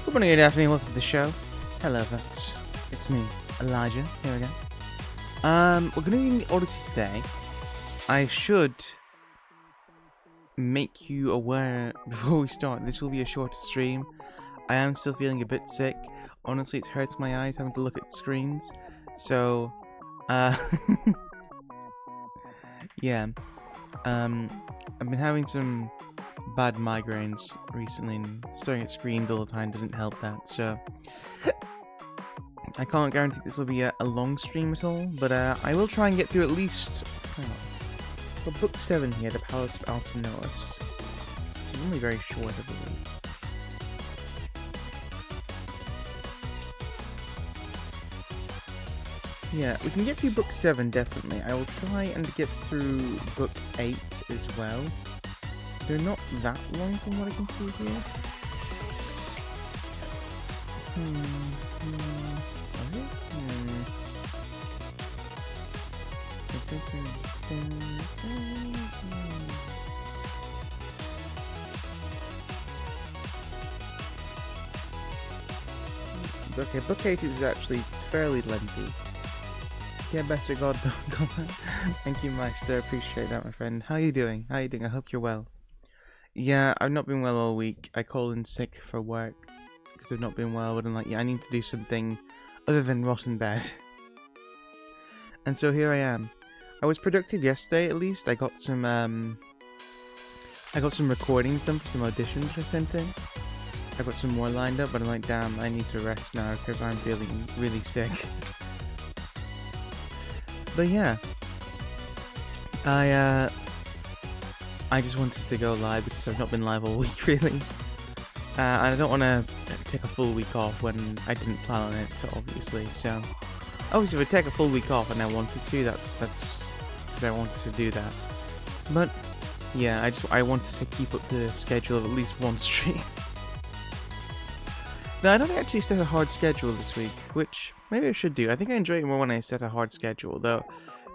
Good morning, good afternoon, welcome to the show. Hello folks, it's me, Elijah, here again. We're going to be reading the Odyssey today. I should make you aware before we start, this will be a shorter stream. I am still feeling a bit sick. Honestly, it hurts my eyes having to look at screens. So, yeah. I've been having some bad migraines recently, and staring at screens all the time doesn't help that, so I can't guarantee this will be a long stream at all, but I will try and get through at least, for book 7 here, The Palace of Alcinous, which is only very short, I believe. Yeah, we can get through book 7, definitely. I will try and get through book 8 as well. They're not that long from what I can see here. Okay, book 8 is actually fairly lengthy. Yeah, better God. Thank you, Meister. Appreciate that, my friend. How are you doing? How are you doing? I hope you're well. Yeah, I've not been well all week. I called in sick for work because I've not been well, but I'm like, yeah, I need to do something other than rot in bed. And so here I am. I was productive yesterday, at least. I got some recordings done for some auditions I sent in. I got some more lined up, but I'm like, damn, I need to rest now because I'm feeling really sick. But yeah, I just wanted to go live because I've not been live all week, really. And I don't want to take a full week off when I didn't plan on it, so obviously. So, obviously, if I take a full week off and I wanted to, that's because I wanted to do that. But yeah, I wanted to keep up the schedule of at least one stream. No, I don't actually set a hard schedule this week, which maybe I should do. I think I enjoy it more when I set a hard schedule, though.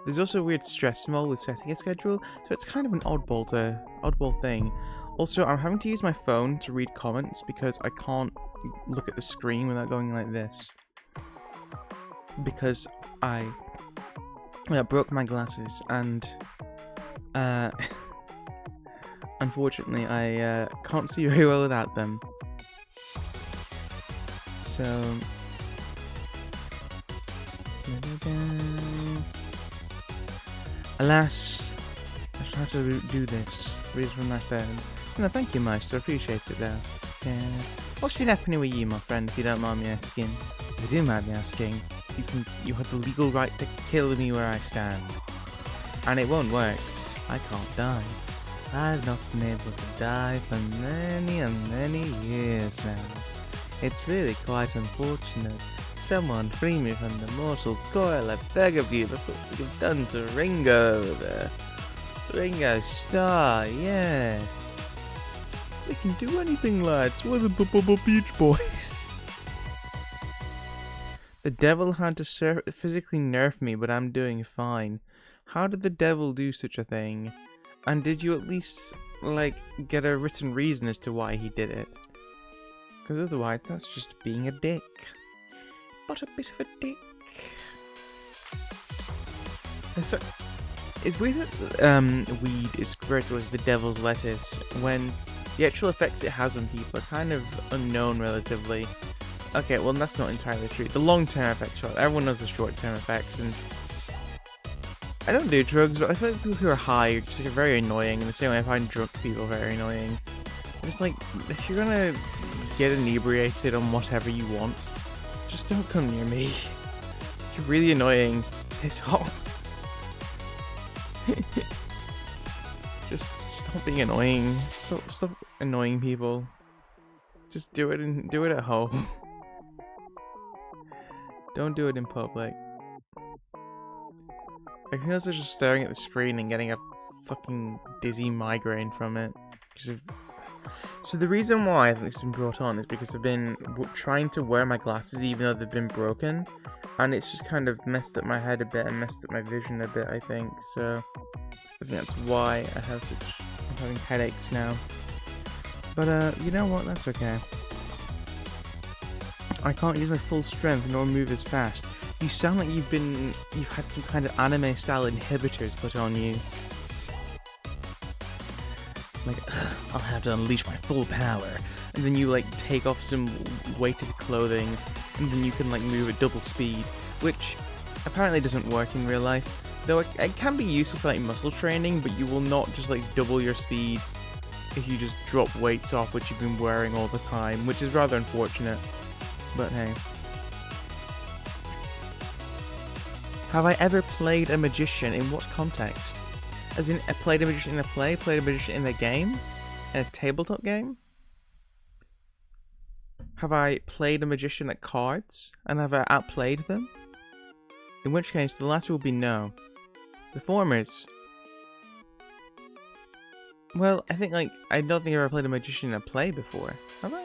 There's also a weird stress involved with setting a schedule, so it's kind of an oddball thing. Also, I'm having to use my phone to read comments because I can't look at the screen without going like this. Because I broke my glasses and unfortunately I can't see very well without them. So alas, I shall have to do this. Read from my phone. No, thank you, Meister. Appreciate it, though. Yeah. What's been happening with you, my friend? If you don't mind me asking. If you do mind me asking, you have the legal right to kill me where I stand, and it won't work. I can't die. I've not been able to die for many and many years now. It's really quite unfortunate. Someone free me from the mortal coil, I beg of you, before what you've done to Ringo there. Ringo Starr, yeah. We can do anything, lads. We're the Beach Boys. The devil had to physically nerf me, but I'm doing fine. How did the devil do such a thing? And did you at least, like, get a written reason as to why he did it? Because otherwise, that's just being a dick. But a bit of a dick. It's weird that weed is referred to as the devil's lettuce when the actual effects it has on people are kind of unknown relatively. Okay, well that's not entirely true. The long-term effects, everyone knows the short-term effects, and I don't do drugs, but I feel like people who are high are just very annoying, in the same way I find drunk people very annoying. It's like, if you're gonna get inebriated on whatever you want, just don't come near me. You're really annoying. Piss off. Just stop being annoying. Stop annoying people. Just do it at home. Don't do it in public. I can also just staring at the screen and getting a fucking dizzy migraine from it. So the reason why it's been brought on is because I've been trying to wear my glasses even though they've been broken, and it's just kind of messed up my head a bit and messed up my vision a bit, I think. So I think that's why I'm having headaches now. But you know what? That's okay. I can't use my full strength nor move as fast. You sound like you've had some kind of anime style inhibitors put on you. Like, I'll have to unleash my full power, and then you like take off some weighted clothing, and then you can like move at double speed, which apparently doesn't work in real life. Though it can be useful for like muscle training, but you will not just like double your speed if you just drop weights off which you've been wearing all the time, which is rather unfortunate. But hey. Have I ever played a magician? In what context? As in, I played a magician in a play, played a magician in a game? In a tabletop game? Have I played a magician at cards? And have I outplayed them? In which case, the latter will be no. The former is... Well, I don't think I've ever played a magician in a play before. Have I?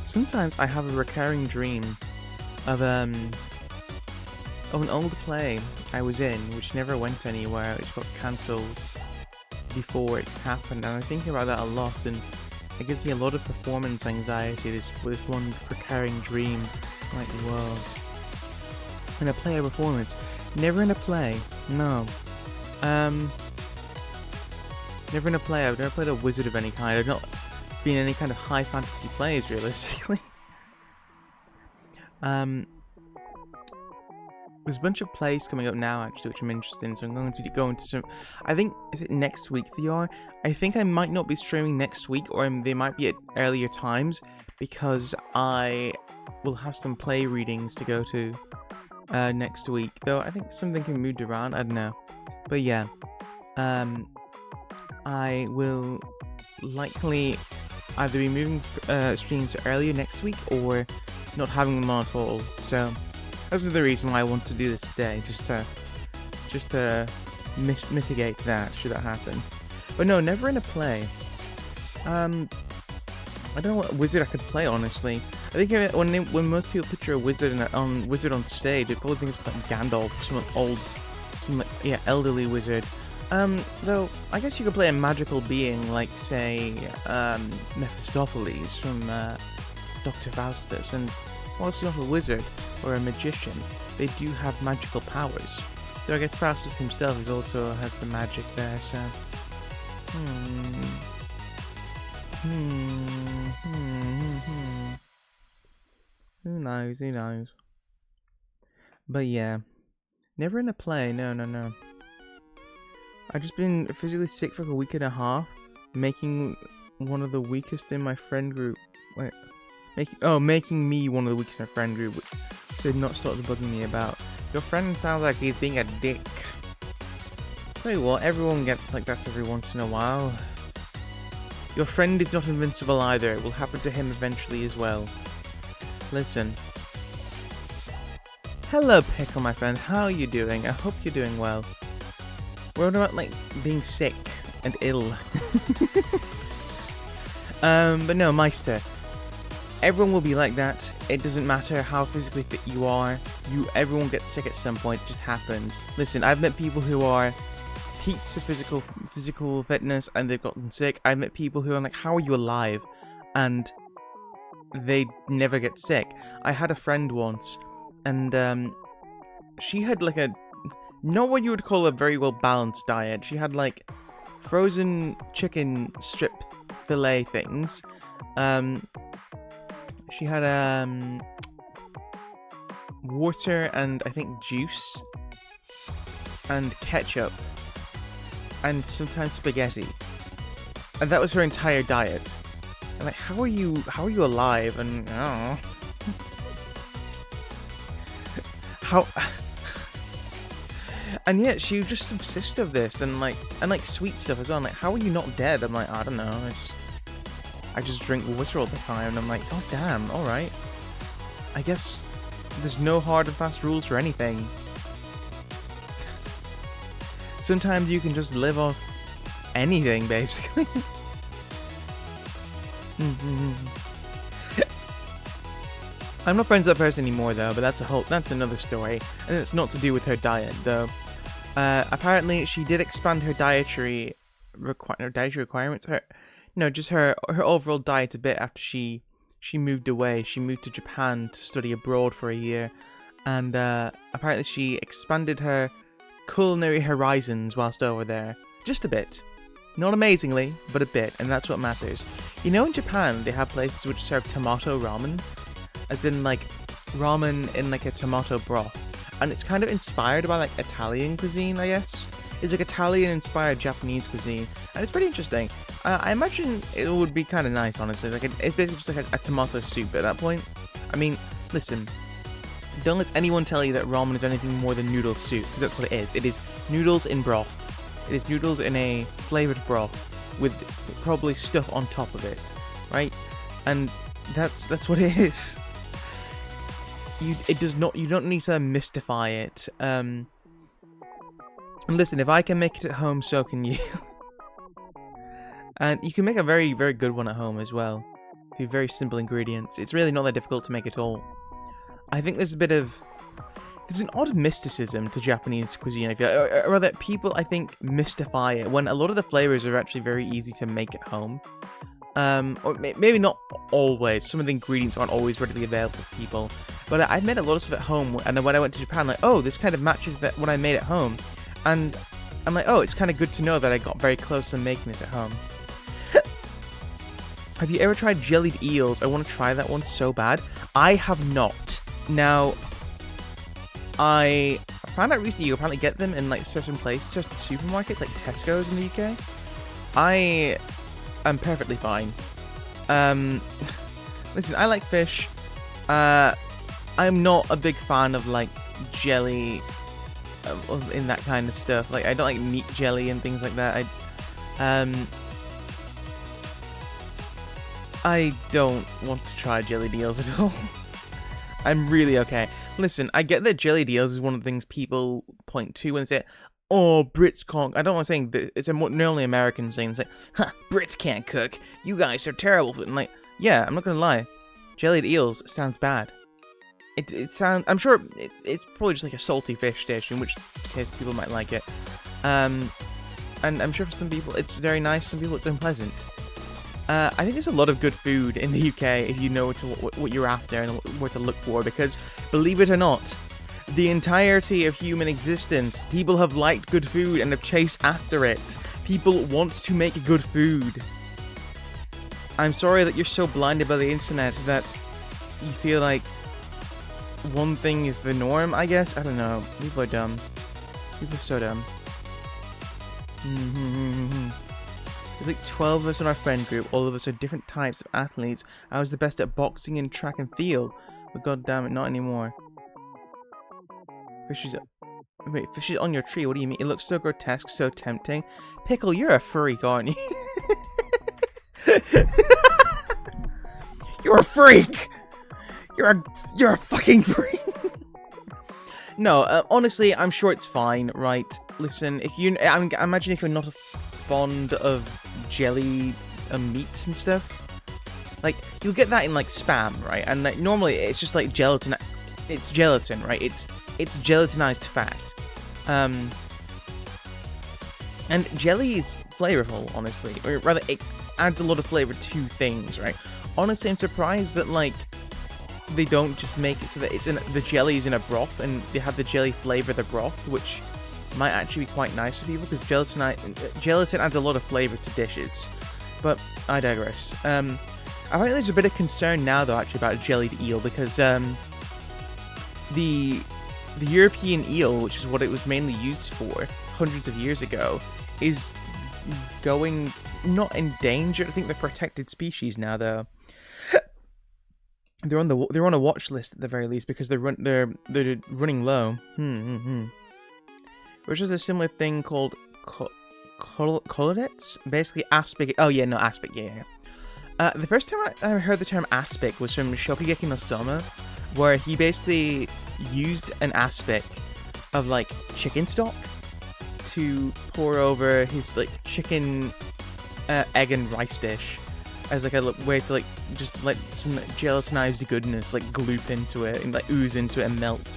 Sometimes I have a recurring dream of an old play I was in, which never went anywhere, which got cancelled before it happened, and I think about that a lot, and it gives me a lot of performance anxiety, this one recurring dream. I'm like, whoa. In a play or performance. Never in a play, no. Never in a play. I've never played a wizard of any kind. I've not been in any kind of high fantasy plays, realistically. There's a bunch of plays coming up now, actually, which I'm interested in, so I'm going to go into some... I think, is it next week they are? I think I might not be streaming next week, or they might be at earlier times, because I will have some play readings to go to next week. Though, I think something can move around, I don't know. But yeah, I will likely either be moving streams earlier next week, or not having them on at all, so... That's the reason why I want to do this today, just to mitigate that, should that happen. But no, never in a play. I don't know what wizard I could play, honestly. I think when most people picture a wizard on stage, they probably think it's like Gandalf or some elderly wizard. Though I guess you could play a magical being like, say, Mephistopheles from Dr. Faustus, and whilst you're not a wizard or a magician, they do have magical powers. So I guess Faustus himself has the magic there. So, Who knows? Who knows? But yeah, never in a play. No. I've just been physically sick for like a week and a half, making one of the weakest in my friend group. Making me one of the weakest in my friend group, which did not stop bugging me about. Your friend sounds like he's being a dick. Tell you what, everyone gets like that every once in a while. Your friend is not invincible either. It will happen to him eventually as well. Listen. Hello, Pickle, my friend. How are you doing? I hope you're doing well. We're on about, like, being sick and ill. But no, Meister. Everyone will be like that. It doesn't matter how physically fit you are. Everyone gets sick at some point. It just happens. Listen, I've met people who are peaks of physical fitness and they've gotten sick. I've met people who are like, how are you alive? And they never get sick. I had a friend once, and she had like not what you would call a very well balanced diet. She had like frozen chicken strip fillet things. She had water and I think juice and ketchup and sometimes spaghetti, and that was her entire diet. And like, how are you alive? And I don't know. How? And yet she would just subsist of this and like sweet stuff as well. I'm like, how are you not dead? I'm like, I don't know. I just drink water all the time. And I'm like, god damn. All right. I guess there's no hard and fast rules for anything. Sometimes you can just live off anything, basically. I'm not friends with that person anymore, though, but that's another story, and it's not to do with her diet, though. Apparently, she did expand her dietary requirements. Her overall diet a bit after she moved away. She moved to Japan to study abroad for a year, and apparently she expanded her culinary horizons whilst over there, just a bit. Not amazingly, but a bit, and that's what matters. You know, in Japan, they have places which serve tomato ramen, as in, like, ramen in, like, a tomato broth. And it's kind of inspired by, like, Italian cuisine, I guess. It's, like, Italian-inspired Japanese cuisine, and it's pretty interesting. I imagine it would be kind of nice, honestly. Like, it's basically just, like, a tomato soup at that point. I mean, listen, don't let anyone tell you that ramen is anything more than noodle soup, because that's what it is. It is noodles in broth. It is noodles in a flavored broth with probably stuff on top of it, right? And that's what it is. You don't need to mystify it. And listen, if I can make it at home, so can you. And you can make a very, very good one at home as well. With very simple ingredients. It's really not that difficult to make at all. I think there's an odd mysticism to Japanese cuisine. I feel, or rather, people I think mystify it when a lot of the flavors are actually very easy to make at home. Or maybe not always. Some of the ingredients aren't always readily available for people. But I've made a lot of stuff at home, and when I went to Japan, like, oh, this kind of matches what I made at home, and I'm like, oh, it's kind of good to know that I got very close to making this at home. Have you ever tried jellied eels? I want to try that one so bad. I have not. Now, I found out recently you apparently get them in like certain places, certain supermarkets, like Tesco's in the UK. I am perfectly fine. Listen, I like fish. I'm not a big fan of like jelly in that kind of stuff. Like, I don't like meat jelly and things like that. I don't want to try jellied eels at all. I'm really okay. Listen, I get that jellied eels is one of the things people point to when they say, oh, Brits can't. I don't want to say that it's a nearly American saying. It's like, huh, Brits can't cook. You guys are terrible. And like, yeah, I'm not gonna lie. Jellied eels sounds bad. It sounds. I'm sure it's probably just like a salty fish dish, in which case people might like it. And I'm sure for some people it's very nice. Some people it's unpleasant. I think there's a lot of good food in the UK if you know what you're after and what to look for. Because believe it or not, the entirety of human existence, people have liked good food and have chased after it. People want to make good food. I'm sorry that you're so blinded by the internet that you feel like one thing is the norm, I guess. I don't know. People are dumb. People are so dumb. There's like 12 of us in our friend group. All of us are different types of athletes. I was the best at boxing and track and field. But god damn it, not anymore. Fishes. Wait, fishes on your tree? What do you mean? It looks so grotesque, so tempting. Pickle, you're a freak, aren't you? You're a freak! You're a fucking freak! No, honestly, I'm sure it's fine, right? Listen, if you... I imagine if you're not fond of jelly meats and stuff, like, you'll get that in, like, Spam, right? And, like, normally it's just, like, gelatin... It's gelatin, right? It's gelatinized fat. And jelly is flavorful, honestly. Or rather, it adds a lot of flavor to things, right? Honestly, I'm surprised that, like, they don't just make it so that the jelly is in a broth and they have the jelly flavor the broth, which might actually be quite nice for people because gelatin adds a lot of flavor to dishes. But I digress. I think there's a bit of concern now, though, actually, about jellied eel because the European eel, which is what it was mainly used for hundreds of years ago, is going not endangered. I think they're protected species now, though. They're on a watch list at the very least because they're running low. Which is a similar thing called colodets, basically aspic. Oh yeah, no aspic. Yeah. The first time I heard the term aspic was from Shokugeki no Soma, where he basically used an aspic of like chicken stock to pour over his like chicken egg and rice dish as like a way to like just let some gelatinized goodness like gloop into it and like ooze into it and melt.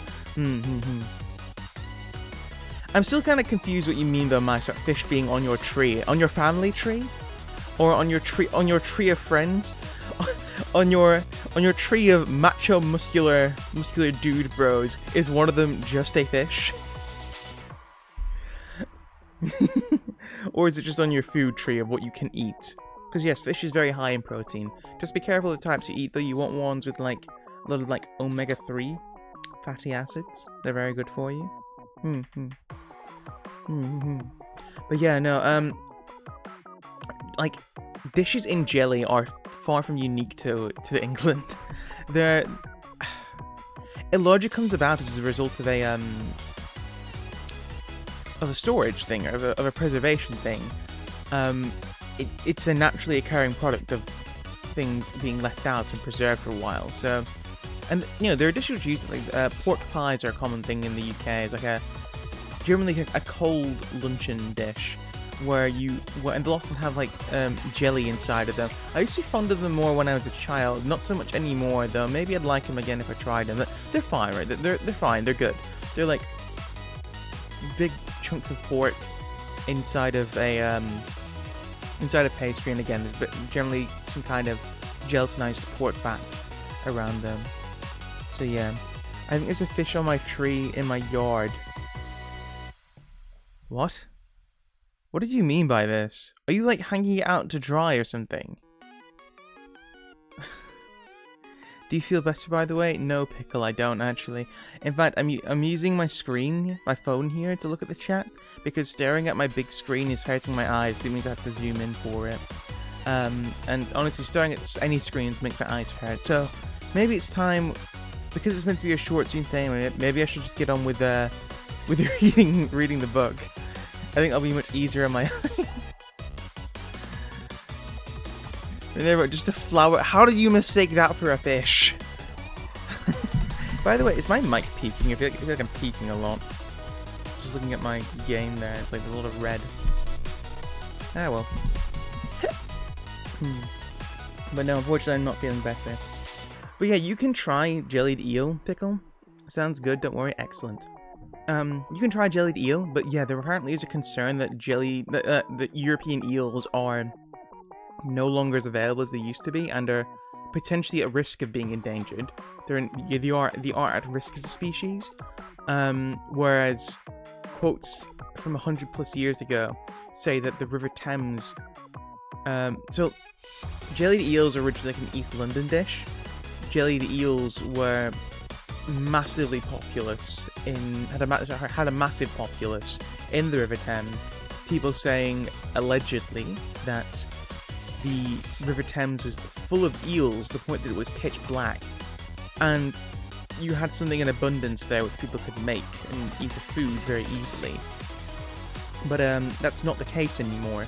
I'm still kind of confused what you mean though, Max, about fish being on your tree, on your family tree, or on your tree of friends, on your tree of macho muscular dude bros. Is one of them just a fish? Or is it just on your food tree of what you can eat? Because yes, fish is very high in protein. Just be careful of the types you eat though. You want ones with like a lot of like omega-3 fatty acids. They're very good for you. But yeah, no, like dishes in jelly are far from unique to England. It largely comes about as a result of a storage thing, or of a preservation thing. It's a naturally occurring product of things being left out and preserved for a while. So, and you know, there are dishes which use it, like pork pies are a common thing in the UK. It's like generally a cold luncheon dish and they'll often have like jelly inside of them. I used to be fond of them more when I was a child, not so much anymore though. Maybe I'd like them again if I tried them. They're fine, right? They're fine. They're good. They're like big chunks of pork inside of a pastry, and again, there's generally some kind of gelatinized pork fat around them. So yeah, I think there's a fish on my tree in my yard. What? What did you mean by this? Are you like hanging it out to dry or something? Do you feel better, by the way? No, Pickle, I don't actually. In fact, I'm using my phone here to look at the chat, because staring at my big screen is hurting my eyes. It means I have to zoom in for it. And honestly, staring at any screens makes my eyes hurt. So maybe it's time, because it's meant to be a short stream anyway, maybe I should just get on with reading the book. I think I'll be much easier on my eyes. Remember, just a flower. How do you mistake that for a fish? By the way, is my mic peaking? I feel like I'm peaking a lot. Just looking at my game there. It's like a lot of red. Ah, well. But no, unfortunately, I'm not feeling better. But yeah, you can try jellied eel pickle. Sounds good, don't worry. Excellent. You can try jellied eel, but yeah, there apparently is a concern that that European eels are no longer as available as they used to be, and are potentially at risk of being endangered. They are at risk as a species. Whereas quotes from 100+ years ago say that the River Thames. So jellied eels are originally like an East London dish. Jellied eels were massively populous had a massive populace in the River Thames. People saying allegedly that the River Thames was full of eels to the point that it was pitch black, and you had something in abundance there which people could make and eat a food very easily. But that's not the case anymore.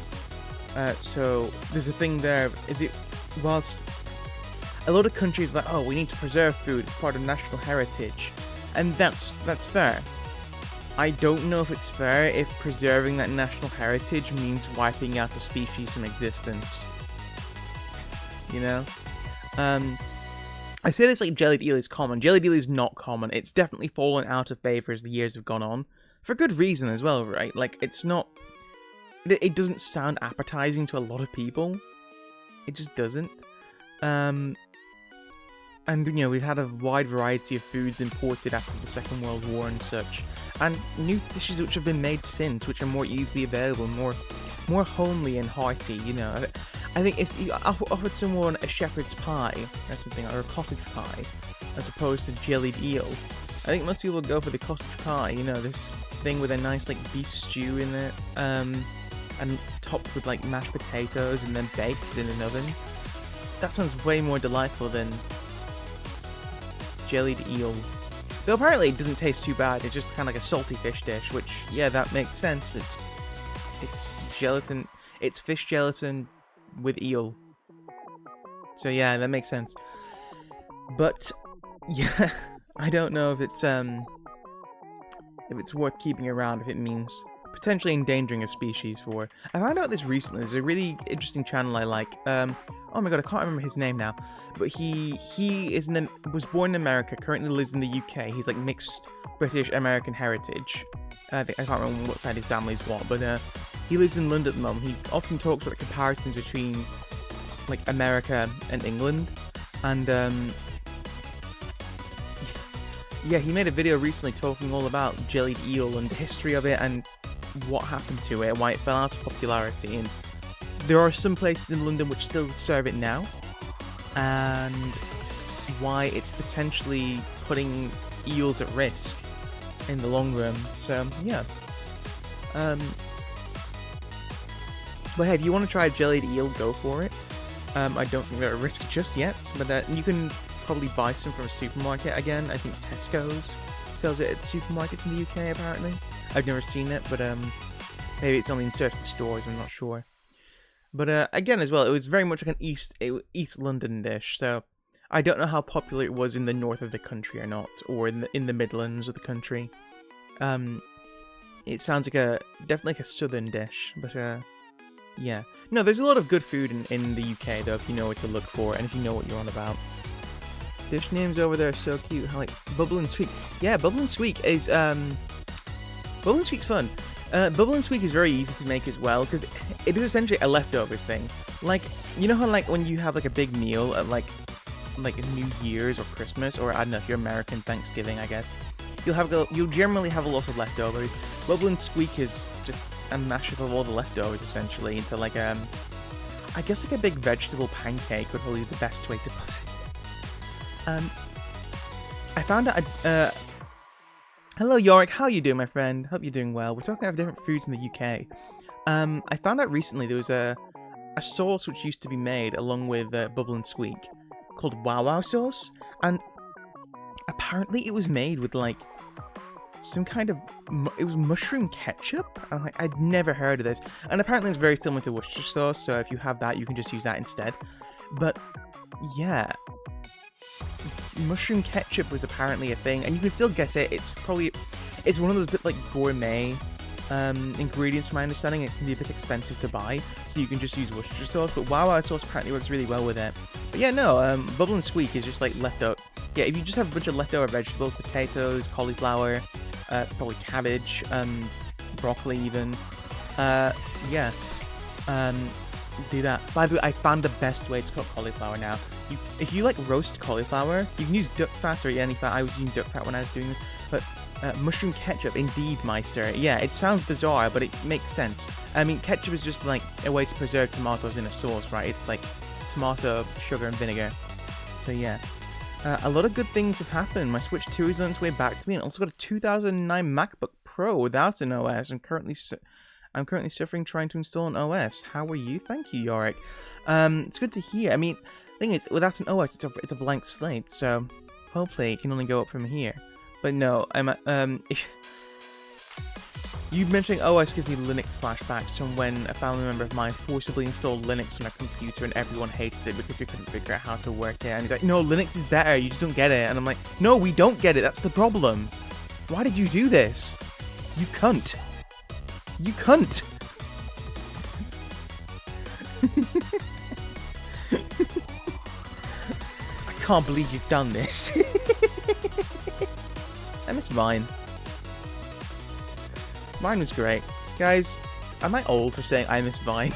So there's a thing there. Whilst a lot of countries are like, oh, we need to preserve food, it's part of national heritage, and that's fair. I don't know if it's fair if preserving that national heritage means wiping out the species from existence. You know? I say this like jellied eel is common. Jellied eel is not common. It's definitely fallen out of favour as the years have gone on. For good reason as well, right? Like, it's not... It doesn't sound appetizing to a lot of people. It just doesn't. And, you know, we've had a wide variety of foods imported after the Second World War and such. And new dishes which have been made since, which are more easily available, more homely and hearty, you know. I think if you offered someone a shepherd's pie or something, or a cottage pie, as opposed to jellied eel, I think most people would go for the cottage pie, you know, this thing with a nice, like, beef stew in it, and topped with, like, mashed potatoes and then baked in an oven. That sounds way more delightful than jellied eel. Though apparently it doesn't taste too bad, it's just kind of like a salty fish dish, which, yeah, that makes sense. It's gelatin, it's fish gelatin with eel. So yeah, that makes sense. But yeah, I don't know if it's worth keeping around, if it means potentially endangering a species for. I found out this recently. There's a really interesting channel I like. Oh my god, I can't remember his name now. But he was born in America, currently lives in the UK. He's like mixed British American heritage. I can't remember what side his family's what, but he lives in London at the moment. He often talks about the comparisons between like America and England, and yeah, he made a video recently talking all about jellied eel and the history of it and what happened to it, why it fell out of popularity. And there are some places in London which still serve it now, and why it's potentially putting eels at risk in the long run. So yeah. But hey, if you want to try jellied eel, go for it. I don't think they're at risk just yet, but you can probably buy some from a supermarket. Again, I think Tesco's sells it at supermarkets in the UK, apparently. I've never seen it, but maybe it's only in certain stores, I'm not sure. But again, as well, it was very much like an East London dish, so I don't know how popular it was in the north of the country or not, or in the Midlands of the country. It sounds like definitely like a southern dish, but yeah. No, there's a lot of good food in the UK, though, if you know what to look for, and if you know what you're on about. Dish names over there are so cute. Like Bubble and Squeak. Yeah, Bubble and Squeak is Bubble and Squeak's fun. Bubble and Squeak is very easy to make as well, because it is essentially a leftovers thing. Like, you know how like when you have like a big meal at like New Year's or Christmas, or I don't know if you're American, Thanksgiving, I guess. You'll generally have a lot of leftovers. Bubble and Squeak is just a mashup of all the leftovers essentially into like I guess like a big vegetable pancake would probably be the best way to put it. I found out. Hello Yorick, how you doing, my friend? Hope you're doing well. We're talking about different foods in the UK. I found out recently there was a sauce which used to be made along with Bubble and Squeak called Wow Wow sauce, and apparently it was made with like some kind of it was mushroom ketchup. I'd never heard of this, and apparently it's very similar to Worcestershire sauce. So if you have that, you can just use that instead. But yeah, mushroom ketchup was apparently a thing, and you can still get it. It's it's one of those bit like gourmet ingredients from my understanding. It can be a bit expensive to buy, so you can just use Worcestershire sauce, but Wow sauce apparently works really well with it. But yeah, no, Bubble and Squeak is just like leftover. Yeah, if you just have a bunch of leftover vegetables, potatoes, cauliflower, probably cabbage, broccoli even, yeah, do that. By the way, I found the best way to cook cauliflower now. If you like roast cauliflower, you can use duck fat or any fat. I was using duck fat when I was doing this, but mushroom ketchup, indeed, Meister. Yeah, it sounds bizarre, but it makes sense. I mean, ketchup is just like a way to preserve tomatoes in a sauce, right? It's like tomato, sugar, and vinegar. So yeah, a lot of good things have happened. My Switch 2 is on its way back to me, and also got a 2009 MacBook Pro without an OS. I'm currently suffering trying to install an OS. How are you? Thank you, Yorick. It's good to hear. I mean, the thing is, without an OS, it's a blank slate, so hopefully it can only go up from here. But no, you mentioning OS gives me Linux flashbacks from when a family member of mine forcibly installed Linux on a computer and everyone hated it because we couldn't figure out how to work it. And he's like, no, Linux is better, you just don't get it. And I'm like, no, we don't get it, that's the problem. Why did you do this? You cunt. You cunt. I can't believe you've done this. I miss Vine. Vine was great. Guys, am I old for saying I miss Vine?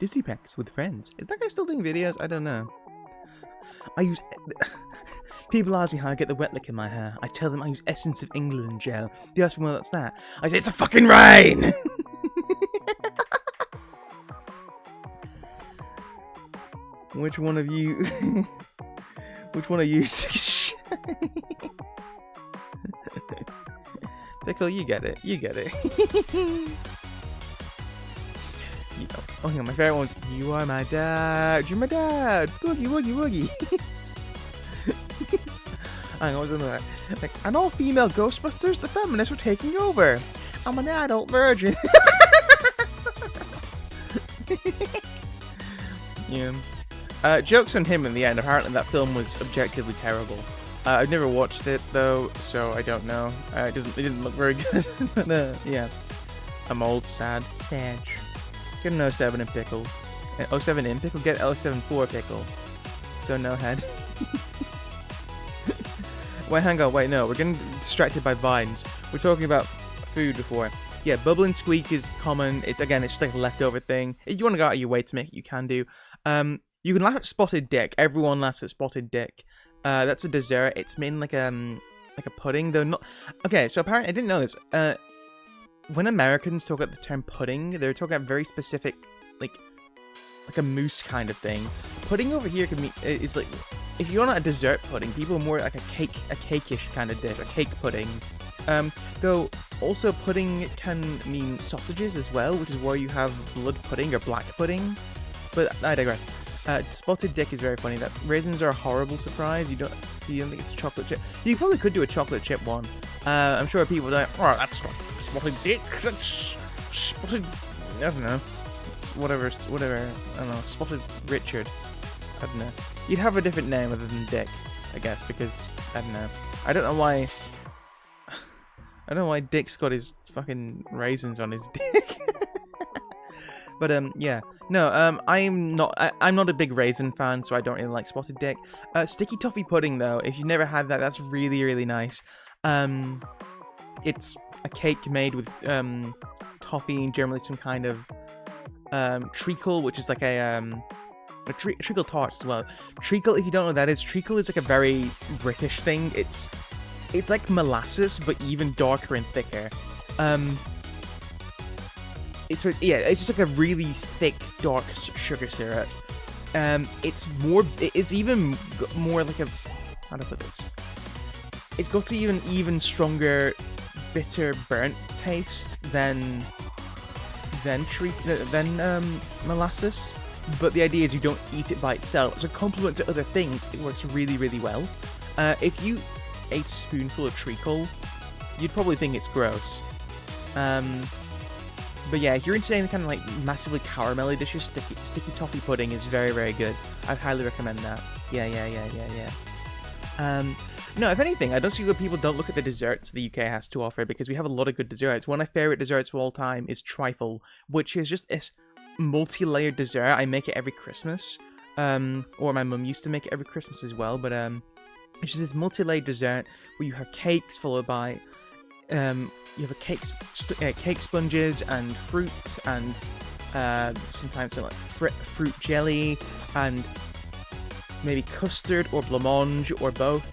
Disney packs with friends. Is that guy still doing videos? I don't know. People ask me how I get the wet lick in my hair. I tell them I use Essence of England gel. They ask me, well, that's that. I say, it's the fucking rain! Which one of you... Which one of you... Pickle, you get it. You get it. Oh, hang on, my favorite one's, you are my dad. You're my dad. Boogie, woogie, woogie. Hang on, what was that? Like, an all-female Ghostbusters? The feminists are taking over. I'm an adult virgin. Yeah. Jokes on him in the end. Apparently that film was objectively terrible. I've never watched it though, so I don't know. It didn't look very good. But, yeah. I'm old, sad. Sad. Get an 07 in pickle. 07 in pickle? Get 07 for pickle. So no head. Wait, hang on, wait, no. We're getting distracted by vines. We're talking about food before. Yeah, Bubble and Squeak is common. It's just like a leftover thing. If you want to go out of your way to make it, you can do. You can laugh at Spotted Dick. Everyone laughs at Spotted Dick. That's a dessert. It's made in like a pudding, though not. Okay, so apparently I didn't know this. When Americans talk about the term pudding, they're talking about very specific, like a mousse kind of thing. Pudding over here can be is like, if you want a dessert pudding, people are more like a cake-ish kind of dish, a cake pudding. Though also pudding can mean sausages as well, which is why you have blood pudding or black pudding. But I digress. Spotted Dick is very funny. That raisins are a horrible surprise. You don't think it's a chocolate chip. You probably could do a chocolate chip one. I'm sure people are like, oh, that's not Spotted Dick. That's Spotted. I don't know. Whatever. I don't know. Spotted Richard. I don't know. You'd have a different name other than Dick, I guess, because I don't know. I don't know why. I don't know why Dick's got his fucking raisins on his dick. But yeah, no, I'm not a big raisin fan, so I don't really like Spotted Dick. Sticky toffee pudding though, if you've never had that, that's really, really nice. It's a cake made with toffee and generally some kind of treacle, which is like a treacle tart as well. Treacle, if you don't know what that is, treacle is like a very British thing. It's like molasses, but even darker and thicker. It's just like a really thick, dark sugar syrup. It's even more like a, how to put this? It's got an even stronger, bitter, burnt taste than molasses. But the idea is you don't eat it by itself. As a complement to other things, it works really, really well. If you ate a spoonful of treacle, you'd probably think it's gross. But yeah, if you're into any kind of like massively caramelly dishes, sticky toffee pudding is very, very good. I'd highly recommend that. Yeah. No, if anything, I don't see why people don't look at the desserts the UK has to offer, because we have a lot of good desserts. One of my favorite desserts of all time is trifle, which is just this multi-layered dessert. I make it every Christmas, or my mum used to make it every Christmas as well. But it's just this multi-layered dessert where you have cakes followed by you have cake sponges and fruit and sometimes like fruit jelly and maybe custard or blancmange or both.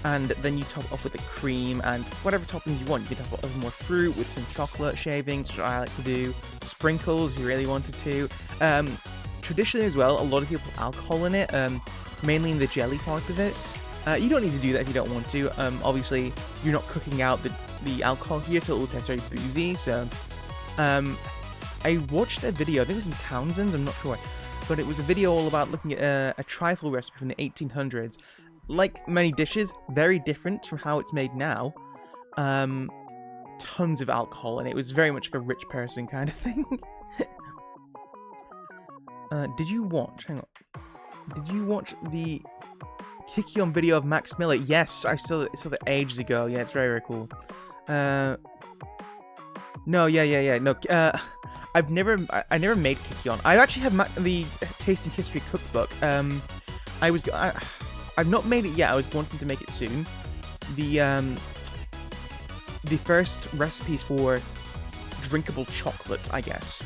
And then you top it off with the cream and whatever toppings you want. You can top it off with more fruit with some chocolate shavings, which I like to do. Sprinkles if you really wanted to. Traditionally as well, a lot of people put alcohol in it, mainly in the jelly part of it. You don't need to do that if you don't want to. Obviously, you're not cooking out the alcohol here, so it will taste very boozy. So, I watched a video, I think it was in Townsend's, I'm not sure. But it was a video all about looking at a trifle recipe from the 1800s. Like many dishes, very different from how it's made now. Tons of alcohol, and it was very much like a rich person kind of thing. Did you watch the Kikion video of Max Miller? Yes, I saw that ages ago. Yeah, it's very, very cool. No, no. I never made Kikion. I actually have the Taste and History cookbook. I've not made it yet. I was wanting to make it soon. The first recipes for drinkable chocolate, I guess.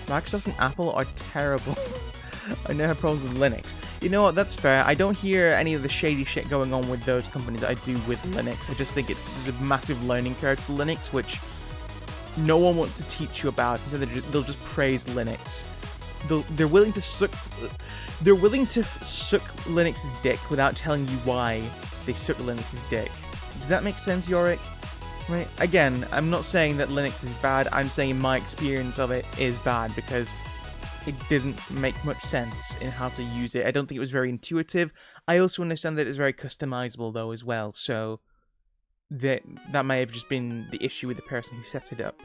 Microsoft and Apple are terrible. I now have problems with Linux. You know what? That's fair. I don't hear any of the shady shit going on with those companies that I do with Linux. I just think there's a massive learning curve for Linux, which no one wants to teach you about. Instead, they'll just praise Linux. They're willing to suck Linux's dick without telling you why they suck Linux's dick. Does that make sense, Yorick? Right? Again, I'm not saying that Linux is bad. I'm saying my experience of it is bad because it didn't make much sense in how to use it. I don't think it was very intuitive. I also understand that it's very customizable though as well. So that may have just been the issue with the person who sets it up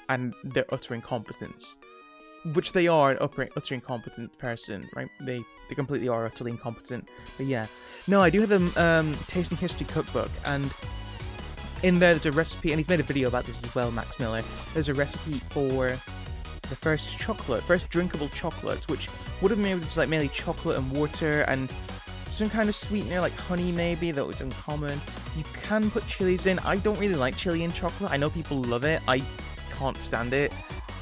and their utter incompetence. Which they are an utter incompetent person, right? They completely are utterly incompetent. But yeah. No, I do have the Taste and History cookbook, and in there's a recipe, and he's made a video about this as well, Max Miller. There's a recipe for the first drinkable chocolate, which would have made with like mainly chocolate and water and some kind of sweetener like honey maybe, that was uncommon. You can put chilies in. I don't really like chili in chocolate. I know people love it. I can't stand it.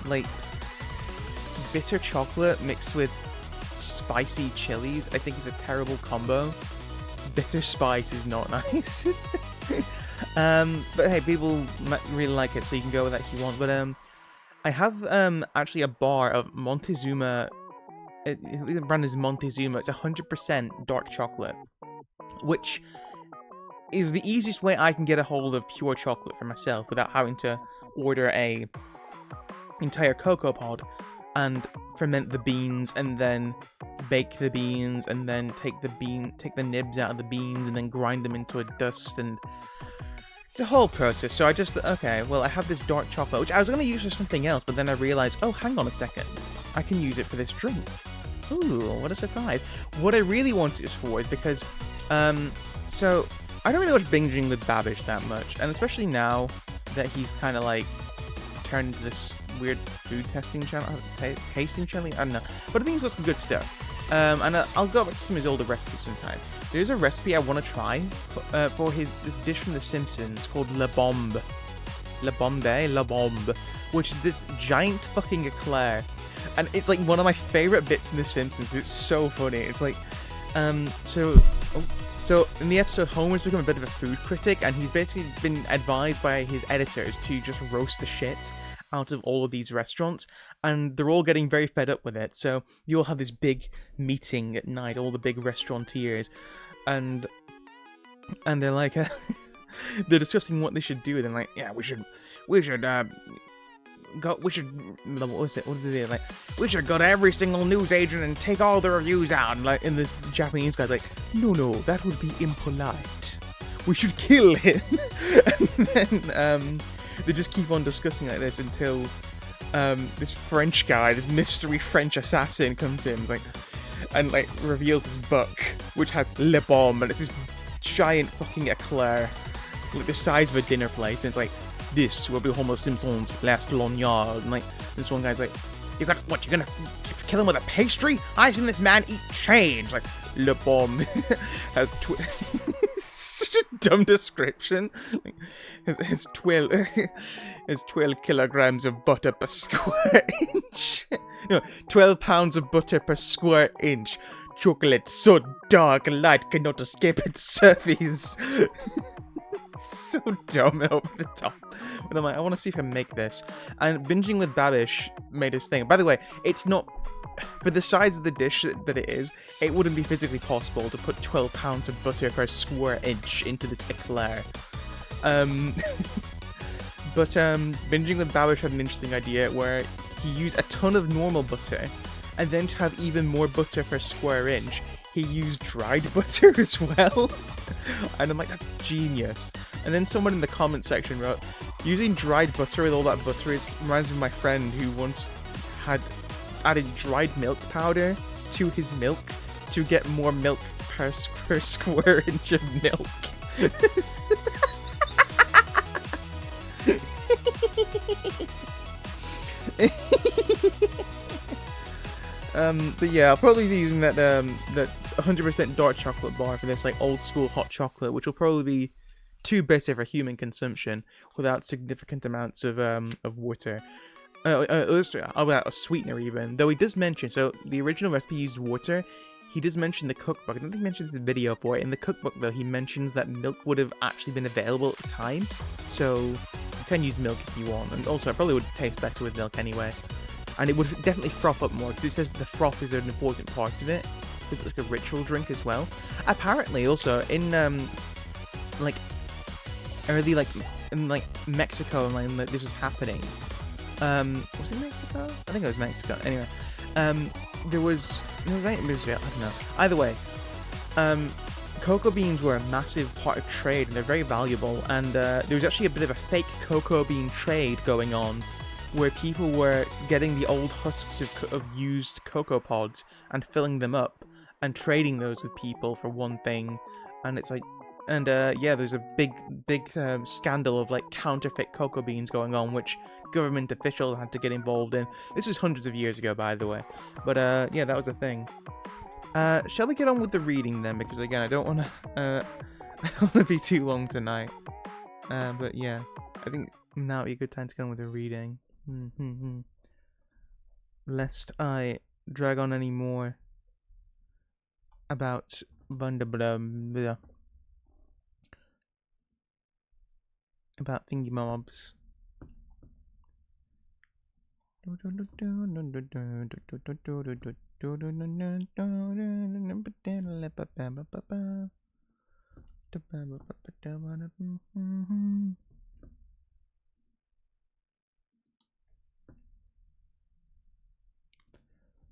Like, bitter chocolate mixed with spicy chilies, I think is a terrible combo. Bitter spice is not nice. But hey, people really like it, so you can go with that if you want. But I have actually a bar of Montezuma. The brand is Montezuma. It's 100% dark chocolate, which is the easiest way I can get a hold of pure chocolate for myself without having to order a entire cocoa pod and ferment the beans and then bake the beans and then take the nibs out of the beans and then grind them into a dust, and it's a whole process. So I just, okay, well, I have this dark chocolate, which I was going to use for something else, but then I realized, oh, hang on a second, I can use it for this drink. Ooh, what a surprise. What I really wanted it for is because, so I don't really watch Binging with Babish that much, and especially now that he's kind of like turned into this weird food testing channel, tasting channel, I don't know, but I think he's got some good stuff. And I'll go back to some of his older recipes sometimes. There's a recipe I want to try for this dish from The Simpsons called La Bombe, which is this giant fucking eclair, and it's like one of my favorite bits in The Simpsons. It's so funny. It's like, so in the episode, Homer's become a bit of a food critic, and he's basically been advised by his editors to just roast the shit out of all of these restaurants, and they're all getting very fed up with it. So you all have this big meeting at night, all the big restaurateurs, and they're like, they're discussing what they should do. They're like, yeah, we should what did they do? Like, we should go to every single newsagent and take all the reviews out. And like, in the Japanese guy's like, no, that would be impolite. We should kill him. And then they just keep on discussing like this until this French guy, this mystery French assassin, comes in and reveals this book which has Le Bombe, and it's this giant fucking eclair, like the size of a dinner plate, and it's like, this will be Homer Simpson's last lanyard. And like, this one guy's like, you're gonna kill him with a pastry? I've seen this man eat change. Like, Le Bomb has such a dumb description. Like, his 12 kilograms of butter per square inch. No, 12 pounds of butter per square inch. Chocolate so dark light cannot escape its surface. So dumb and over the top. But I'm like, I want to see if I can make this. And Binging with Babish made his thing. By the way, it's not... For the size of the dish that it is, it wouldn't be physically possible to put 12 pounds of butter per square inch into this eclair. But Binging with Babish had an interesting idea where he used a ton of normal butter, and then to have even more butter per square inch, he used dried butter as well. And I'm like, that's genius. And then someone in the comment section wrote, using dried butter with all that butter reminds me of my friend who once had added dried milk powder to his milk to get more milk per square inch of milk. But yeah, I'll probably be using that 100% dark chocolate bar for this like old school hot chocolate, which will probably be too bitter for human consumption without significant amounts of water. About a sweetener even, though he does mention, so the original recipe used water. He does mention the cookbook. I don't think he mentions the video for it. In the cookbook though, he mentions that milk would have actually been available at the time, so you can use milk if you want. And also, it probably would taste better with milk anyway. And it would definitely froth up more, because it says the froth is an important part of it. It's like a ritual drink as well. Apparently, also in like early in Mexico, and like this was happening. Was it Mexico? I think it was Mexico. Anyway, there was I don't know. Either way, cocoa beans were a massive part of trade, and they're very valuable. And there was actually a bit of a fake cocoa bean trade going on, where people were getting the old husks of used cocoa pods and filling them up and trading those with people for one thing. And it's like, and yeah, there's a big scandal of like counterfeit cocoa beans going on, which government officials had to get involved in. This was hundreds of years ago, by the way. But yeah, that was a thing. Shall we get on with the reading then? Because again, I don't want to be too long tonight. But yeah, I think now would be a good time to get on with the reading. Lest I drag on any more about about thingy mobs.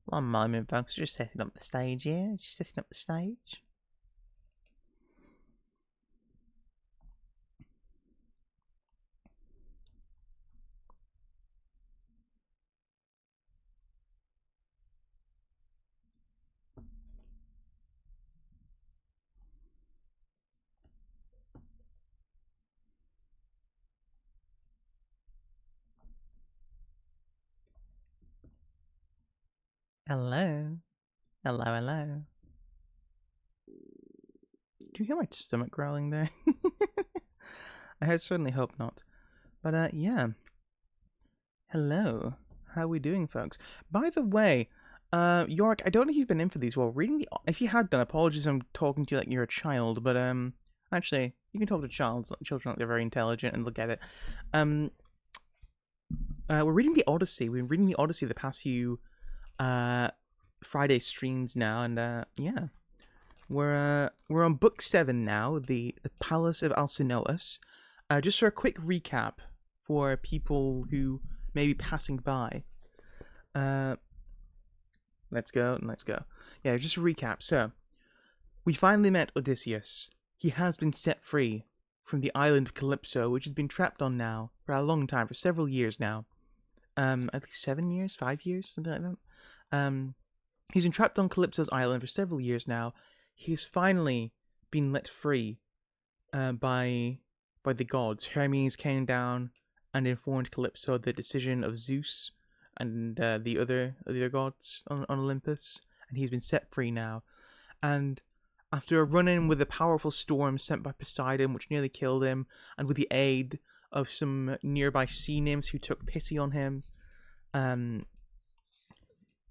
One moment, folks. Just setting up the stage here. Just setting up the stage. Hello. Hello, hello. Do you hear my stomach growling there? I certainly hope not. But, yeah. Hello. How are we doing, folks? By the way, York, I don't know if you've been in for these. Well, if you had done, apologies I'm talking to you like you're a child, but, actually, you can talk to children like they're very intelligent and look at it. We're reading The Odyssey. We've been reading The Odyssey the past few Friday streams now, and yeah, we're on book 7 now, the Palace of Alcinous. Just for a quick recap for people who may be passing by. Let's go. Yeah, just a recap. So we finally met Odysseus. He has been set free from the island of Calypso, which has been trapped on now for a long time, for several years now. At least 7 years, 5 years, something like that. He's been trapped on Calypso's island for several years now. He's finally been let free by the gods. Hermes came down and informed Calypso the decision of Zeus and the other gods on Olympus, and he's been set free now. And after a run-in with a powerful storm sent by Poseidon, which nearly killed him, and with the aid of some nearby sea nymphs who took pity on him,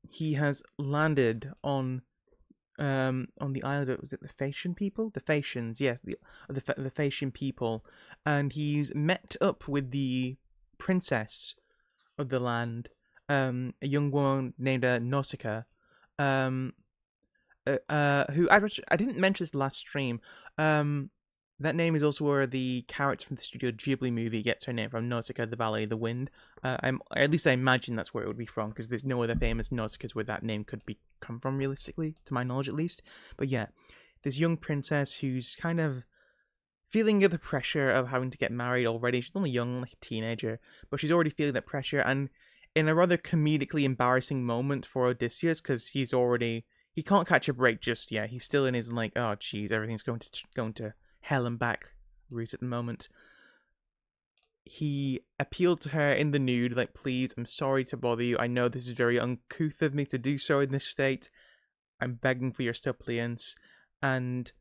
he has landed on the island of, was it the Phaecian people? The Phaecians, yes, the Phaecian people, and he's met up with the princess of the land, a young woman named Nausicaa, who I didn't mention this last stream. That name is also where the character from the Studio Ghibli movie gets her name from, Nausicaa, the Valley of the Wind. At least I imagine that's where it would be from, because there's no other famous Nausicaas where that name could be come from, realistically, to my knowledge at least. But yeah, this young princess who's kind of feeling the pressure of having to get married already. She's only young, like a teenager, but she's already feeling that pressure, and in a rather comedically embarrassing moment for Odysseus, because he can't catch a break just yet. He's still in his like, oh geez, everything's going to hell and back route at the moment. He appealed to her in the nude, like, please, I'm sorry to bother you. I know this is very uncouth of me to do so in this state. I'm begging for your suppliance. And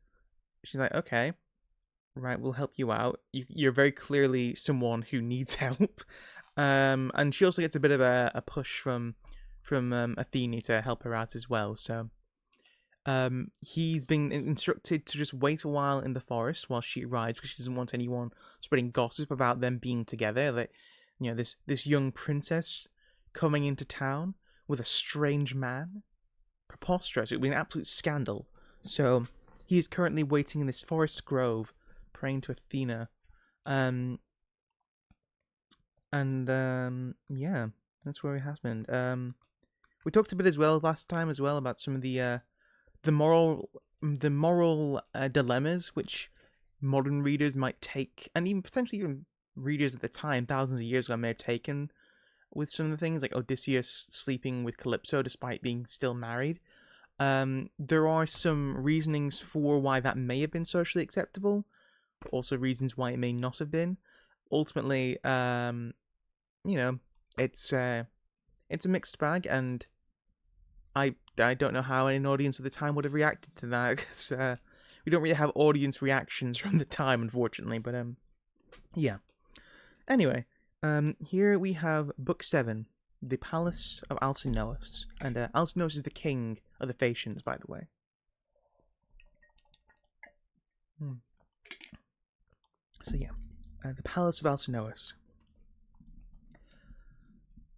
she's like, okay, right, we'll help you out. You're very clearly someone who needs help. And she also gets a bit of a push from Athene to help her out as well. So he's been instructed to just wait a while in the forest while she arrives, because she doesn't want anyone spreading gossip about them being together. That, you know, this young princess coming into town with a strange man, preposterous. It would be an absolute scandal. So he is currently waiting in this forest grove, praying to Athena. Yeah, that's where it happened. We talked a bit as well last time as well about some of the moral dilemmas which modern readers might take, and even potentially even readers at the time, thousands of years ago, may have taken with some of the things, like Odysseus sleeping with Calypso despite being still married. There are some reasonings for why that may have been socially acceptable, but also reasons why it may not have been. Ultimately, it's a mixed bag, and I don't know how an audience at the time would have reacted to that, because we don't really have audience reactions from the time, unfortunately. But yeah. Anyway, here we have Book 7, The Palace of Alcinous, and Alcinous is the king of the Phaeacians, by the way. So yeah, the Palace of Alcinous.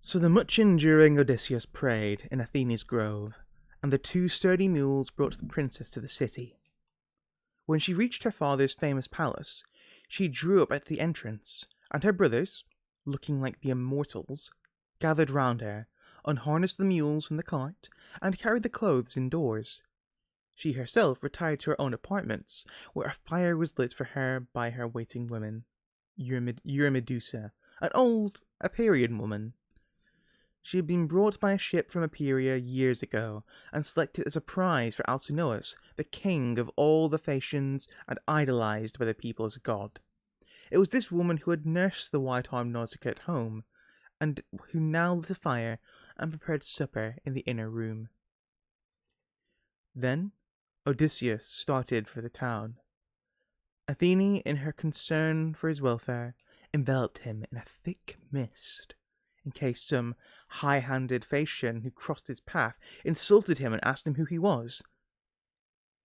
So the much-enduring Odysseus prayed in Athene's grove, and the 2 sturdy mules brought the princess to the city. When she reached her father's famous palace, she drew up at the entrance, and her brothers, looking like the immortals, gathered round her, unharnessed the mules from the cart, and carried the clothes indoors. She herself retired to her own apartments, where a fire was lit for her by her waiting women, Eurymedusa, a period woman. She had been brought by a ship from Epeira years ago, and selected as a prize for Alcinous, the king of all the Phaeacians, and idolized by the people as a god. It was this woman who had nursed the white-armed Nausicaa at home, and who now lit a fire and prepared supper in the inner room. Then Odysseus started for the town. Athene, in her concern for his welfare, enveloped him in a thick mist, in case some high-handed Phaeacian who crossed his path insulted him and asked him who he was.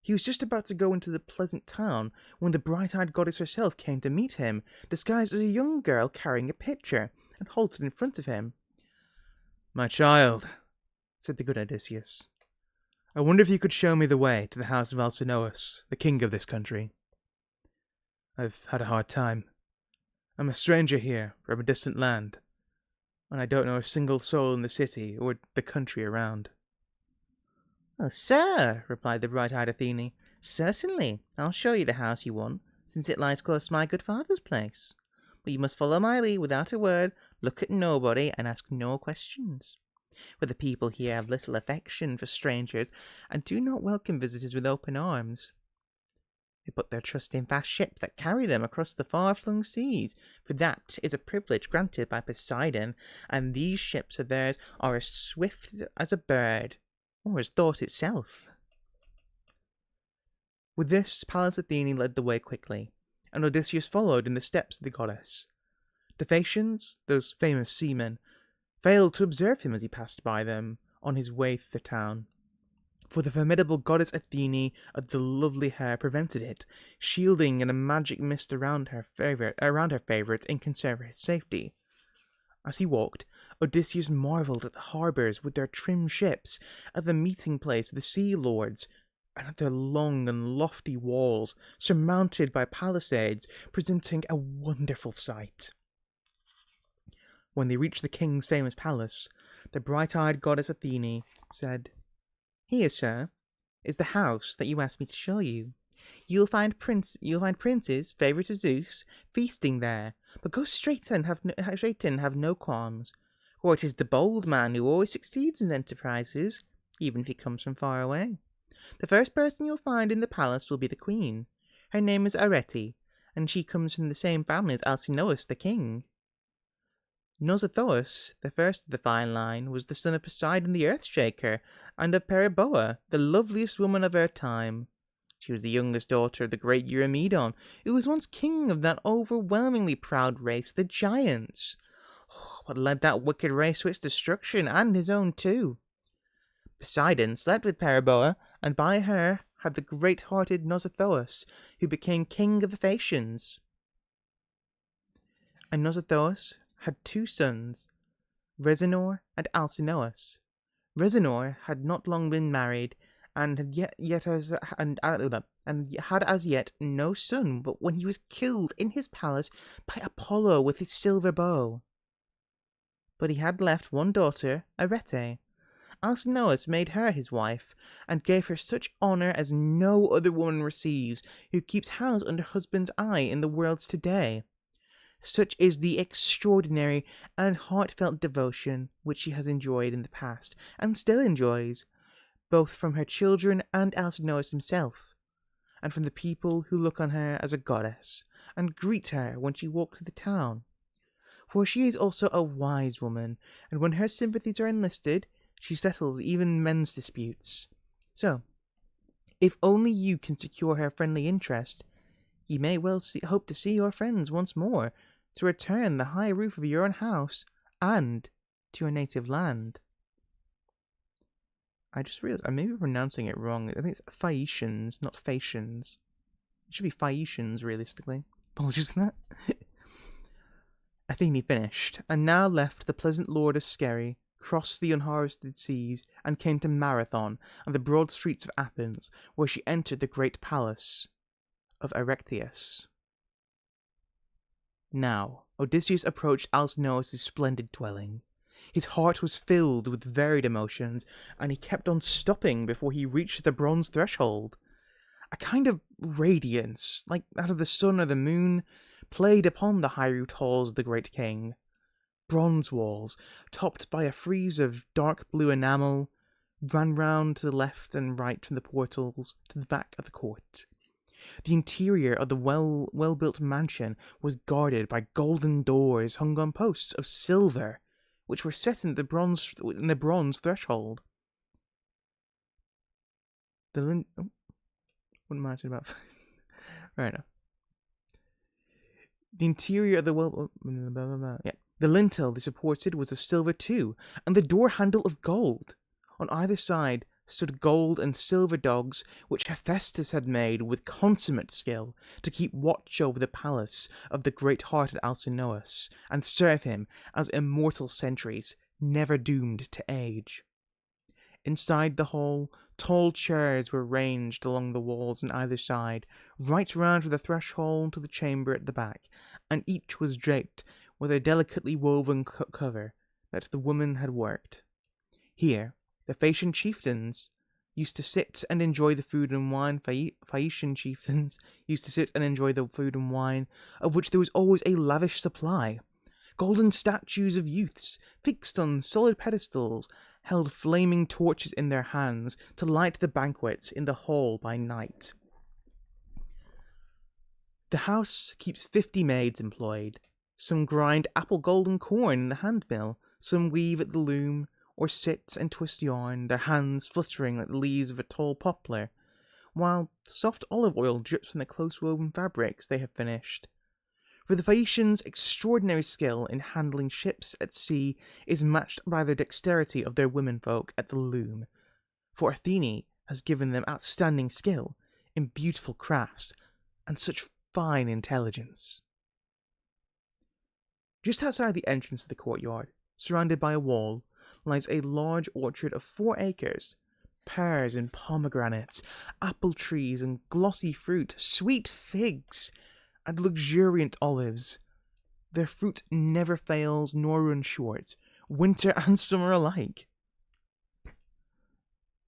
He was just about to go into the pleasant town when the bright-eyed goddess herself came to meet him, disguised as a young girl carrying a pitcher, and halted in front of him. "My child," said the good Odysseus, "I wonder if you could show me the way to the house of Alcinous, the king of this country. I've had a hard time. I'm a stranger here from a distant land, and I don't know a single soul in the city or the country around." "Oh, sir," replied the bright-eyed Athene, "certainly, I'll show you the house you want, since it lies close to my good father's place. But you must follow my lead without a word, look at nobody, and ask no questions. For the people here have little affection for strangers, and do not welcome visitors with open arms." They put their trust in fast ships that carry them across the far-flung seas, for that is a privilege granted by Poseidon, and these ships of theirs are as swift as a bird, or as thought itself. With this, Pallas Athene led the way quickly, and Odysseus followed in the steps of the goddess. The Phaeacians, those famous seamen, failed to observe him as he passed by them on his way through the town, for the formidable goddess Athene of the lovely hair prevented it, shielding in a magic mist around her favourite in conserve his safety. As he walked, Odysseus marvelled at the harbours with their trim ships, at the meeting place of the sea lords, and at their long and lofty walls, surmounted by palisades, presenting a wonderful sight. When they reached the king's famous palace, the bright-eyed goddess Athene said, "Here, sir, is the house that you asked me to show you. You'll find princes, favourites of Zeus, feasting there, but go straight in, have no qualms, for it is the bold man who always succeeds in enterprises, even if he comes from far away. The first person you'll find in the palace will be the queen. Her name is Arete, and she comes from the same family as Alcinous the king. Nosothous, the first of the fine line, was the son of Poseidon the Earthshaker, and of Periboa, the loveliest woman of her time. She was the youngest daughter of the great Eurymedon, who was once king of that overwhelmingly proud race, the Giants. What led that wicked race to its destruction, and his own too? Poseidon slept with Periboa, and by her had the great-hearted Nosothous, who became king of the Phaeacians. And Nosothous had two sons, Resinor and Alcinous. Resinor had not long been married, and had as yet no son, but when he was killed in his palace by Apollo with his silver bow. But he had left one daughter, Arete. Alcinous made her his wife, and gave her such honour as no other woman receives, who keeps house under husband's eye in the world today. Such is the extraordinary and heartfelt devotion which she has enjoyed in the past, and still enjoys, both from her children and Alcinous himself, and from the people who look on her as a goddess, and greet her when she walks through the town. For she is also a wise woman, and when her sympathies are enlisted, she settles even men's disputes. So, if only you can secure her friendly interest, you may well hope to see your friends once more, to return the high roof of your own house, and to your native land." I just realized I may be pronouncing it wrong. I think it's Phaeacians, not Phaeacians. It should be Phaeacians, realistically. Apologies for that. Athene finished, and now left the pleasant lord of Skere, crossed the unharvested seas, and came to Marathon and the broad streets of Athens, where she entered the great palace of Erechtheus. Now, Odysseus approached Alcinous' splendid dwelling. His heart was filled with varied emotions, and he kept on stopping before he reached the bronze threshold. A kind of radiance, like that of the sun or the moon, played upon the high-roofed halls of the great king. Bronze walls, topped by a frieze of dark blue enamel, ran round to the left and right from the portals to the back of the court. The interior of the well-built mansion was guarded by golden doors hung on posts of silver, which were set in the bronze threshold. What am I talking about? Right now. The interior of the the lintel they supported was of silver too, and the door handle of gold. On either side stood gold and silver dogs, which Hephaestus had made with consummate skill to keep watch over the palace of the great-hearted Alcinous, and serve him as immortal sentries, never doomed to age. Inside the hall, tall chairs were ranged along the walls on either side, right round from the threshold to the chamber at the back, and each was draped with a delicately woven cover that the woman had worked. Here, the Phaeacian chieftains used to sit and enjoy the food and wine. Phaeacian chieftains used to sit and enjoy the food and wine, of which there was always a lavish supply. Golden statues of youths, fixed on solid pedestals, held flaming torches in their hands to light the banquets in the hall by night. The house keeps 50 maids employed. Some grind apple golden corn in the hand mill, some weave at the loom, or sit and twist yarn, their hands fluttering like the leaves of a tall poplar, while soft olive oil drips from the close-woven fabrics they have finished. For the Phaeacians' extraordinary skill in handling ships at sea is matched by the dexterity of their womenfolk at the loom, for Athene has given them outstanding skill in beautiful crafts and such fine intelligence. Just outside the entrance of the courtyard, surrounded by a wall, lies a large orchard of 4 acres. Pears and pomegranates, apple trees and glossy fruit, sweet figs, and luxuriant olives. Their fruit never fails nor runs short, winter and summer alike.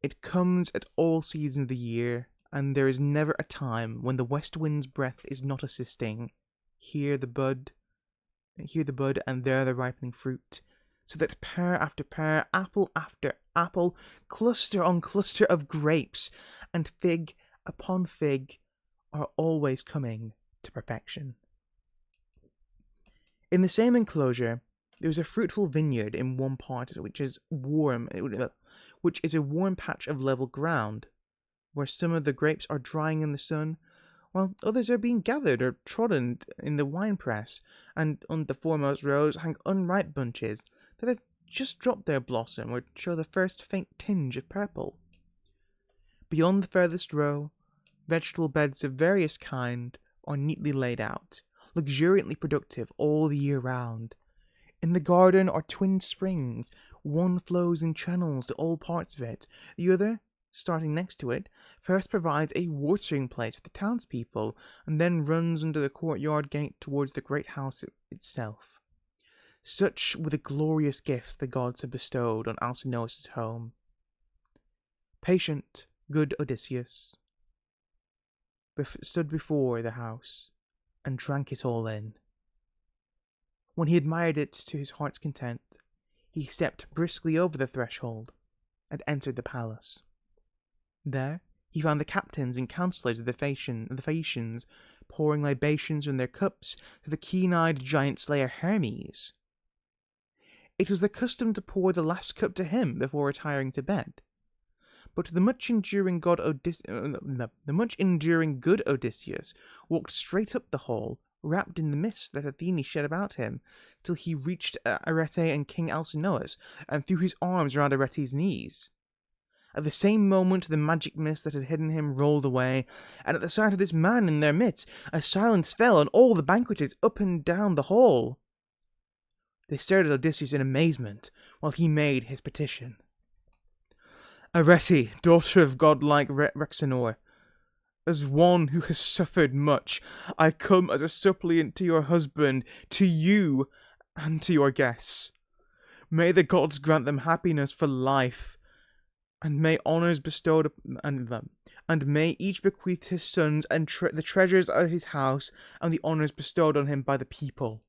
It comes at all seasons of the year, and there is never a time when the west wind's breath is not assisting. Here the bud, and there the ripening fruit, so that pear after pear, apple after apple, cluster on cluster of grapes, and fig upon fig are always coming to perfection. In the same enclosure, there is a fruitful vineyard in one part, which is a warm patch of level ground, where some of the grapes are drying in the sun, while others are being gathered or trodden in the winepress, and on the foremost rows hang unripe bunches that have just dropped their blossom or show the first faint tinge of purple. Beyond the furthest row, vegetable beds of various kind are neatly laid out, luxuriantly productive all the year round. In the garden are twin springs, one flows in channels to all parts of it, the other, starting next to it, first provides a watering place for the townspeople, and then runs under the courtyard gate towards the great house itself. Such were the glorious gifts the gods had bestowed on Alcinous's home. Patient, good Odysseus stood before the house and drank it all in. When he admired it to his heart's content, he stepped briskly over the threshold and entered the palace. There he found the captains and counsellors of the Phaeacians pouring libations from their cups to the keen-eyed giant slayer Hermes. It was the custom to pour the last cup to him before retiring to bed. But the much enduring good Odysseus walked straight up the hall, wrapped in the mist that Athene shed about him, till he reached Arete and King Alcinous, and threw his arms round Arete's knees. At the same moment the magic mist that had hidden him rolled away, and at the sight of this man in their midst, a silence fell on all the banqueters up and down the hall. They stared at Odysseus in amazement, while he made his petition. Arete, daughter of godlike Rhexenor, as one who has suffered much, I come as a suppliant to your husband, to you, and to your guests. May the gods grant them happiness for life, and may honours bestowed on them, and may each bequeath to his sons and the treasures of his house and the honours bestowed on him by the people.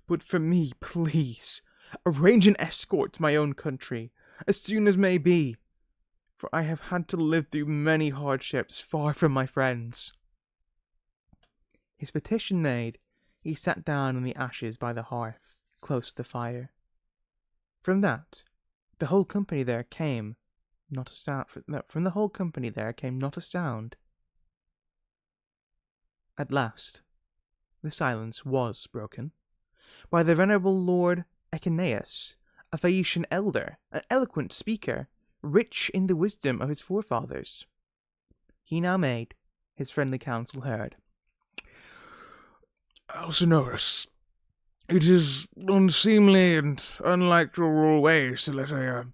But for me, please, arrange an escort to my own country, as soon as may be, for I have had to live through many hardships far from my friends. His petition made, he sat down on the ashes by the hearth, close to the fire. From that, the whole company there came not a sound. From the whole company there came not a sound. At last, the silence was broken by the venerable Lord Echeneus, a Phaeacian elder, an eloquent speaker, rich in the wisdom of his forefathers. He now made his friendly counsel heard. Alcinous, it is unseemly and unlike your rule ways to let a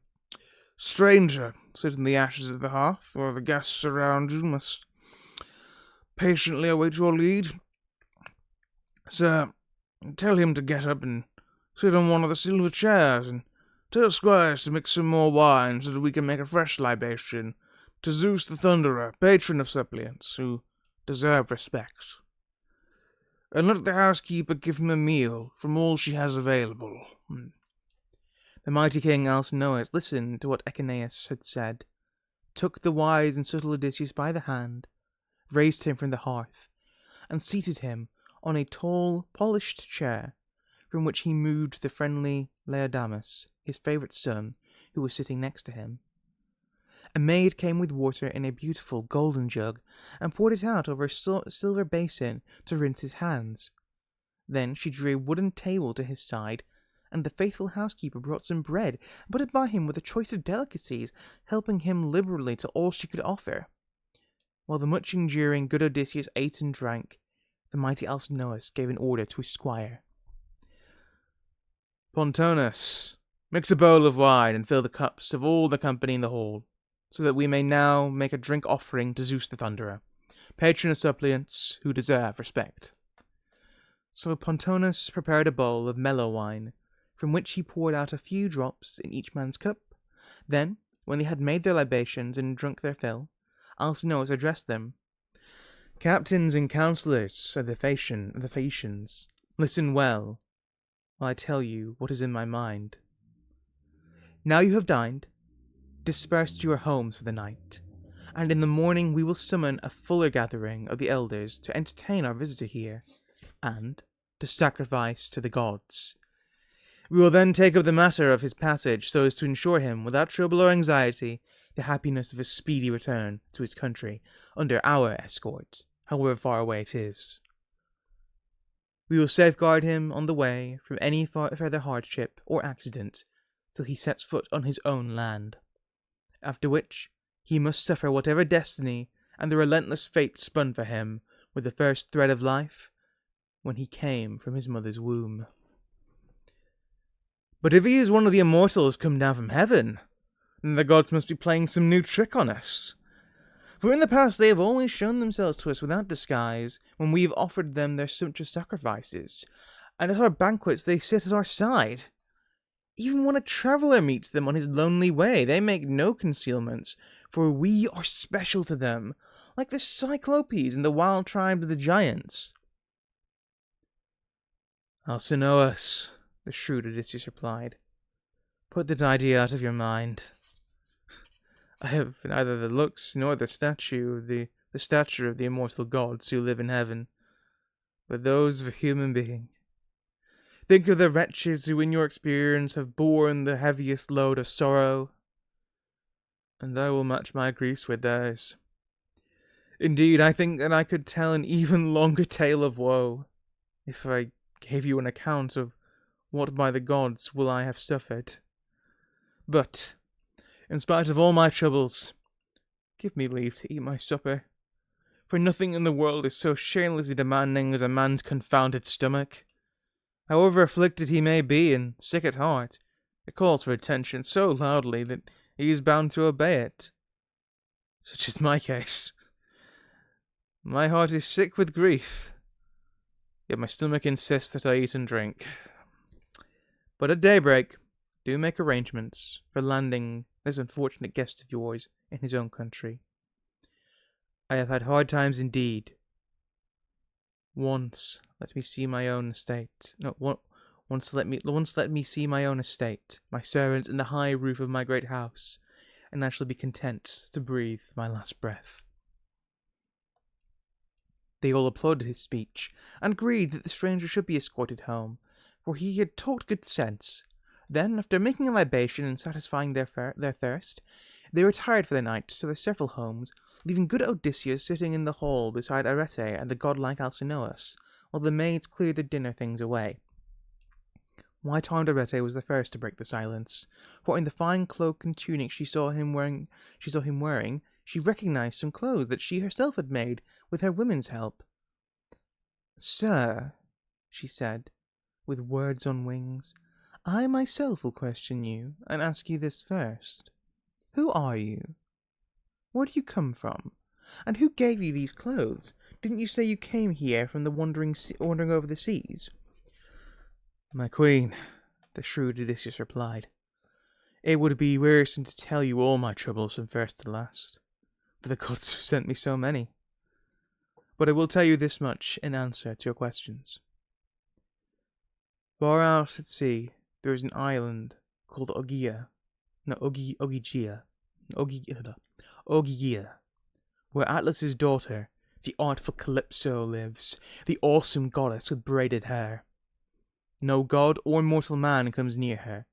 stranger sit in the ashes of the hearth, while the guests around you must patiently await your lead. Sir, tell him to get up and sit on one of the silver chairs, and tell Squires to mix some more wine so that we can make a fresh libation to Zeus the Thunderer, patron of suppliants, who deserve respect. And let the housekeeper give him a meal from all she has available. The mighty king Alcinous listened to what Echeneus had said, took the wise and subtle Odysseus by the hand, raised him from the hearth, and seated him on a tall, polished chair, from which he moved the friendly Laodamas, his favourite son, who was sitting next to him. A maid came with water in a beautiful golden jug, and poured it out over a silver basin to rinse his hands. Then she drew a wooden table to his side, and the faithful housekeeper brought some bread, and put it by him with a choice of delicacies, helping him liberally to all she could offer. While the much enduring good Odysseus ate and drank, the mighty Alcinous gave an order to his squire. Pontonus, mix a bowl of wine and fill the cups of all the company in the hall, so that we may now make a drink offering to Zeus the Thunderer, patron of suppliants who deserve respect. So Pontonus prepared a bowl of mellow wine, from which he poured out a few drops in each man's cup. Then, when they had made their libations and drunk their fill, Alcinous addressed them. "Captains and counsellors of the Phaeacians, listen well, while I tell you what is in my mind. Now you have dined, disperse to your homes for the night, and in the morning we will summon a fuller gathering of the elders to entertain our visitor here, and to sacrifice to the gods. We will then take up the matter of his passage so as to ensure him, without trouble or anxiety, the happiness of a speedy return to his country under our escort, however far away it is. We will safeguard him on the way from any further hardship or accident till he sets foot on his own land, after which he must suffer whatever destiny and the relentless fate spun for him with the first thread of life when he came from his mother's womb." But if he is one of the immortals come down from heaven, then the gods must be playing some new trick on us. For in the past they have always shown themselves to us without disguise when we have offered them their sumptuous sacrifices, and at our banquets they sit at our side. Even when a traveller meets them on his lonely way, they make no concealments, for we are special to them, like the Cyclopes and the wild tribes of the giants. Alcinous, the shrewd Odysseus replied, put that idea out of your mind. I have neither the looks nor the stature of the immortal gods who live in heaven, but those of a human being. Think of the wretches who in your experience have borne the heaviest load of sorrow, and I will match my griefs with theirs. Indeed, I think that I could tell an even longer tale of woe, if I gave you an account of what by the gods will I have suffered. But, in spite of all my troubles, give me leave to eat my supper, for nothing in the world is so shamelessly demanding as a man's confounded stomach. However afflicted he may be and sick at heart, it calls for attention so loudly that he is bound to obey it. Such is my case. My heart is sick with grief, yet my stomach insists that I eat and drink. But at daybreak, do make arrangements for landing this unfortunate guest of yours in his own country. I have had hard times indeed. Once let me see my own estate. Once let me see my own estate, my servants, and the high roof of my great house, and I shall be content to breathe my last breath. They all applauded his speech, and agreed that the stranger should be escorted home, for he had talked good sense. Then, after making a libation and satisfying their thirst, they retired for the night to their several homes, leaving good Odysseus sitting in the hall beside Arete and the godlike Alcinous, while the maids cleared the dinner things away. White-armed Arete was the first to break the silence, for in the fine cloak and tunic she saw him wearing, she recognized some clothes that she herself had made with her women's help. "Sir," she said, with words on wings, "I myself will question you, and ask you this first. Who are you? Where do you come from? And who gave you these clothes? Didn't you say you came here from the wandering over the seas?" "My queen," the shrewd Odysseus replied, "it would be wearisome to tell you all my troubles from first to last, for the gods have sent me so many. But I will tell you this much in answer to your questions. Far out at sea, there is an island called Ogygia, where Atlas's daughter, the artful Calypso lives, the awesome goddess with braided hair. No god or mortal man comes near her,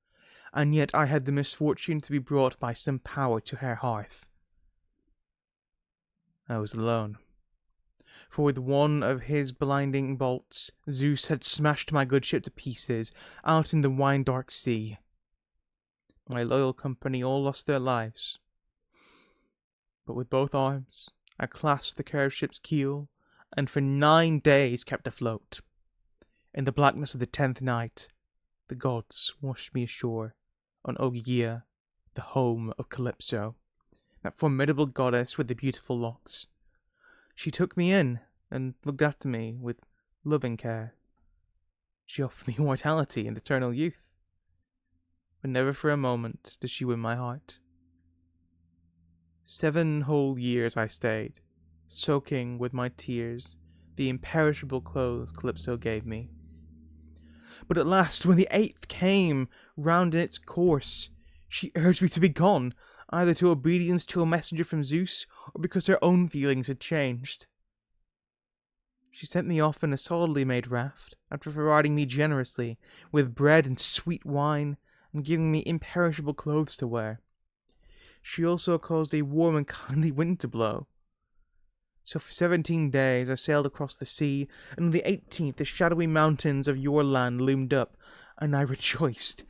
and yet I had the misfortune to be brought by some power to her hearth. I was alone, for with one of his blinding bolts, Zeus had smashed my good ship to pieces out in the wine-dark sea. My loyal company all lost their lives, but with both arms I clasped the curved ship's keel, and for 9 days kept afloat. In the blackness of the 10th night, the gods washed me ashore on Ogygia, the home of Calypso, that formidable goddess with the beautiful locks. She took me in and looked after me with loving care. She offered me immortality and eternal youth, but never for a moment did she win my heart. 7 whole years I stayed, soaking with my tears the imperishable clothes Calypso gave me. But at last, when the 8th came round in its course, she urged me to be gone, either to obedience to a messenger from Zeus, or because her own feelings had changed. She sent me off in a solidly made raft, after providing me generously with bread and sweet wine, and giving me imperishable clothes to wear. She also caused a warm and kindly wind to blow. So for 17 days I sailed across the sea, and on the 18th the shadowy mountains of your land loomed up, and I rejoiced.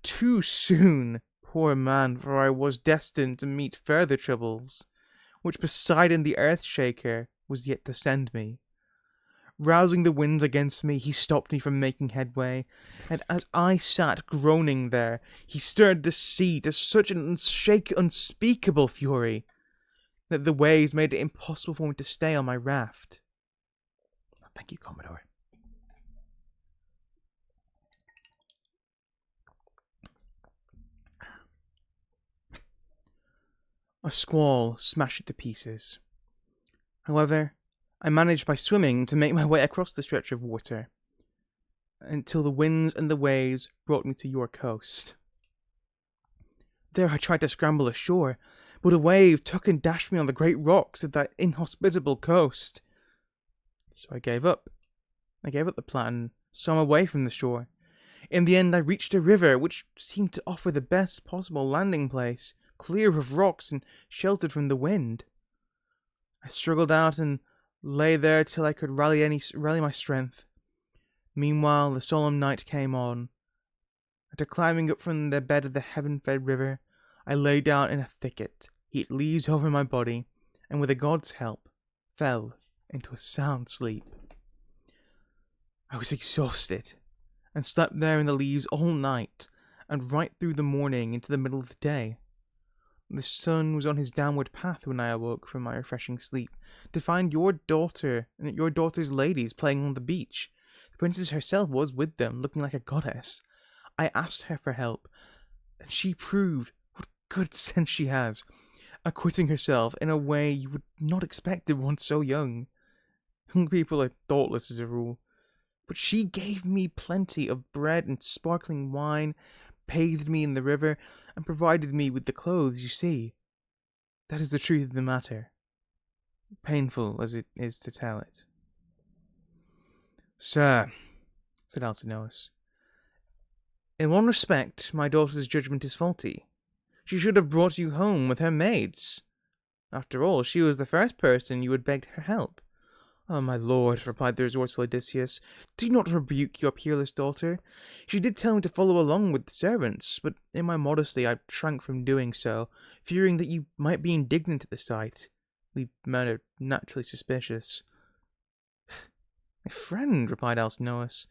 Too soon, poor man, for I was destined to meet further troubles, which Poseidon the Earth-shaker was yet to send me. Rousing the winds against me, he stopped me from making headway, and as I sat groaning there, he stirred the sea to such an unspeakable fury that the waves made it impossible for me to stay on my raft. Thank you, Commodore. A squall smashed it to pieces. However, I managed by swimming to make my way across the stretch of water, until the winds and the waves brought me to your coast. There I tried to scramble ashore, but a wave took and dashed me on the great rocks of that inhospitable coast. So I gave up. I gave up the plan and swam away from the shore. In the end I reached a river which seemed to offer the best possible landing place, clear of rocks and sheltered from the wind. I struggled out and lay there till I could rally my strength. Meanwhile the solemn night came on. After climbing up from the bed of the heaven-fed river, I lay down in a thicket, heaped leaves over my body, and with a god's help, fell into a sound sleep. I was exhausted, and slept there in the leaves all night, and right through the morning into the middle of the day. The sun was on his downward path when I awoke from my refreshing sleep, to find your daughter and your daughter's ladies playing on the beach. The princess herself was with them, looking like a goddess. I asked her for help, and she proved what good sense she has, acquitting herself in a way you would not expect of one so young. Young people are thoughtless as a rule, but she gave me plenty of bread and sparkling wine, bathed me in the river, and provided me with the clothes you see. That is the truth of the matter, painful as it is to tell it. Sir, said Alcinous, in one respect my daughter's judgment is faulty. She should have brought you home with her maids. After all, she was the first person you had begged her help. Oh, my lord, replied the resourceful Odysseus, do not rebuke your peerless daughter. She did tell me to follow along with the servants, but in my modesty I shrank from doing so, fearing that you might be indignant at the sight. We men are naturally suspicious. My friend, replied Alcinous,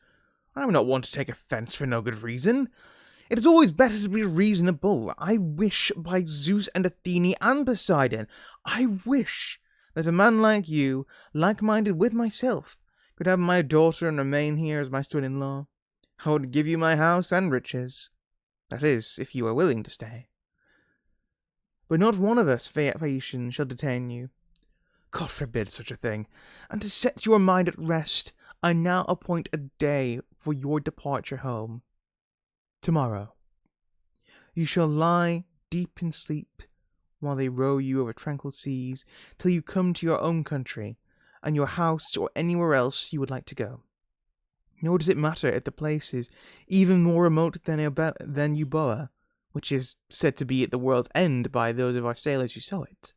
I am not one to take offence for no good reason. It is always better to be reasonable. I wish by Zeus and Athene and Poseidon, I wish that a man like you, like-minded with myself, could have my daughter and remain here as my son-in-law. I would give you my house and riches. That is, if you are willing to stay. But not one of us, Phaecian, shall detain you. God forbid such a thing. And to set your mind at rest, I now appoint a day for your departure home. Tomorrow. You shall lie deep in sleep, while they row you over tranquil seas, till you come to your own country, and your house or anywhere else you would like to go. Nor does it matter if the place is even more remote than Euboea, which is said to be at the world's end by those of our sailors who saw it.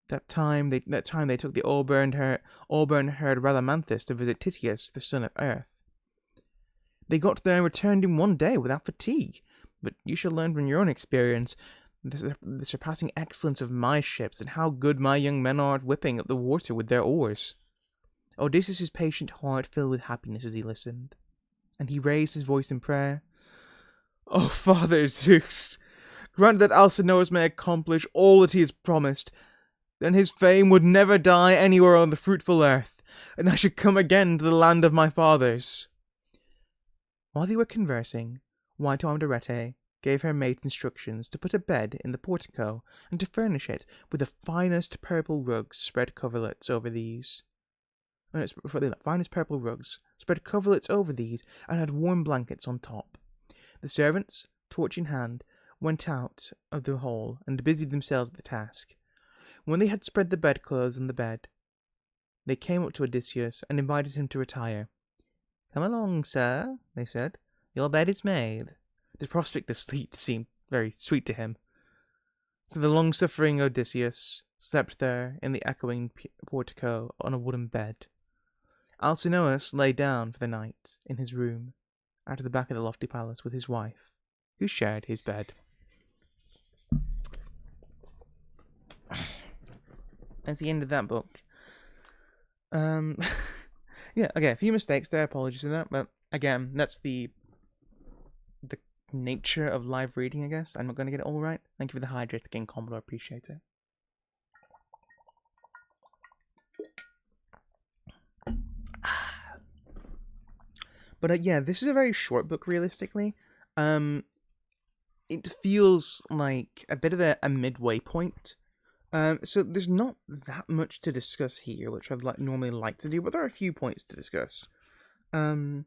That time they took the all-burned-haired Rhadamanthus to visit Tityus, the son of Earth. They got there and returned in one day without fatigue, but you shall learn from your own experience the surpassing excellence of my ships and how good my young men are at whipping up the water with their oars. Odysseus' patient heart filled with happiness as he listened, and he raised his voice in prayer. "O Father Zeus, grant that Alcinous may accomplish all that he has promised. Then his fame would never die anywhere on the fruitful earth, and I should come again to the land of my fathers." While they were conversing, white-armed Arete gave her maid instructions to put a bed in the portico and to furnish it with the finest purple rugs, spread coverlets over these, and had warm blankets on top. The servants, torch in hand, went out of the hall and busied themselves at the task. When they had spread the bedclothes on the bed, they came up to Odysseus and invited him to retire. "Come along, sir," they said. "Your bed is made." The prospect of sleep seemed very sweet to him. So the long-suffering Odysseus slept there in the echoing portico on a wooden bed. Alcinous lay down for the night in his room out of the back of the lofty palace with his wife, who shared his bed. That's the end of that book. Yeah, okay, a few mistakes there, apologies for that, but again, that's the nature of live reading, I guess. I'm not going to get it all right. Thank you for the hydrate again, Commodore, appreciate it. But yeah, this is a very short book, realistically. It feels like a bit of a midway point. So there's not that much to discuss here, which I'd normally like to do, but there are a few points to discuss. There's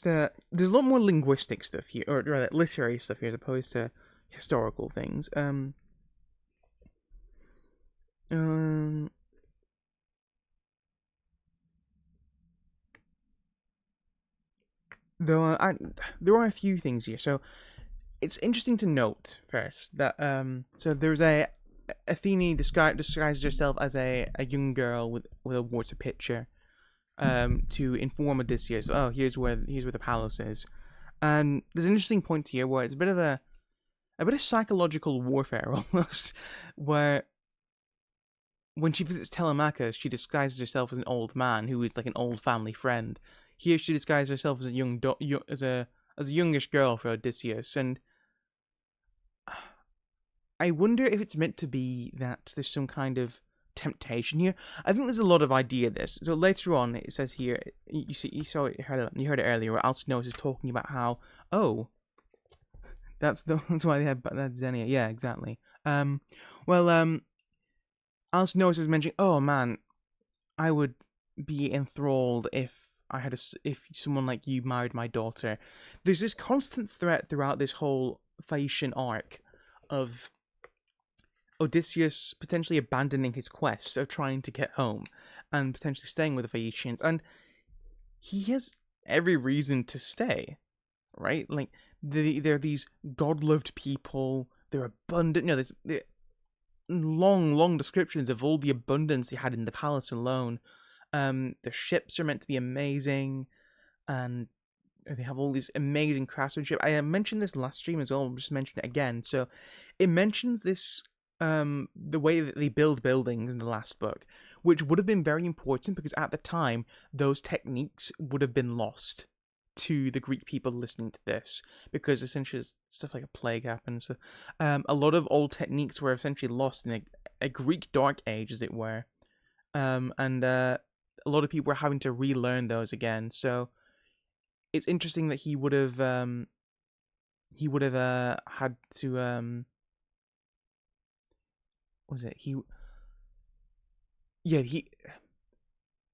a lot more linguistic stuff here, or rather literary stuff here, as opposed to historical things. There are a few things here. So it's interesting to note first that so there's Athene disguises herself as a young girl with a water pitcher, to inform Odysseus. Oh, here's where the palace is, and there's an interesting point here where it's a bit of psychological warfare almost, where when she visits Telemachus, she disguises herself as an old man who is like an old family friend. Here, she disguises herself as a youngish girl for Odysseus, and I wonder if it's meant to be that there's some kind of temptation here. I think there's a lot of idea of this. So later on, it says here, you heard it earlier, where Alcinous is talking about how, that's why they have that Xenia. Yeah, exactly. Alcinous is mentioning, oh man, I would be enthralled if someone like you married my daughter. There's this constant threat throughout this whole Phaeacian arc of Odysseus potentially abandoning his quest of trying to get home and potentially staying with the Phaeacians, and he has every reason to stay, right? Like, they're these god-loved people, they're abundant, there's long descriptions of all the abundance they had in the palace alone. Their ships are meant to be amazing, and they have all these amazing craftsmanship. I mentioned this last stream as well, I'll just mention it again. So it mentions this, the way that they build buildings in the last book, which would have been very important because at the time, those techniques would have been lost to the Greek people listening to this, because essentially stuff like a plague happened. So a lot of old techniques were essentially lost in a Greek dark age, as it were. And a lot of people were having to relearn those again. So it's interesting that he would have had to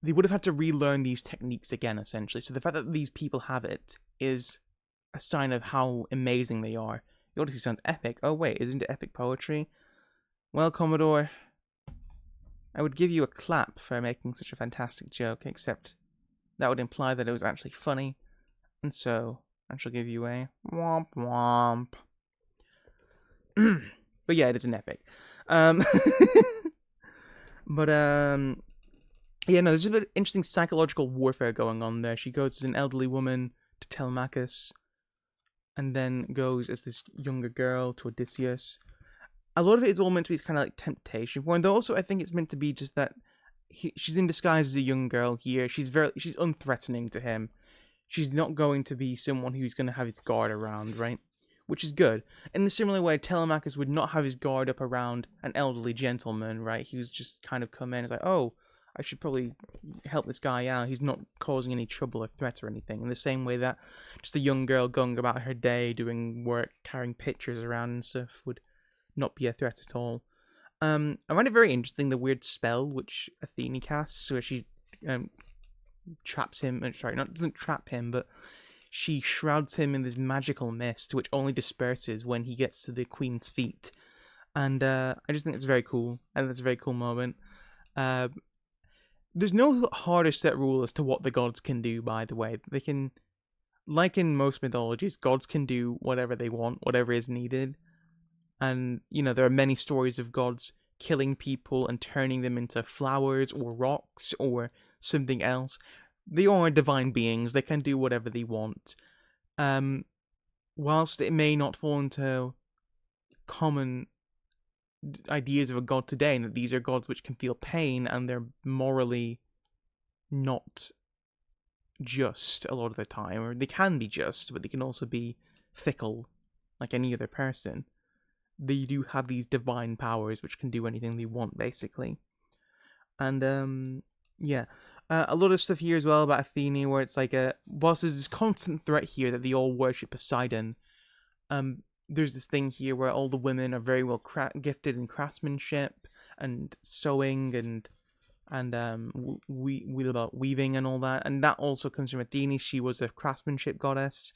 they would have had to relearn these techniques again, essentially. So the fact that these people have it is a sign of how amazing they are. The Odyssey sounds epic. Oh wait, isn't it epic poetry? Well, Commodore, I would give you a clap for making such a fantastic joke, except that would imply that it was actually funny, and so I shall give you a womp womp. But yeah, it is an epic. Um, but yeah, no, there's a bit of interesting psychological warfare going on there. She goes as an elderly woman to Telemachus, and then goes as this younger girl to Odysseus. A lot of it is all meant to be kind of like temptation for, and also I think it's meant to be just that she's in disguise as a young girl here. She's unthreatening to him. She's not going to be someone who's going to have his guard around, right? Which is good. In a similar way, Telemachus would not have his guard up around an elderly gentleman, right? He was just kind of come in and like, oh, I should probably help this guy out. He's not causing any trouble or threat or anything. In the same way that just a young girl going about her day, doing work, carrying pictures around and stuff would not be a threat at all. I find it very interesting, the weird spell which Athene casts, where she traps him, sorry, not doesn't trap him, but she shrouds him in this magical mist, which only disperses when he gets to the queen's feet. And I just think it's very cool, and it's a very cool moment. There's no harder set rule as to what the gods can do, by the way. They can, like in most mythologies, gods can do whatever they want, whatever is needed. And, you know, there are many stories of gods killing people and turning them into flowers or rocks or something else. They are divine beings. They can do whatever they want. Whilst it may not fall into common ideas of a god today, and that these are gods which can feel pain and they're morally not just a lot of the time, or they can be just, but they can also be fickle, like any other person. They do have these divine powers which can do anything they want, basically. And yeah, a lot of stuff here as well about Athene, where it's like whilst there's this constant threat here that they all worship Poseidon, there's this thing here where all the women are very well gifted in craftsmanship and sewing and weaving and all that, and that also comes from Athene. She was a craftsmanship goddess.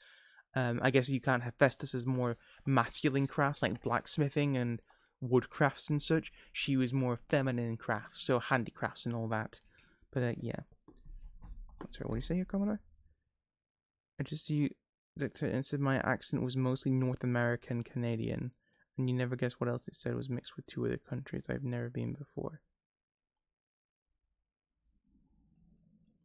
I guess you can't have Festus as more masculine crafts like blacksmithing and woodcrafts and such. She was more feminine crafts, so handicrafts and all that. But yeah. Sorry, what do you say here, Commodore? I just see that it said my accent was mostly North American Canadian, and you never guess what else it said was mixed with 2 other countries I've never been before.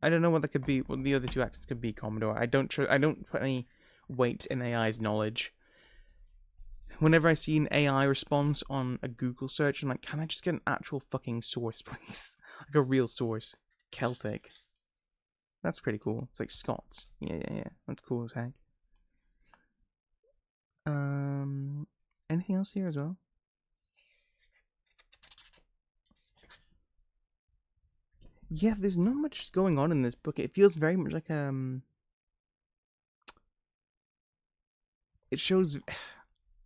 I don't know what that could be. What the other 2 accents could be, Commodore. I don't put any weight in AI's knowledge. Whenever I see an AI response on a Google search, I'm like, can I just get an actual fucking source, please? Like a real source. Celtic. That's pretty cool. It's like Scots. Yeah. That's cool as heck. Anything else here as well? Yeah, there's not much going on in this book. It feels very much like it shows.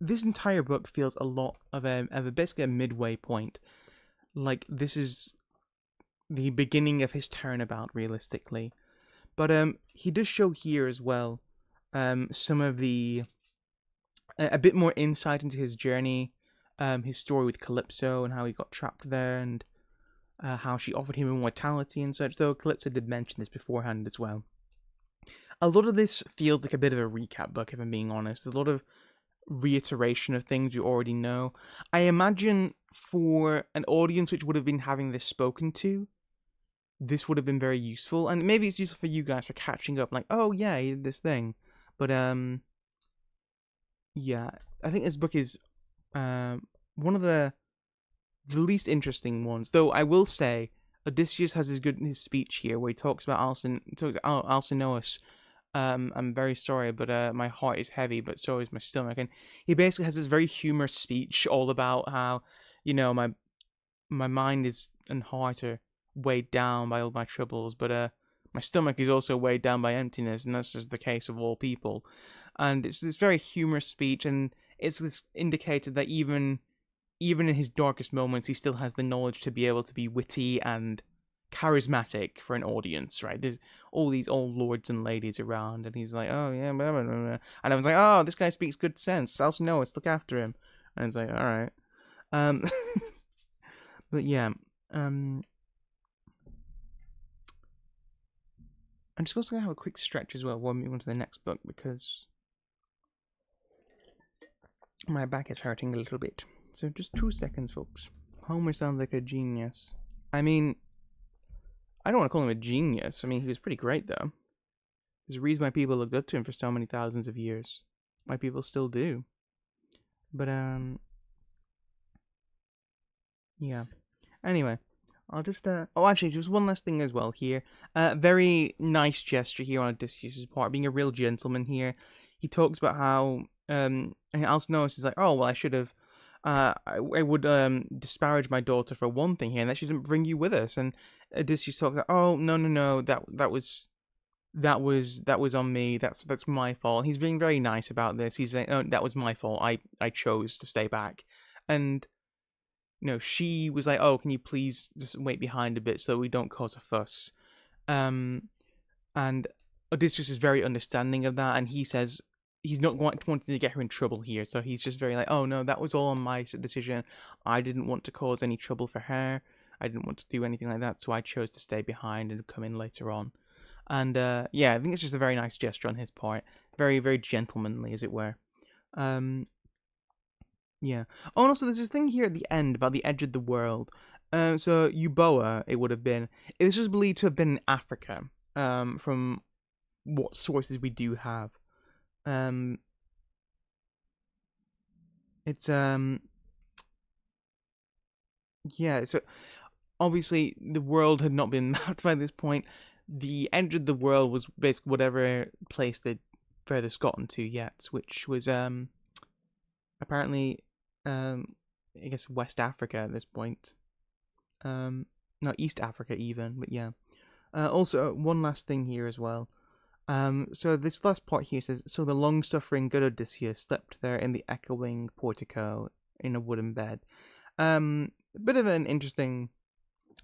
This entire book feels a lot of basically a midway point. Like this is the beginning of his turnabout, realistically. But he does show here as well some of the a bit more insight into his journey, his story with Calypso and how he got trapped there, and how she offered him immortality and such. Though Calypso did mention this beforehand as well. A lot of this feels like a bit of a recap book, if I'm being honest. There's a lot of reiteration of things you already know. I imagine for an audience which would have been having this spoken to, this would have been very useful, and maybe it's useful for you guys for catching up, like, oh yeah, he did this thing. But yeah, I think this book is one of the least interesting ones. Though I will say, Odysseus has his speech here where he talks about Alcinous. I'm very sorry, but my heart is heavy, but so is my stomach. And he basically has this very humorous speech all about how, you know, my mind is and heart are weighed down by all my troubles, but my stomach is also weighed down by emptiness, and that's just the case of all people. And it's this very humorous speech, and it's this indicator that even in his darkest moments, he still has the knowledge to be able to be witty and charismatic for an audience, right? There's all these old lords and ladies around, and he's like, oh yeah, blah, blah, blah. And I was like, oh, this guy speaks good sense. Alcinous, look after him. And it's like, all right. But yeah, I'm just also going to have a quick stretch as well while we move on to the next book because my back is hurting a little bit. So just 2 seconds, folks. Homer sounds like a genius. I mean, I don't want to call him a genius. I mean, he was pretty great, though. There's a reason why people looked up to him for so many thousands of years. Why people still do. But, yeah. Anyway, I'll just, oh, actually, just one last thing as well here. Very nice gesture here on Odysseus' part, being a real gentleman here. He talks about how, and Alcinous is like, oh, well, I should have, I would, disparage my daughter for one thing here, and that she didn't bring you with us. And Odysseus talks like, oh, no, that was on me. That's my fault. He's being very nice about this. He's saying, oh, that was my fault. I chose to stay back. And she was like, oh, can you please just wait behind a bit so we don't cause a fuss? And Odysseus is very understanding of that, and he says he's not wanting to get her in trouble here, so he's just very like, oh no, that was all my decision. I didn't want to cause any trouble for her. I didn't want to do anything like that, so I chose to stay behind and come in later on. And yeah, I think it's just a very nice gesture on his part. Very, very gentlemanly, as it were. Yeah. Oh, and also there's this thing here at the end about the edge of the world. So Euboea, it would have been. This was believed to have been in Africa. From what sources we do have. It's yeah. So obviously the world had not been mapped by this point. The edge of the world was basically whatever place they'd furthest gotten to yet, which was apparently I guess West Africa at this point. No, East Africa even, but yeah. Also, one last thing here as well. So this last part here says, so the long-suffering good Odysseus slept there in the echoing portico in a wooden bed. A bit of an interesting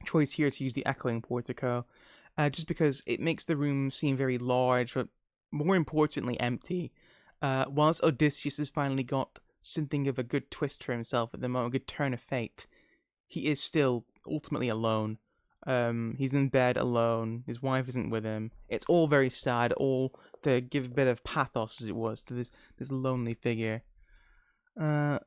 choice here to use the echoing portico, just because it makes the room seem very large, but more importantly, empty. Whilst Odysseus has finally got something of a good twist for himself at the moment, a good turn of fate, he is still ultimately alone. He's in bed alone. His wife isn't with him. It's all very sad, all to give a bit of pathos, as it was, to this lonely figure. Blah,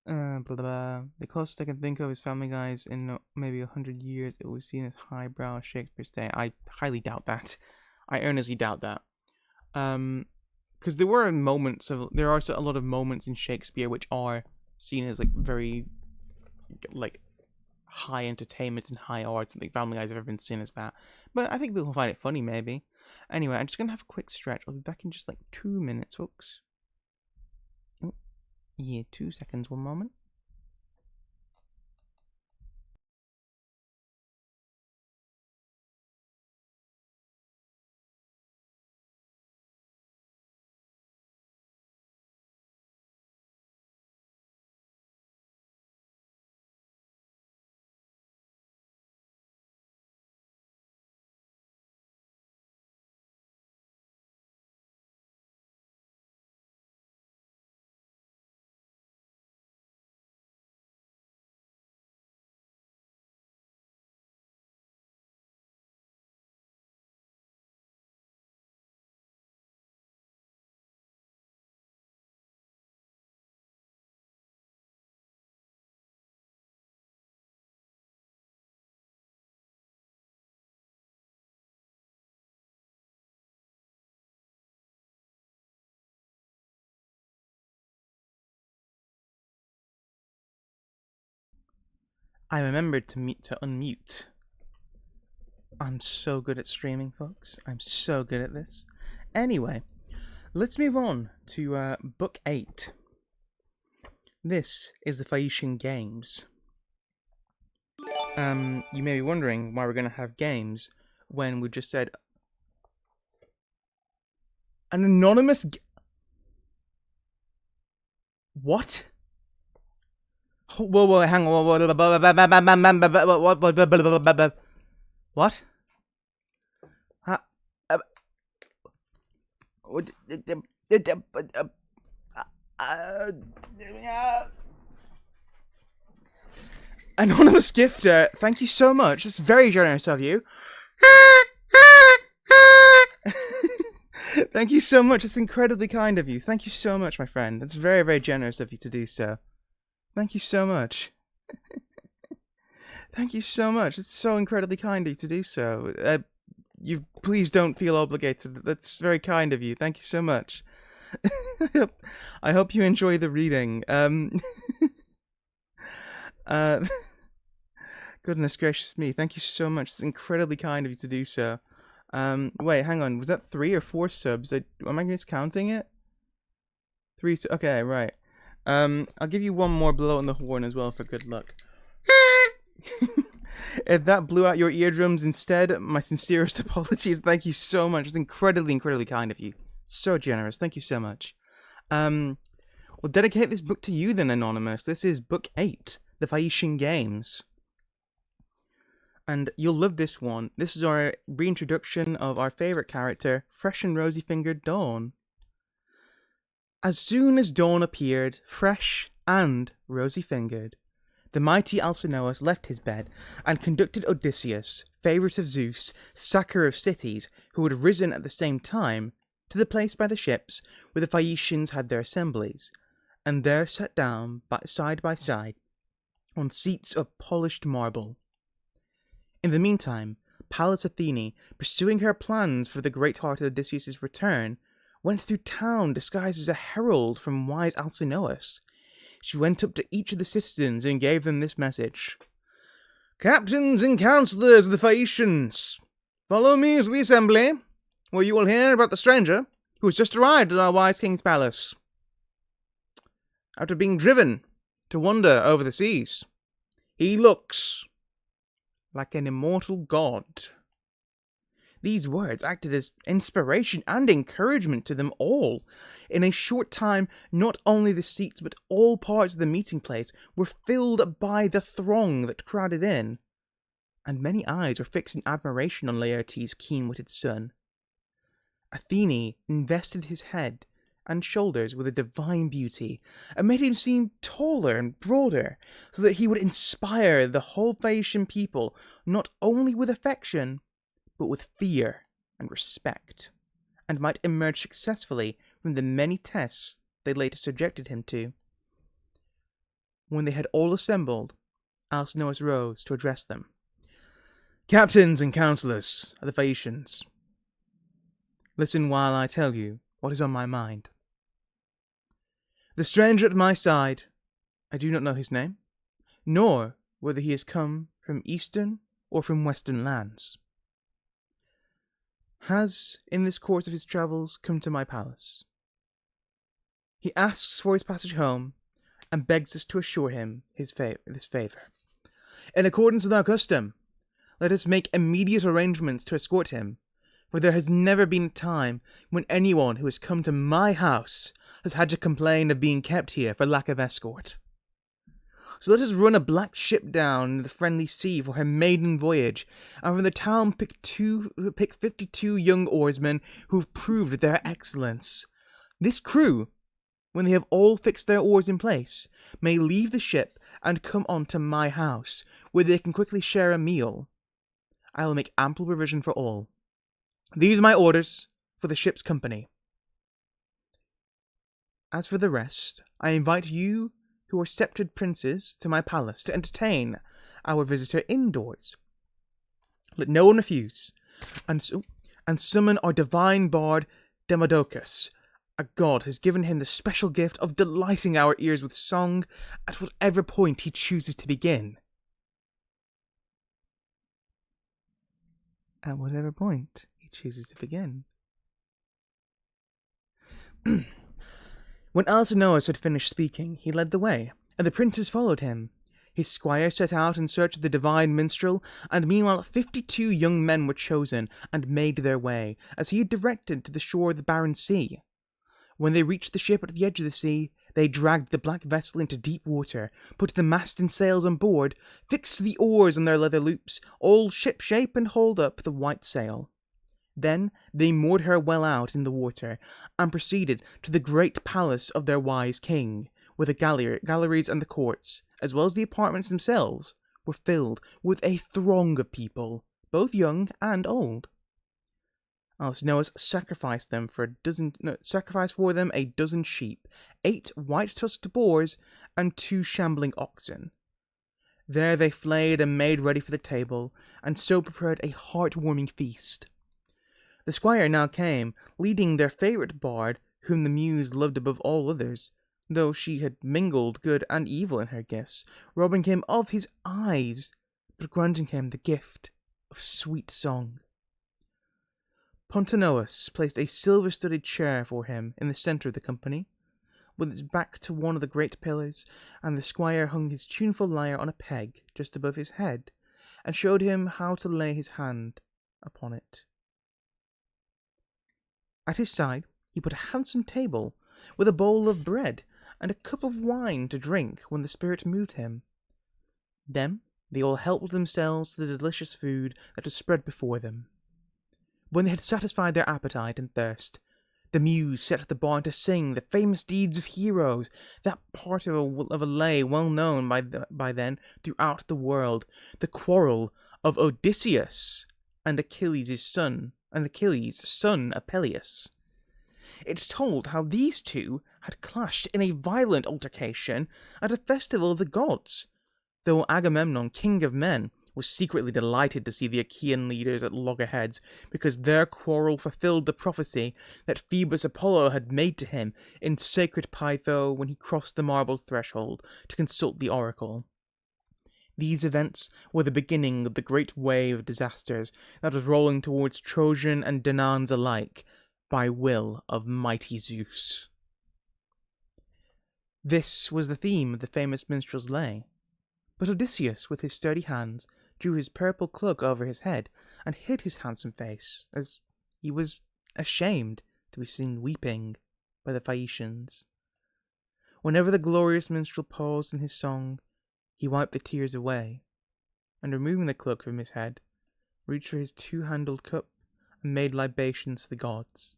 blah, blah. The closest I can think of is Family Guy's in maybe 100 years. It was seen as highbrow Shakespeare's day. I highly doubt that. I earnestly doubt that. Because there are a lot of moments in Shakespeare which are seen as like very, like, high entertainment and high art. I think Family Guy's ever been seen as that. But I think people find it funny, maybe. Anyway, I'm just gonna have a quick stretch. I'll be back in just like 2 minutes, folks. Oh, yeah, 2 seconds, 1 moment. I remembered to unmute. I'm so good at streaming, folks. I'm so good at this. Anyway, let's move on to Book 8. This is the Phaecian Games. You may be wondering why we're going to have games when we just said an anonymous. What? Whoa, hang on. What? Anonymous gifter, thank you so much. That's very generous of you. Thank you so much. It's incredibly kind of you. Thank you so much, my friend. That's very, very generous of you to do so. Thank you so much. Thank you so much. It's so incredibly kind of you to do so. You please don't feel obligated. That's very kind of you. Thank you so much. I hope you enjoy the reading. Goodness gracious me. Thank you so much. It's incredibly kind of you to do so. Wait, hang on. Was that 3 or 4 subs? Am I miscounting it? 3. Okay, right. I'll give you one more blow on the horn as well for good luck. If that blew out your eardrums instead, my sincerest apologies. Thank you so much. It's incredibly, incredibly kind of you. So generous. Thank you so much. We'll dedicate this book to you then, Anonymous. This is book 8, The Phaecian Games. And you'll love this one. This is our reintroduction of our favourite character, fresh and rosy-fingered Dawn. As soon as Dawn appeared, fresh and rosy-fingered, the mighty Alcinous left his bed and conducted Odysseus, favourite of Zeus, sacker of cities, who had risen at the same time, to the place by the ships where the Phaeacians had their assemblies, and there sat down side by side on seats of polished marble. In the meantime, Pallas Athene, pursuing her plans for the great-hearted Odysseus' return, went through town disguised as a herald from wise Alcinous. She went up to each of the citizens and gave them this message. "Captains and counsellors of the Phaeacians, follow me to the assembly, where you will hear about the stranger who has just arrived at our wise king's palace. After being driven to wander over the seas, he looks like an immortal god." These words acted as inspiration and encouragement to them all. In a short time, not only the seats but all parts of the meeting place were filled by the throng that crowded in, and many eyes were fixed in admiration on Laertes' keen-witted son. Athene invested his head and shoulders with a divine beauty, and made him seem taller and broader, so that he would inspire the whole Phaeacian people not only with affection, but with fear and respect, and might emerge successfully from the many tests they later subjected him to. When they had all assembled, Alcinous rose to address them. "Captains and counsellors of the Phaeacians, listen while I tell you what is on my mind. The stranger at my side, I do not know his name, nor whether he has come from eastern or from western lands, has, in this course of his travels, come to my palace. He asks for his passage home, and begs us to assure him this favour. In accordance with our custom, let us make immediate arrangements to escort him, for there has never been a time when anyone who has come to my house has had to complain of being kept here for lack of escort. So let us run a black ship down in the friendly sea for her maiden voyage, and from the town pick 52 young oarsmen who have proved their excellence. This crew, when they have all fixed their oars in place, may leave the ship and come on to my house, where they can quickly share a meal. I will make ample provision for all. These are my orders for the ship's company. As for the rest, I invite you who are sceptred princes to my palace to entertain our visitor indoors. Let no one refuse, and summon our divine bard Demodocus. A god has given him the special gift of delighting our ears with song at whatever point he chooses to begin." At whatever point he chooses to begin. When Alcinous had finished speaking, he led the way, and the princes followed him. His squire set out in search of the divine minstrel, and meanwhile 52 young men were chosen and made their way, as he had directed, to the shore of the barren sea. When they reached the ship at the edge of the sea, they dragged the black vessel into deep water, put the mast and sails on board, fixed the oars on their leather loops, all ship-shape, and hauled up the white sail. Then they moored her well out in the water, and proceeded to the great palace of their wise king, where the galleries and the courts, as well as the apartments themselves, were filled with a throng of people, both young and old. Alcinous sacrificed for them a dozen sheep, 8 white-tusked boars, and 2 shambling oxen. There they flayed and made ready for the table, and so prepared a heart-warming feast. The squire now came, leading their favourite bard, whom the muse loved above all others, though she had mingled good and evil in her gifts, robbing him of his eyes, but granting him the gift of sweet song. Pontonous placed a silver-studded chair for him in the centre of the company, with its back to one of the great pillars, and the squire hung his tuneful lyre on a peg just above his head, and showed him how to lay his hand upon it. At his side he put a handsome table, with a bowl of bread, and a cup of wine to drink when the spirit moved him. Then they all helped themselves to the delicious food that was spread before them. When they had satisfied their appetite and thirst, the muse set the bard to sing the famous deeds of heroes, that part of a lay well known by then throughout the world, the quarrel of Odysseus and Achilles' son of Peleus. It told how these two had clashed in a violent altercation at a festival of the gods, though Agamemnon, king of men, was secretly delighted to see the Achaean leaders at loggerheads, because their quarrel fulfilled the prophecy that Phoebus Apollo had made to him in sacred Pytho when he crossed the marble threshold to consult the oracle. These events were the beginning of the great wave of disasters that was rolling towards Trojan and Danaans alike, by will of mighty Zeus. This was the theme of the famous minstrel's lay, but Odysseus, with his sturdy hands, drew his purple cloak over his head, and hid his handsome face, as he was ashamed to be seen weeping by the Phaeacians. Whenever the glorious minstrel paused in his song, he wiped the tears away, and removing the cloak from his head, reached for his 2-handled cup and made libations to the gods.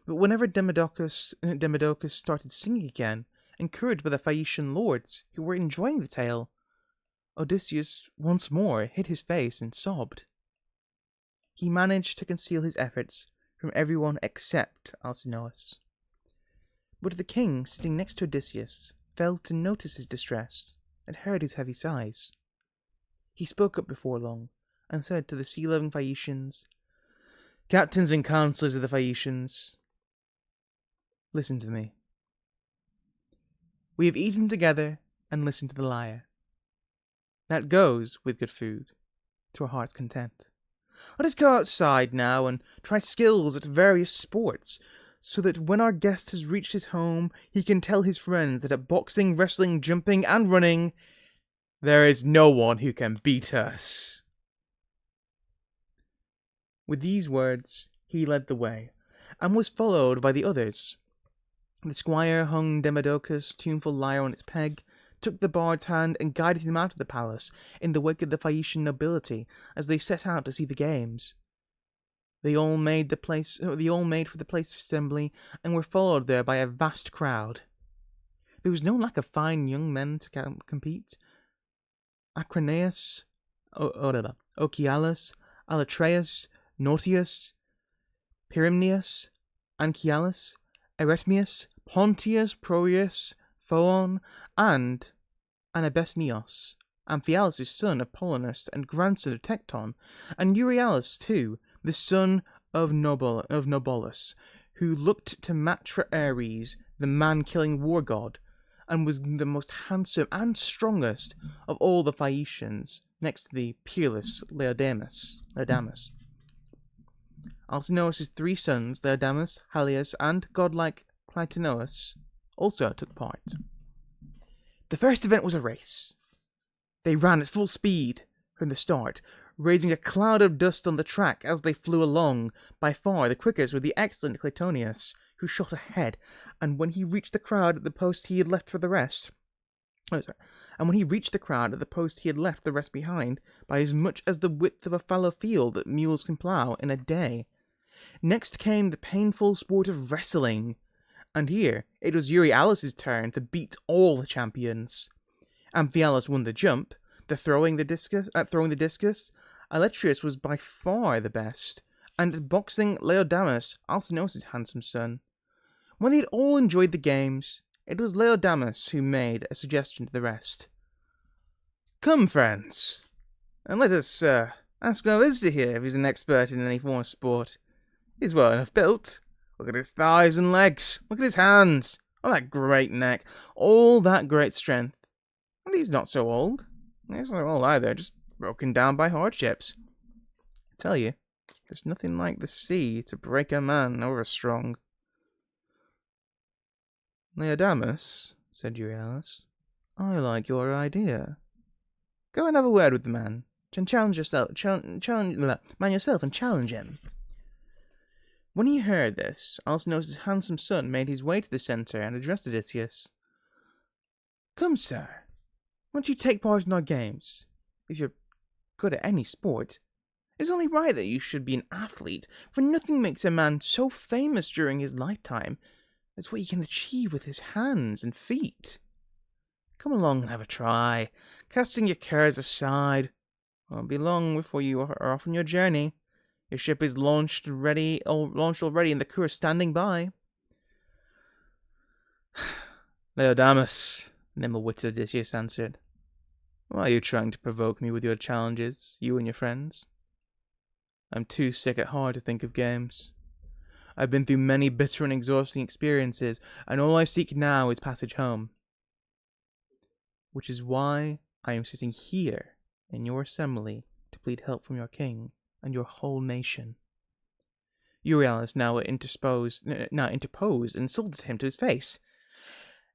But whenever Demodocus started singing again, encouraged by the Phaeacian lords who were enjoying the tale, Odysseus once more hid his face and sobbed. He managed to conceal his efforts from everyone except Alcinous. But the king, sitting next to Odysseus, failed to notice his distress and heard his heavy sighs. He spoke up before long and said to the sea-loving Phaeacians, "Captains and counsellors of the Phaeacians, listen to me. We have eaten together and listened to the lyre. That goes with good food, to our heart's content. Let us go outside now and try skills at various sports, so that when our guest has reached his home, he can tell his friends that at boxing, wrestling, jumping, and running, there is no one who can beat us." With these words, he led the way, and was followed by the others. The squire hung Demodocus' tuneful lyre on its peg, took the bard's hand, and guided him out of the palace in the wake of the Phaeacian nobility as they set out to see the games. They all made for the place of assembly, and were followed there by a vast crowd. There was no lack of fine young men to compete. Acroneus, Ochialus, Alatreus, Nautius, Pyrimnius, Anchialus, Eretmius, Pontius, Proius, Phoon, and Anabesnios, Amphialus' son of Polonus and grandson of Tecton, and Euryalus too, the son of Nobolus, who looked to match for Ares, the man-killing war god, and was the most handsome and strongest of all the Phaeacians, next to the peerless Laodamas. Alcinous' 3 sons, Laodamas, Halius, and godlike Clytoneus, also took part. The first event was a race. They ran at full speed from the start, raising a cloud of dust on the track as they flew along. By far the quickest were the excellent Clytoneus, who shot ahead, and when he reached the crowd at the post he had left the rest behind by as much as the width of a fallow field that mules can plough in a day. Next came the painful sport of wrestling, and here it was Euryalus' turn to beat all the champions. Amphialus won the jump, throwing the discus, Aletrius was by far the best, and at boxing, Laodamas, Alcinous's handsome son. When they had all enjoyed the games, it was Laodamas who made a suggestion to the rest. "Come, friends, and let us ask our visitor here if he's an expert in any form of sport. He's well enough built. Look at his thighs and legs. Look at his hands. Oh, that great neck. All that great strength. And he's not so old. He's not old either, just broken down by hardships. I tell you, there's nothing like the sea to break a man over strong." "Leodamus," said Euryalus, "I like your idea. Go and have a word with the man. Challenge yourself and challenge him." When he heard this, Alcinous's handsome son made his way to the centre and addressed Odysseus. "Come, sir, won't you take part in our games? If you're good at any sport, it's only right that you should be an athlete, for nothing makes a man so famous during his lifetime as what he can achieve with his hands and feet. Come along and have a try, casting your cares aside. It won't be long before you are off on your journey. Your ship is launched already, and the crew are standing by." "Laodamas," nimble-witted Odysseus answered, "why are you trying to provoke me with your challenges, you and your friends? I'm too sick at heart to think of games. I've been through many bitter and exhausting experiences, and all I seek now is passage home. Which is why I am sitting here in your assembly to plead help from your king and your whole nation." Euryalus now interposed and insulted him to his face.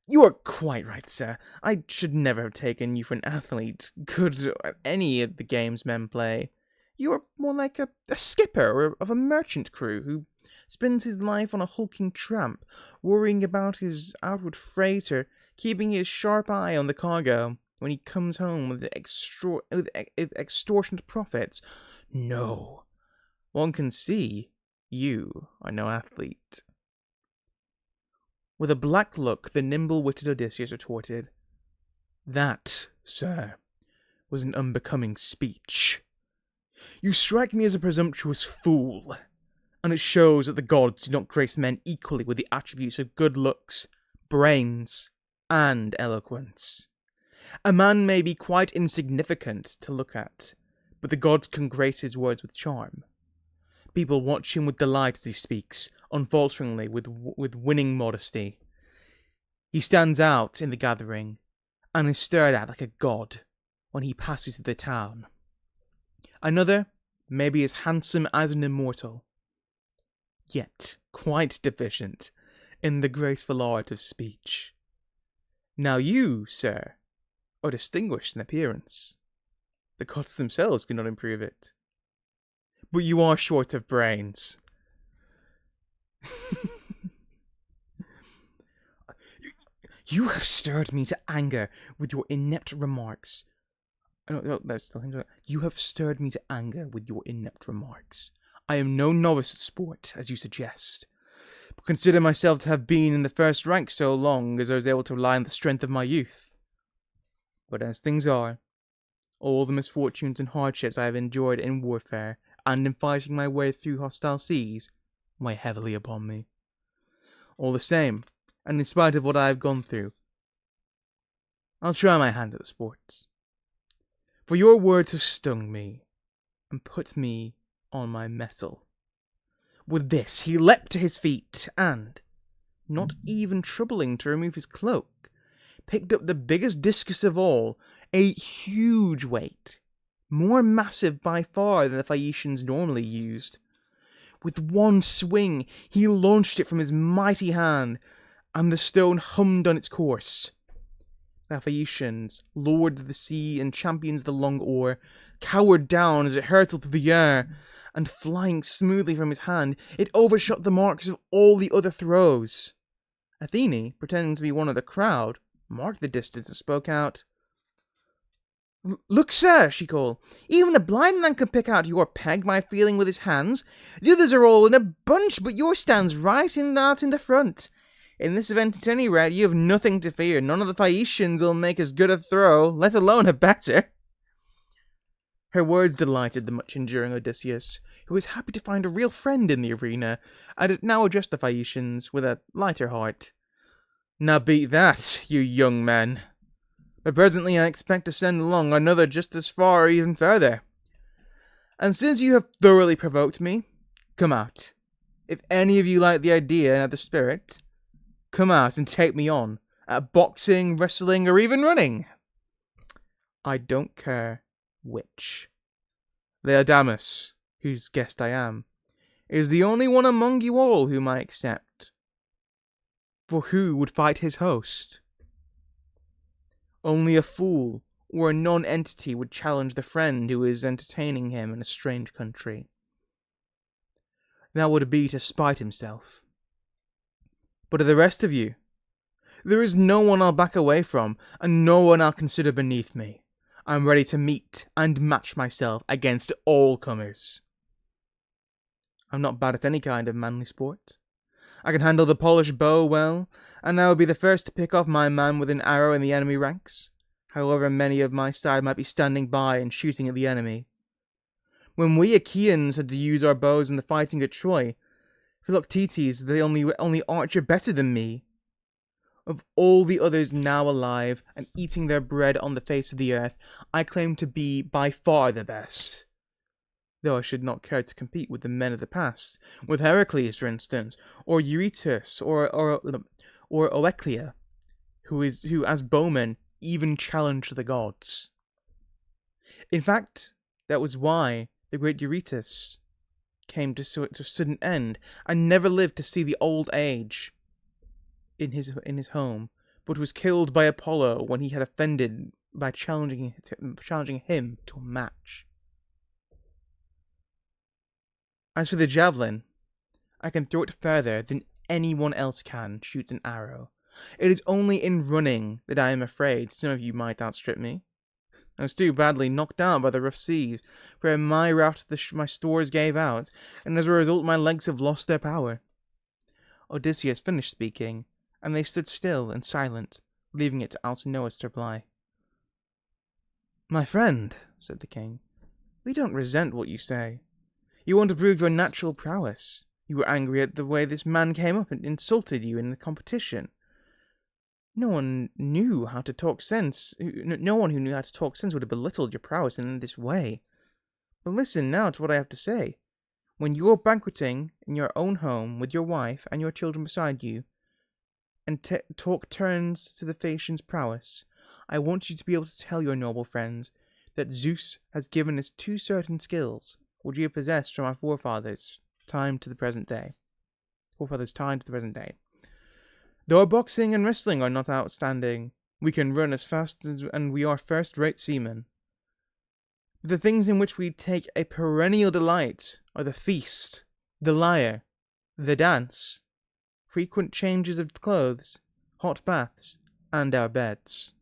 "You are quite right, sir. I should never have taken you for an athlete, good at any of the games men play. You are more like a skipper of a merchant crew who spends his life on a hulking tramp, worrying about his outward freight or keeping his sharp eye on the cargo when he comes home with extortionate profits. No, one can see you are no athlete." With a black look, the nimble-witted Odysseus retorted, "That, sir, was an unbecoming speech. You strike me as a presumptuous fool, and it shows that the gods do not grace men equally with the attributes of good looks, brains, and eloquence. A man may be quite insignificant to look at, but the gods can grace his words with charm. People watch him with delight as he speaks, unfalteringly, with winning modesty. He stands out in the gathering, and is stared at like a god when he passes through the town. Another may be as handsome as an immortal, yet quite deficient in the graceful art of speech. Now you, sir, are distinguished in appearance. The gods themselves cannot improve it. But you are short of brains." You have stirred me to anger with your inept remarks. You have stirred me to anger with your inept remarks. I am no novice at sport, as you suggest, but consider myself to have been in the first rank so long as I was able to rely on the strength of my youth. But as things are, all the misfortunes and hardships I have endured in warfare and in fighting my way through hostile seas weigh heavily upon me. All the same, and in spite of what I have gone through, I'll try my hand at the sports. For your words have stung me and put me on my mettle." With this, he leapt to his feet and, not even troubling to remove his cloak, picked up the biggest discus of all, a huge weight, more massive by far than the Phaeacians normally used. With one swing, he launched it from his mighty hand, and the stone hummed on its course. The Phaeacians, lords of the sea and champions of the long oar, cowered down as it hurtled through the air, and flying smoothly from his hand, it overshot the marks of all the other throws. Athene, pretending to be one of the crowd, marked the distance and spoke out. "Look, sir," she called, "even a blind man can pick out your peg by feeling with his hands. The others are all in a bunch, but yours stands right out in the front. In this event, at any rate, you have nothing to fear. None of the Phaeacians will make as good a throw, let alone a better." Her words delighted the much-enduring Odysseus, who was happy to find a real friend in the arena, and had now addressed the Phaeacians with a lighter heart. Now beat that, you young men. But presently I expect to send along another just as far or even further. And since you have thoroughly provoked me, come out. If any of you like the idea and have the spirit, come out and take me on, at boxing, wrestling, or even running. I don't care which. Leodamus, whose guest I am, is the only one among you all whom I accept. For who would fight his host? Only a fool or a non-entity would challenge the friend who is entertaining him in a strange country. That would be to spite himself. But of the rest of you, there is no one I'll back away from, and no one I'll consider beneath me. I'm ready to meet and match myself against all comers. I'm not bad at any kind of manly sport. I can handle the polished bow well, and I will be the first to pick off my man with an arrow in the enemy ranks, however many of my side might be standing by and shooting at the enemy. When we Achaeans had to use our bows in the fighting at Troy, Philoctetes, the only archer better than me. Of all the others now alive and eating their bread on the face of the earth, I claim to be by far the best. Though I should not care to compete with the men of the past, with Heracles, for instance, or Eurytus, or Oeclia, who as bowmen even challenged the gods. In fact, that was why the great Eurytus came to a sudden end and never lived to see the old age in his home, but was killed by Apollo when he had offended by challenging him to a match. As for the javelin, I can throw it further than anyone else can shoot an arrow. It is only in running that I am afraid some of you might outstrip me. I was too badly knocked down by the rough seas, where my route my stores gave out, and as a result my legs have lost their power. Odysseus finished speaking, and they stood still and silent, leaving it to Alcinous to reply. My friend, said the king, we don't resent what you say. You want to prove your natural prowess. You were angry at the way this man came up and insulted you in the competition. No one who knew how to talk sense would have belittled your prowess in this way. But listen now to what I have to say. When you're banqueting in your own home with your wife and your children beside you, and talk turns to the Phaeacian's prowess, I want you to be able to tell your noble friends that Zeus has given us two certain skills, which we have possessed from our forefathers time to the present day. Though our boxing and wrestling are not outstanding, we can run as fast as, and we are first-rate seamen. But the things in which we take a perennial delight are the feast, the lyre, the dance, frequent changes of clothes, hot baths, and our beds.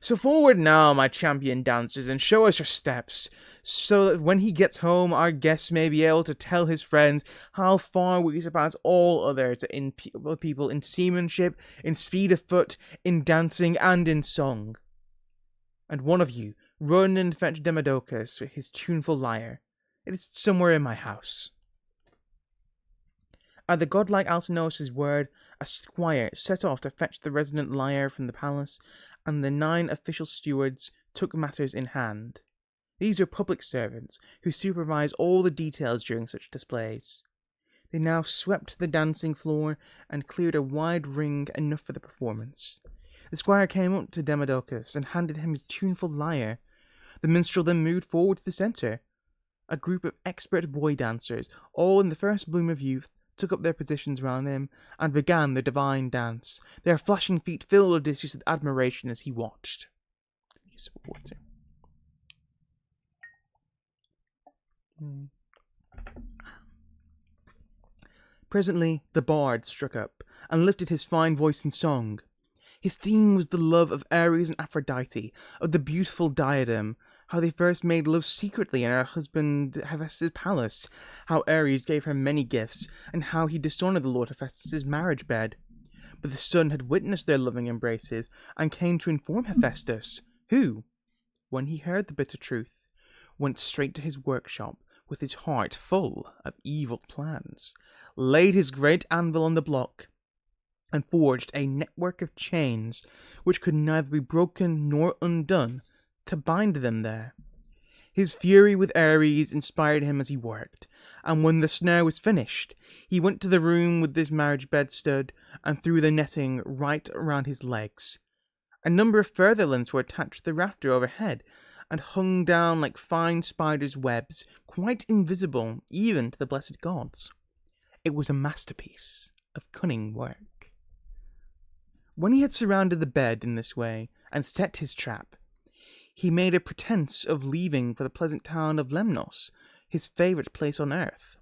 So forward now, my champion dancers, and show us your steps, so that when he gets home, our guest may be able to tell his friends how far we surpass all others people in seamanship, in speed of foot, in dancing, and in song. And one of you, run and fetch Demodocus his tuneful lyre. It is somewhere in my house. At the godlike Alcinous' word, a squire set off to fetch the resonant lyre from the palace, and the 9 official stewards took matters in hand. These are public servants who supervise all the details during such displays. They now swept the dancing floor and cleared a wide ring enough for the performance. The squire came up to Demodocus and handed him his tuneful lyre. The minstrel then moved forward to the centre. A group of expert boy dancers, all in the first bloom of youth, took up their positions round him, and began their divine dance. Their flashing feet filled Odysseus with admiration as he watched. Presently the bard struck up, and lifted his fine voice in song. His theme was the love of Ares and Aphrodite, of the beautiful diadem, how they first made love secretly in her husband Hephaestus' palace, how Ares gave her many gifts, and how he dishonoured the lord Hephaestus' marriage bed. But the sun had witnessed their loving embraces, and came to inform Hephaestus, who, when he heard the bitter truth, went straight to his workshop with his heart full of evil plans, laid his great anvil on the block, and forged a network of chains which could neither be broken nor undone to bind them there. His fury with Ares inspired him as he worked, and when the snare was finished, he went to the room where this marriage bed stood and threw the netting right around his legs. A number of further lengths were attached to the rafter overhead and hung down like fine spiders' webs, quite invisible even to the blessed gods. It was a masterpiece of cunning work. When he had surrounded the bed in this way and set his trap, he made a pretense of leaving for the pleasant town of Lemnos, his favourite place on earth.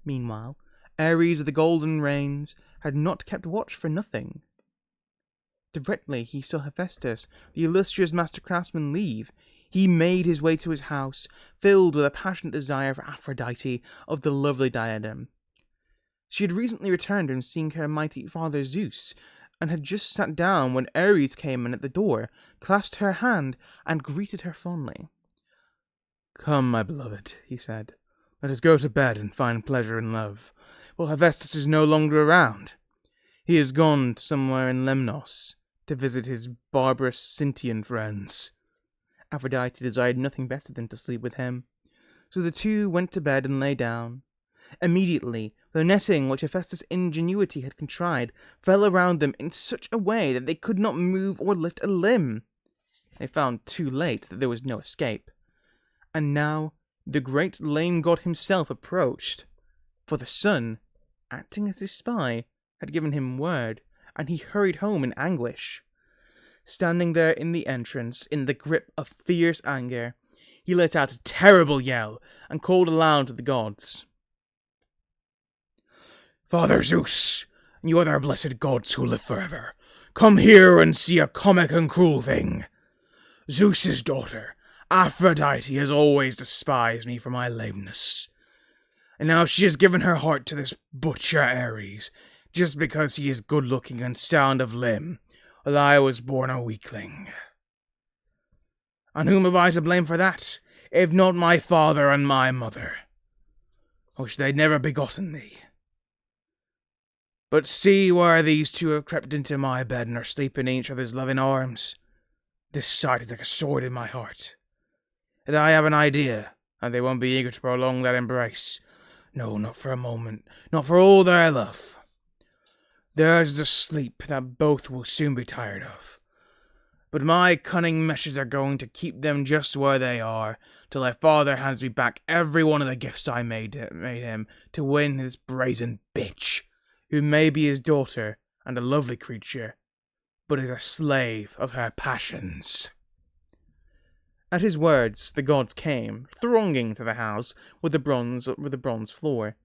Meanwhile, Ares of the golden reins had not kept watch for nothing. Directly he saw Hephaestus, the illustrious master craftsman, leave, he made his way to his house, filled with a passionate desire for Aphrodite of the lovely diadem. She had recently returned from seeing her mighty father Zeus, and had just sat down when Ares came in at the door, clasped her hand, and greeted her fondly. "Come, my beloved," he said, "let us go to bed and find pleasure in love, for Hephaestus is no longer around. He has gone somewhere in Lemnos to visit his barbarous Sintian friends." Aphrodite desired nothing better than to sleep with him, so the two went to bed and lay down. Immediately, the netting which Hephaestus' ingenuity had contrived fell around them in such a way that they could not move or lift a limb. They found too late that there was no escape. And now the great lame god himself approached, for the sun, acting as his spy, had given him word, and he hurried home in anguish. Standing there in the entrance, in the grip of fierce anger, he let out a terrible yell and called aloud to the gods. "Father Zeus, and you other blessed gods who live forever, come here and see a comic and cruel thing. Zeus's daughter, Aphrodite, has always despised me for my lameness, and now she has given her heart to this butcher Ares, just because he is good-looking and sound of limb, while I was born a weakling. And whom have I to blame for that, if not my father and my mother? I wish they'd never begotten me. But see where these two have crept into my bed and are sleeping in each other's loving arms. This sight is like a sword in my heart. And I have an idea, and they won't be eager to prolong that embrace. No, not for a moment, not for all their love. Theirs is a sleep that both will soon be tired of. But my cunning meshes are going to keep them just where they are, till my father hands me back every one of the gifts I made him to win this brazen bitch, who may be his daughter and a lovely creature, but is a slave of her passions." At his words, the gods came, thronging to the house with the bronze floor.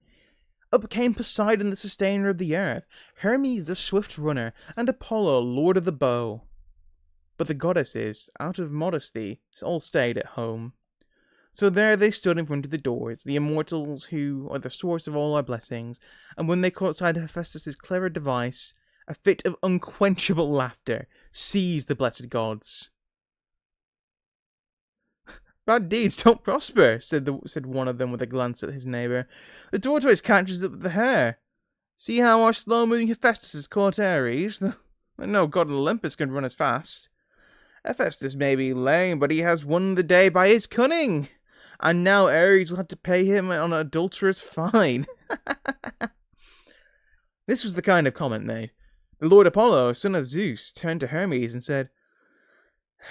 Up came Poseidon, the sustainer of the earth, Hermes, the swift runner, and Apollo, lord of the bow. But the goddesses, out of modesty, all stayed at home. So there they stood in front of the doors, the immortals who are the source of all our blessings, and when they caught sight of Hephaestus' clever device, a fit of unquenchable laughter seized the blessed gods. "Bad deeds don't prosper," said one of them with a glance at his neighbour. "The tortoise catches up with the hare. See how our slow-moving Hephaestus has caught Ares? No god in Olympus can run as fast. Hephaestus may be lame, but he has won the day by his cunning. And now Ares will have to pay him an adulterous fine." This was the kind of comment made. The Lord Apollo, son of Zeus, turned to Hermes and said,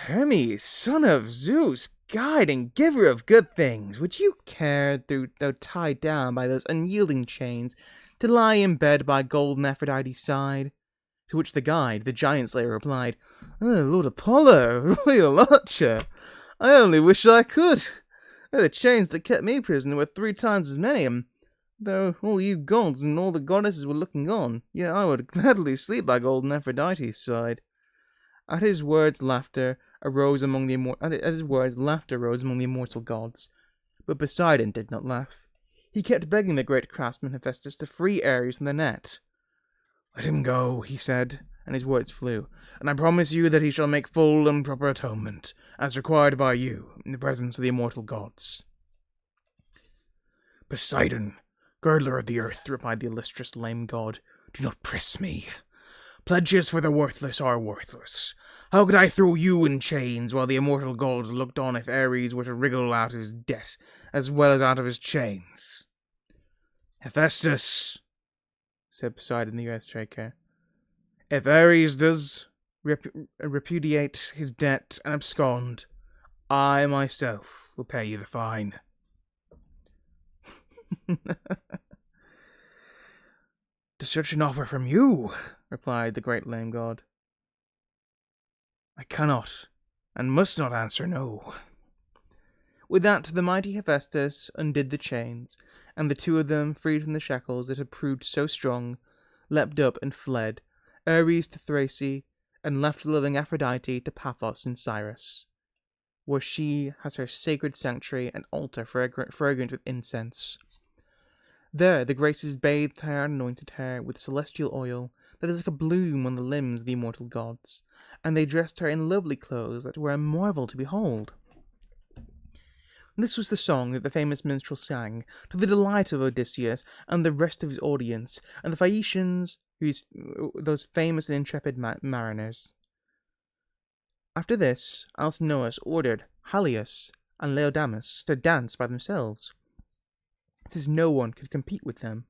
"Hermes, son of Zeus, guide and giver of good things, would you care, though tied down by those unyielding chains, to lie in bed by golden Aphrodite's side?" To which the guide, the giant slayer, replied, "Oh, Lord Apollo, royal archer, I only wish I could. The chains that kept me prisoner were 3 times as many, and though all you gods and all the goddesses were looking on, yet I would gladly sleep by golden Aphrodite's side." At his words, laughter arose among the immortal gods. But Poseidon did not laugh. He kept begging the great craftsman Hephaestus to free Ares from the net. "Let him go," he said, and his words flew, "and I promise you that he shall make full and proper atonement, as required by you, in the presence of the immortal gods. Poseidon, girdler of the earth, replied the illustrious lame god, do not press me. Pledges for the worthless are worthless. How could I throw you in chains while the immortal gods looked on if Ares were to wriggle out of his debt as well as out of his chains? Hephaestus, said Poseidon the earth shaker, if Ares does repudiate his debt and abscond, I myself will pay you the fine. To such an offer from you, replied the great lame god, I cannot and must not answer no. With that, the mighty Hephaestus undid the chains, and the two of them, freed from the shackles that had proved so strong, leapt up and fled, Ares to Thrace, and left the loving Aphrodite to Paphos in Cyrus, where she has her sacred sanctuary and altar fragrant with incense. There the Graces bathed her and anointed her with celestial oil that is like a bloom on the limbs of the immortal gods, and they dressed her in lovely clothes that were a marvel to behold. This was the song that the famous minstrel sang, to the delight of Odysseus and the rest of his audience, and the Phaeacians, those famous and intrepid mariners. After this, Alcinous ordered Halius and Laodamas to dance by themselves, since no one could compete with them.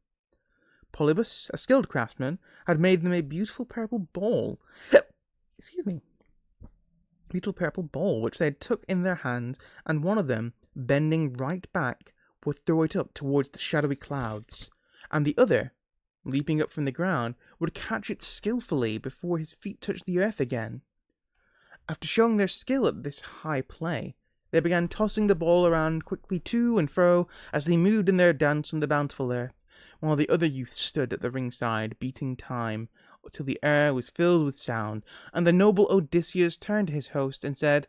Polybus, a skilled craftsman, had made them a beautiful purple ball. Beautiful purple ball, which they took in their hands, and one of them, bending right back, would throw it up towards the shadowy clouds, and the other, leaping up from the ground, would catch it skillfully before his feet touched the earth again. After showing their skill at this high play, they began tossing the ball around quickly to and fro as they moved in their dance on the bountiful earth, while the other youths stood at the ringside, beating time, till the air was filled with sound, and the noble Odysseus turned to his host and said,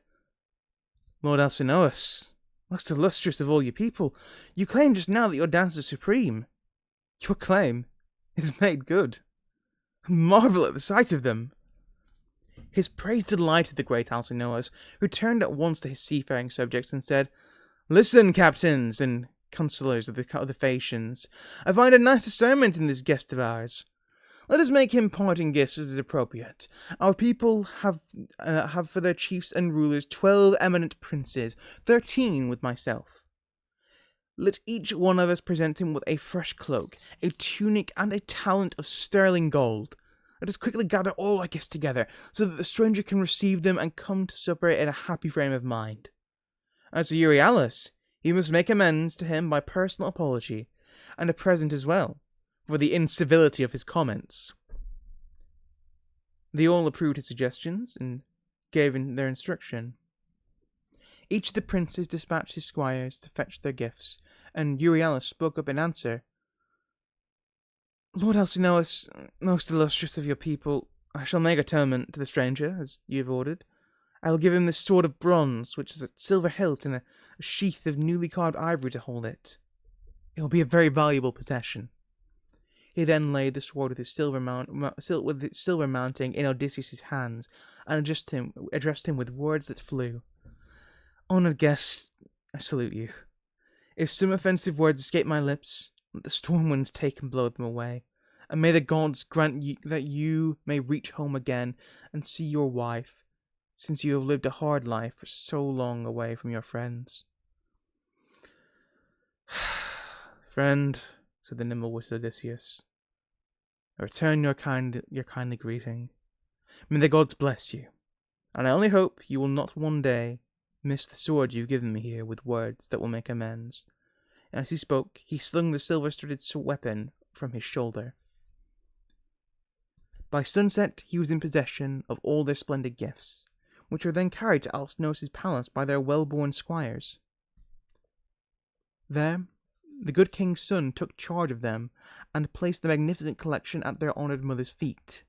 Lord Alcinous, most illustrious of all your people, you claimed just now that your dance is supreme. Your claim is made good. I marvel at the sight of them. His praise delighted the great Alcinous, who turned at once to his seafaring subjects and said, Listen, captains and counsellors of the Phaeacians, I find a nice discernment in this guest of ours. Let us make him parting gifts as is appropriate. Our people have for their chiefs and rulers 12 eminent princes, 13 with myself. Let each one of us present him with a fresh cloak, a tunic, and a talent of sterling gold. Let us quickly gather all our gifts together, so that the stranger can receive them and come to supper in a happy frame of mind. As for Euryalus, he must make amends to him by personal apology, and a present as well, for the incivility of his comments. They all approved his suggestions, and gave in their instruction. Each of the princes dispatched his squires to fetch their gifts, and Euryalus spoke up in answer. Lord Alcinous, most illustrious of your people, I shall make atonement to the stranger, as you have ordered. I will give him this sword of bronze, which has a silver hilt and a sheath of newly carved ivory to hold it. It will be a very valuable possession. He then laid the sword with its silver mounting in Odysseus' hands, and addressed him with words that flew. Honoured guest, I salute you. If some offensive words escape my lips, let the storm winds take and blow them away, and may the gods grant that you may reach home again and see your wife, since you have lived a hard life for so long away from your friends. Friend, said the nimble-witted Odysseus, I return your kindly greeting. May the gods bless you, and I only hope you will not one day miss the sword you've given me here with words that will make amends. And as he spoke, he slung the silver-studded weapon from his shoulder. By sunset, he was in possession of all their splendid gifts, which were then carried to Alcinous' palace by their well-born squires. There, the good king's son took charge of them, and placed the magnificent collection at their honoured mother's feet.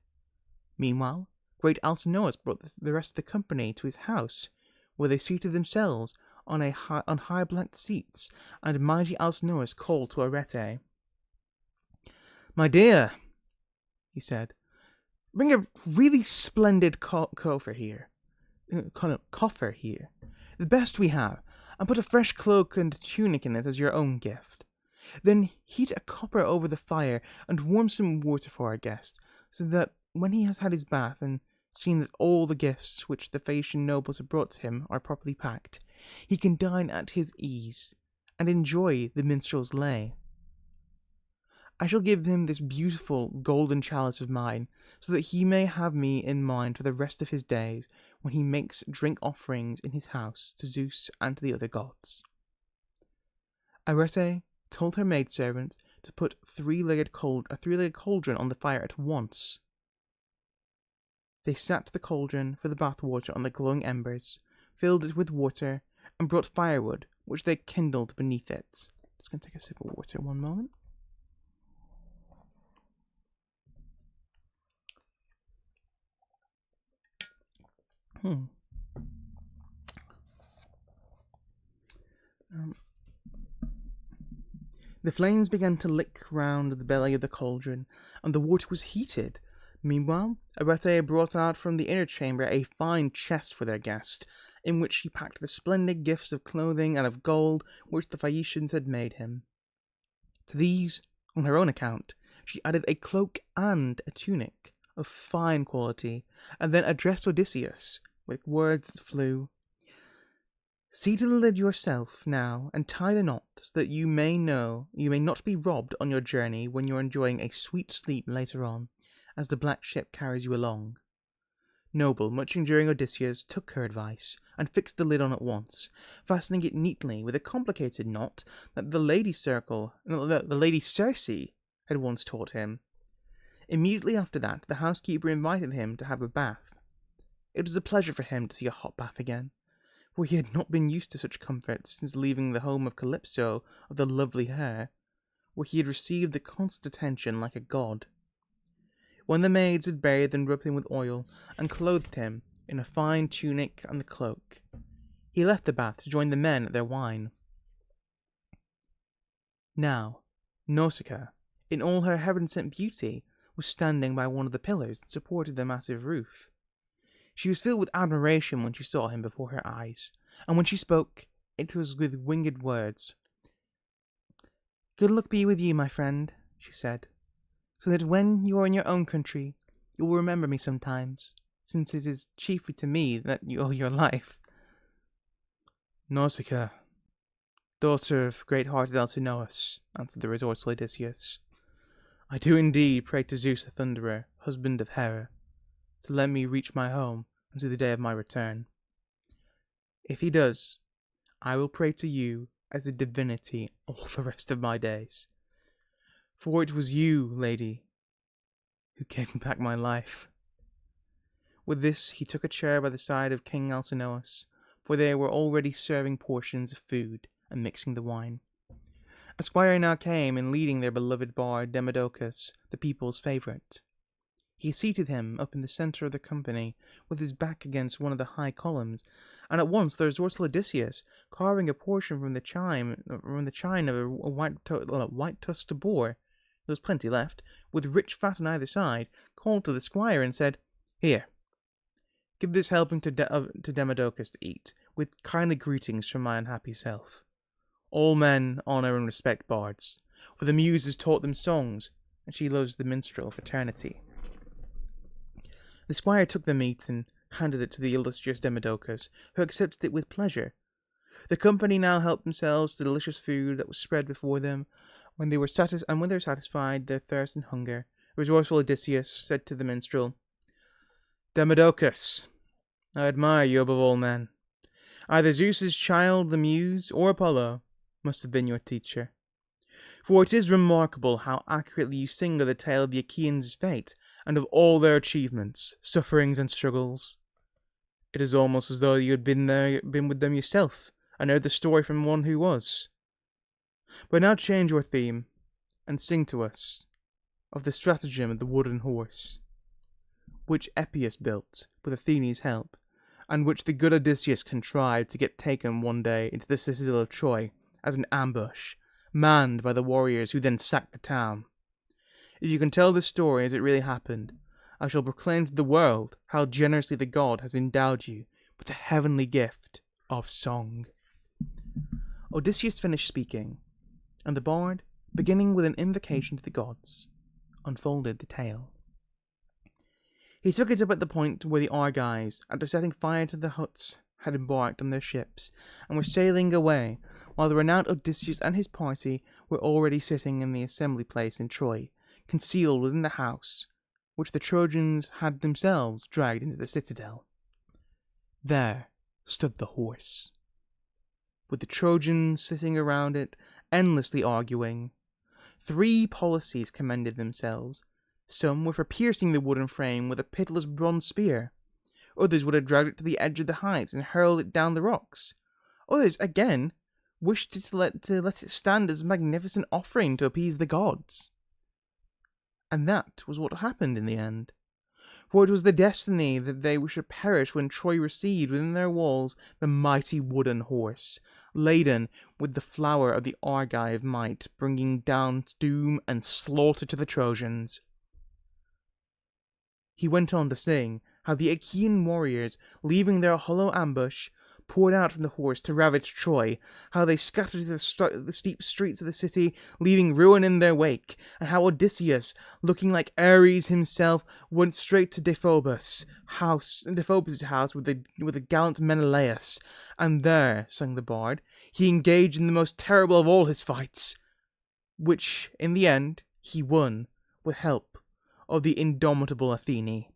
Meanwhile, great Alcinous brought the rest of the company to his house, where they seated themselves on high black seats, and mighty Alcinous called to Arete. My dear, he said, bring a really splendid coffer here. kind of coffer here, the best we have, and put a fresh cloak and tunic in it as your own gift. Then heat a copper over the fire and warm some water for our guest, so that when he has had his bath and seen that all the gifts which the Phaeacian nobles have brought to him are properly packed, he can dine at his ease and enjoy the minstrel's lay. I shall give him this beautiful golden chalice of mine, so that he may have me in mind for the rest of his days when he makes drink offerings in his house to Zeus and to the other gods." Arete told her maidservant to put a three-legged cauldron on the fire at once. They sat the cauldron for the bath-water on the glowing embers, filled it with water, and brought firewood, which they kindled beneath it. Just going to take a sip of water, one moment. The flames began to lick round the belly of the cauldron, and the water was heated. Meanwhile, Arete brought out from the inner chamber a fine chest for their guest, in which she packed the splendid gifts of clothing and of gold which the Phaeacians had made him. To these, on her own account, she added a cloak and a tunic of fine quality, and then addressed Odysseus with words that flew. "See to the lid yourself now, and tie the knot, so that you may not be robbed on your journey when you are enjoying a sweet sleep later on, as the black ship carries you along." Noble, much enduring Odysseus, took her advice, and fixed the lid on at once, fastening it neatly with a complicated knot that the Lady Circe had once taught him. Immediately after that, the housekeeper invited him to have a bath. It was a pleasure for him to see a hot bath again, for he had not been used to such comforts since leaving the home of Calypso of the lovely hair, where he had received the constant attention like a god. When the maids had bathed and rubbed him with oil, and clothed him in a fine tunic and the cloak, he left the bath to join the men at their wine. Now, Nausicaa, in all her heaven-sent beauty, was standing by one of the pillars that supported the massive roof. She was filled with admiration when she saw him before her eyes, and when she spoke, it was with winged words. "Good luck be with you, my friend," she said, "so that when you are in your own country, you will remember me sometimes, since it is chiefly to me that you owe your life." "Nausicaa, daughter of great-hearted Alcinous," answered the resourceful Odysseus, "I do indeed pray to Zeus the Thunderer, husband of Hera, to let me reach my home and see the day of my return. If he does, I will pray to you as a divinity all the rest of my days. For it was you, lady, who gave me back my life." With this, he took a chair by the side of King Alcinous, for they were already serving portions of food and mixing the wine. A squire now came in leading their beloved bard Demodocus, the people's favourite. He seated him up in the centre of the company, with his back against one of the high columns, and at once the resourceful Odysseus, carving a portion from the chine of a white-tusked boar, there was plenty left, with rich fat on either side, called to the squire and said, "Here, give this helping to Demodocus to eat, with kindly greetings from my unhappy self. All men honour and respect bards, for the muse has taught them songs, and she loves the minstrel of eternity." The squire took the meat and handed it to the illustrious Demodocus, who accepted it with pleasure. The company now helped themselves to the delicious food that was spread before them. When they were satisfied their thirst and hunger, resourceful Odysseus said to the minstrel, "Demodocus, I admire you above all men. Either Zeus's child, the Muse, or Apollo must have been your teacher. For it is remarkable how accurately you sing of the tale of the Achaeans' fate, and of all their achievements, sufferings, and struggles. It is almost as though you had been with them yourself, and heard the story from one who was. But now change your theme, and sing to us of the stratagem of the wooden horse, which Epeus built with Athene's help, and which the good Odysseus contrived to get taken one day into the citadel of Troy as an ambush, manned by the warriors who then sacked the town. If you can tell this story as it really happened, I shall proclaim to the world how generously the god has endowed you with the heavenly gift of song. Odysseus finished speaking, and the bard, beginning with an invocation to the gods, unfolded the tale. He took it up at the point where the Argives, after setting fire to the huts, had embarked on their ships and were sailing away, while the renowned Odysseus and his party were already sitting in the assembly place in Troy, concealed within the house, which the Trojans had themselves dragged into the citadel. There stood the horse, with the Trojans sitting around it, endlessly arguing. 3 policies commended themselves. Some were for piercing the wooden frame with a pitiless bronze spear. Others would have dragged it to the edge of the heights and hurled it down the rocks. Others, again, wished to let it stand as a magnificent offering to appease the gods. And that was what happened in the end. For it was the destiny that they should perish when Troy received within their walls the mighty wooden horse, laden with the flower of the Argive might, bringing down doom and slaughter to the Trojans. He went on to sing how the Achaean warriors, leaving their hollow ambush, poured out from the horse to ravage Troy, how they scattered the steep streets of the city, leaving ruin in their wake, and how Odysseus, looking like Ares himself, went straight to Deiphobus' house with the gallant Menelaus, and there, sang the bard, he engaged in the most terrible of all his fights, which, in the end, he won, with help of the indomitable Athene.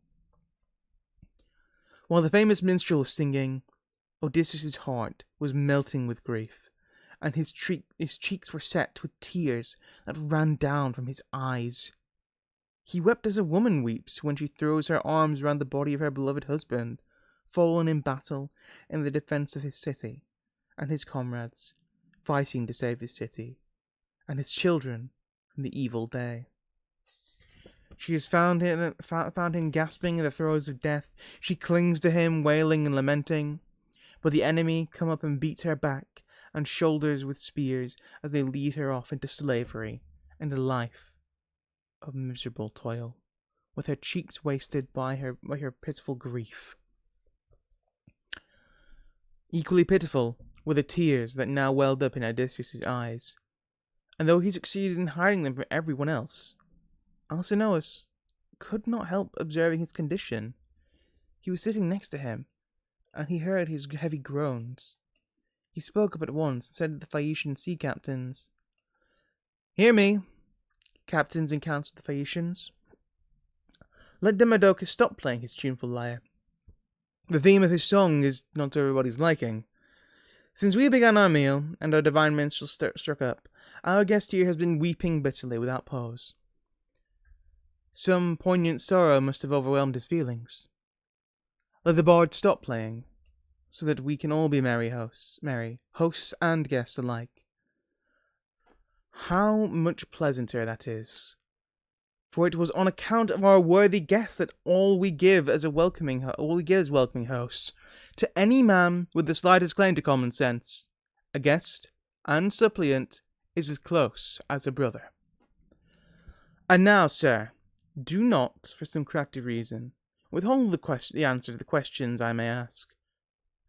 While the famous minstrel was singing, Odysseus' heart was melting with grief, and his cheeks were set with tears that ran down from his eyes. He wept as a woman weeps when she throws her arms round the body of her beloved husband, fallen in battle in the defence of his city, and his comrades, fighting to save his city, and his children from the evil day. She has found him gasping in the throes of death. She clings to him, wailing and lamenting. But the enemy come up and beat her back and shoulders with spears as they lead her off into slavery and a life of miserable toil, with her cheeks wasted by her pitiful grief. Equally pitiful were the tears that now welled up in Odysseus' eyes, and though he succeeded in hiding them from everyone else, Alcinous could not help observing his condition. He was sitting next to him, and he heard his heavy groans. He spoke up at once and said to the Phaeacian sea captains, "Hear me, captains in council of the Phaeacians. Let Demodocus stop playing his tuneful lyre. The theme of his song is not to everybody's liking. Since we began our meal, and our divine minstrel struck up, our guest here has been weeping bitterly without pause. Some poignant sorrow must have overwhelmed his feelings. Let the bard stop playing, so that we can all be merry, hosts and guests alike. How much pleasanter that is! For it was on account of our worthy guest that all we give as welcoming hosts to any man with the slightest claim to common sense. A guest and suppliant is as close as a brother. And now, sir, do not, for some crafty reason, withhold the answer to the questions I may ask.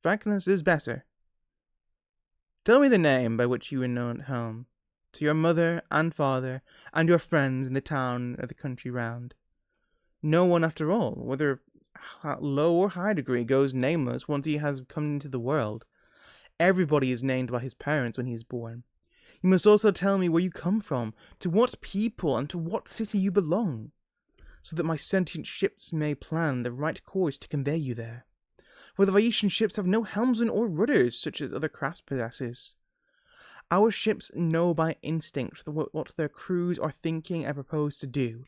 Frankness is better. Tell me the name by which you were known at home, to your mother and father, and your friends in the town or the country round. No one, after all, whether low or high degree, goes nameless once he has come into the world. Everybody is named by his parents when he is born. You must also tell me where you come from, to what people, and to what city you belong, so that my sentient ships may plan the right course to convey you there. For the Phaeacian ships have no helmsmen or rudders, such as other craft possesses. Our ships know by instinct what their crews are thinking and propose to do.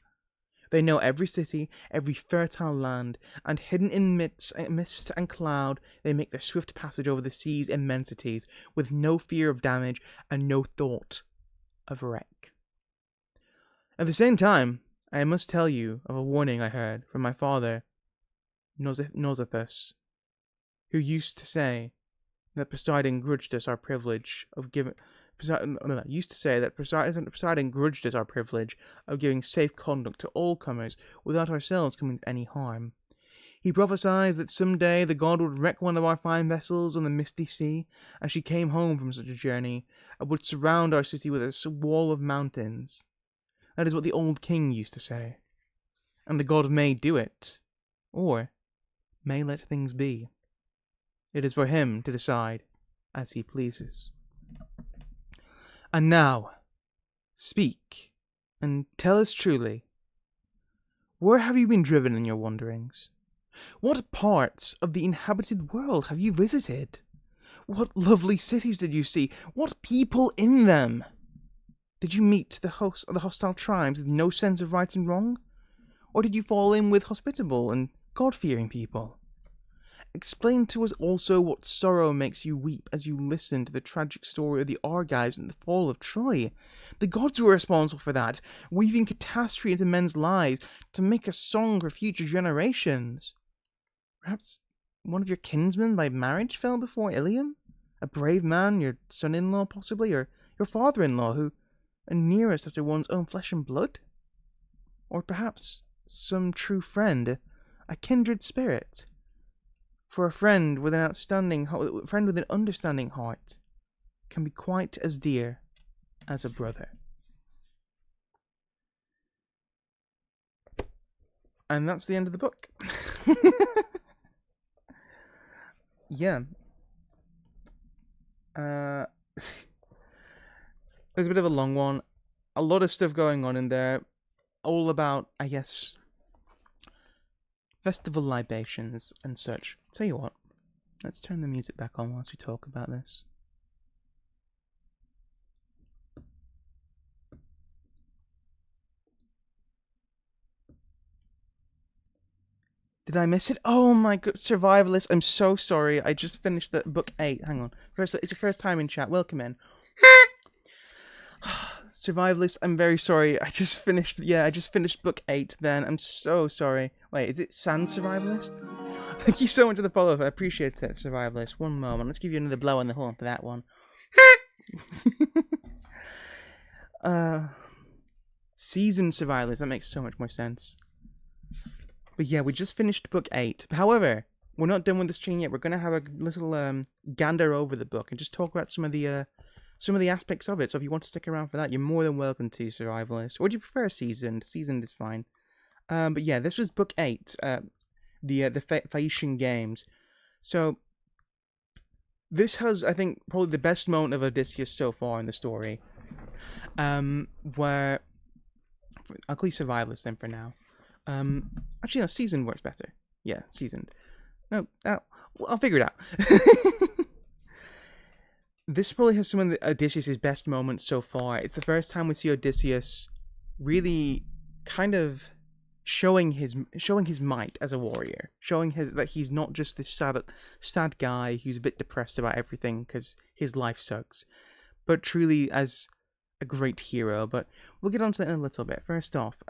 They know every city, every fertile land, and hidden in mist and cloud, they make their swift passage over the sea's immensities, with no fear of damage and no thought of wreck. At the same time, I must tell you of a warning I heard from my father, Nausithous, who used to say that Poseidon grudged us our privilege of giving safe conduct to all comers without ourselves coming to any harm. He prophesied that someday the god would wreck one of our fine vessels on the misty sea as she came home from such a journey, and would surround our city with a wall of mountains. That is what the old king used to say. And the god may do it, or may let things be. It is for him to decide as he pleases. And now, speak, and tell us truly, where have you been driven in your wanderings? What parts of the inhabited world have you visited? What lovely cities did you see? What people in them? Did you meet the hostile tribes with no sense of right and wrong? Or did you fall in with hospitable and God-fearing people? Explain to us also what sorrow makes you weep as you listen to the tragic story of the Argives and the fall of Troy. The gods were responsible for that, weaving catastrophe into men's lives to make a song for future generations. Perhaps one of your kinsmen by marriage fell before Ilium? A brave man, your son-in-law possibly, or your father-in-law, who are nearest after one's own flesh and blood? Or perhaps some true friend, a kindred spirit? For a friend with an understanding heart can be quite as dear as a brother. And that's the end of the book. Yeah. It's a bit of a long one. A lot of stuff going on in there. All about, I guess, festival libations and such. Tell you what, let's turn the music back on whilst we talk about this. Did I miss it? Oh my god, Survivalist, I'm so sorry. I just finished the book 8. Hang on. It's your first time in chat. Welcome in. Survivalist, I'm very sorry. I just finished book 8 then. I'm so sorry. Wait, is it Sand Survivalist? Thank you so much for the follow. I appreciate it, Survivalist. One moment. Let's give you another blow on the horn for that one. Seasoned Survivalist. That makes so much more sense. But yeah, we just finished book 8. However, we're not done with the stream yet. We're going to have a little gander over the book and just talk about some of the aspects of it. So if you want to stick around for that, you're more than welcome to, Survivalist. Or do you prefer Seasoned? Seasoned is fine. But yeah, this was book 8, the Phaecian Games. So this has, I think, probably the best moment of Odysseus so far in the story. Where I'll call you Survivalist then for now. Actually, no, Seasoned works better. Yeah, Seasoned. No, I'll figure it out. This probably has some of Odysseus' best moments so far. It's the first time we see Odysseus really kind of showing his might as a warrior, showing that he's not just this sad guy who's a bit depressed about everything because his life sucks, but truly as a great hero. But we'll get onto that in a little bit. First off,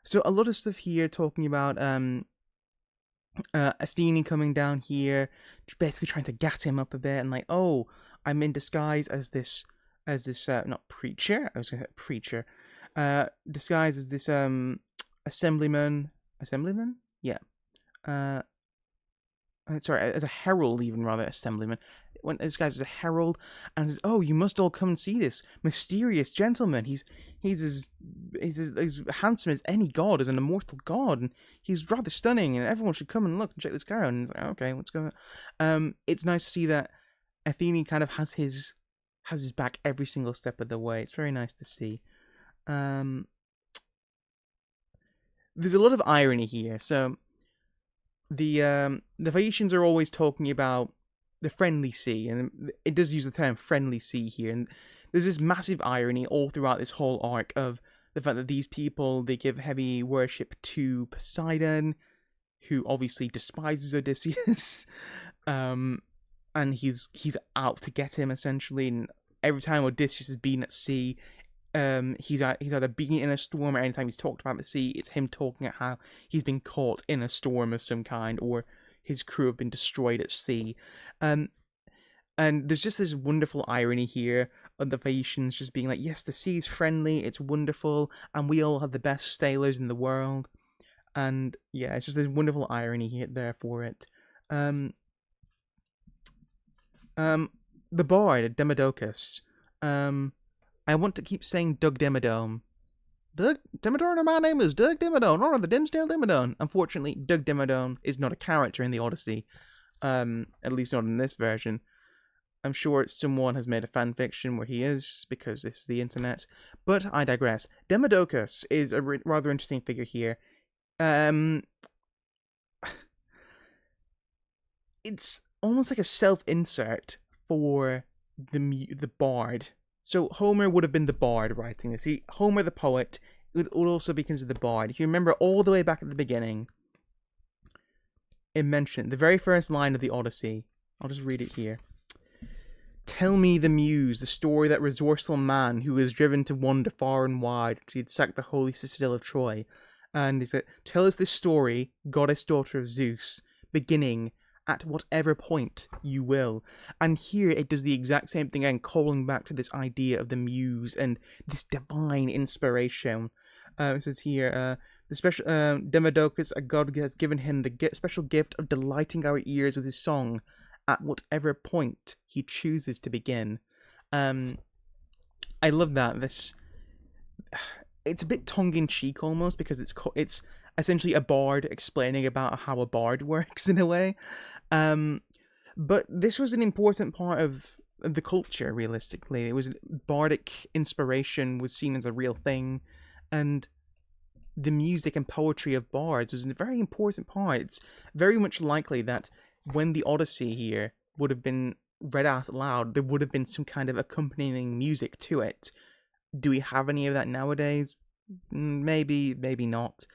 so a lot of stuff here talking about Athene coming down here, basically trying to gas him up a bit, and like, oh, I'm in disguise as this not preacher, I was gonna say preacher, disguised as this assemblyman, yeah, sorry, as a herald, even rather, assemblyman. When this guy's a herald and says, "Oh, you must all come and see this mysterious gentleman. He's as handsome as any god, as an immortal god, and he's rather stunning. And everyone should come and look and check this guy out." And he's like, "Okay, what's going on?" It's nice to see that Athene kind of has his back every single step of the way. It's very nice to see. There's a lot of irony here. So the Phaeacians are always talking about the friendly sea, and it does use the term friendly sea here, and there's this massive irony all throughout this whole arc of the fact that these people, they give heavy worship to Poseidon, who obviously despises Odysseus, and he's out to get him essentially, and every time Odysseus has been at sea, he's either been in a storm, or anytime he's talked about the sea, it's him talking about how he's been caught in a storm of some kind, or his crew have been destroyed at sea. And there's just this wonderful irony here of the Phaeacians just being like, yes, the sea's friendly, it's wonderful, and we all have the best sailors in the world. And yeah, it's just this wonderful irony here there for it. Um, the bard Demodocus. Um, I want to keep saying Doug Dimmadome. Doug Dimmadome, my name is Doug Dimmadome, or the Dimsdale Dimmadome. Unfortunately, Doug Dimmadome is not a character in the Odyssey. At least not in this version. I'm sure someone has made a fan fiction where he is, because this is the internet. But I digress. Demodocus is a rather interesting figure here. Um, it's almost like a self-insert for the bard. So Homer would have been the bard writing this. Homer the poet would also be considered the bard. If you remember all the way back at the beginning, it mentioned the very first line of the Odyssey. I'll just read it here. Tell me the muse, the story that resourceful man who was driven to wander far and wide till he'd sacked the holy citadel of Troy. And he said, tell us this story, goddess daughter of Zeus, beginning at whatever point you will. And here it does the exact same thing again, calling back to this idea of the muse and this divine inspiration. It says here, the special Demodocus, a god, has given him the special gift of delighting our ears with his song at whatever point he chooses to begin. I love that. It's a bit tongue-in-cheek almost, because it's essentially a bard explaining about how a bard works in a way. But this was an important part of the culture, realistically. It was bardic inspiration was seen as a real thing, and the music and poetry of bards was a very important part. It's very much likely that when the Odyssey here would have been read out loud, there would have been some kind of accompanying music to it. Do we have any of that nowadays? Maybe, maybe not.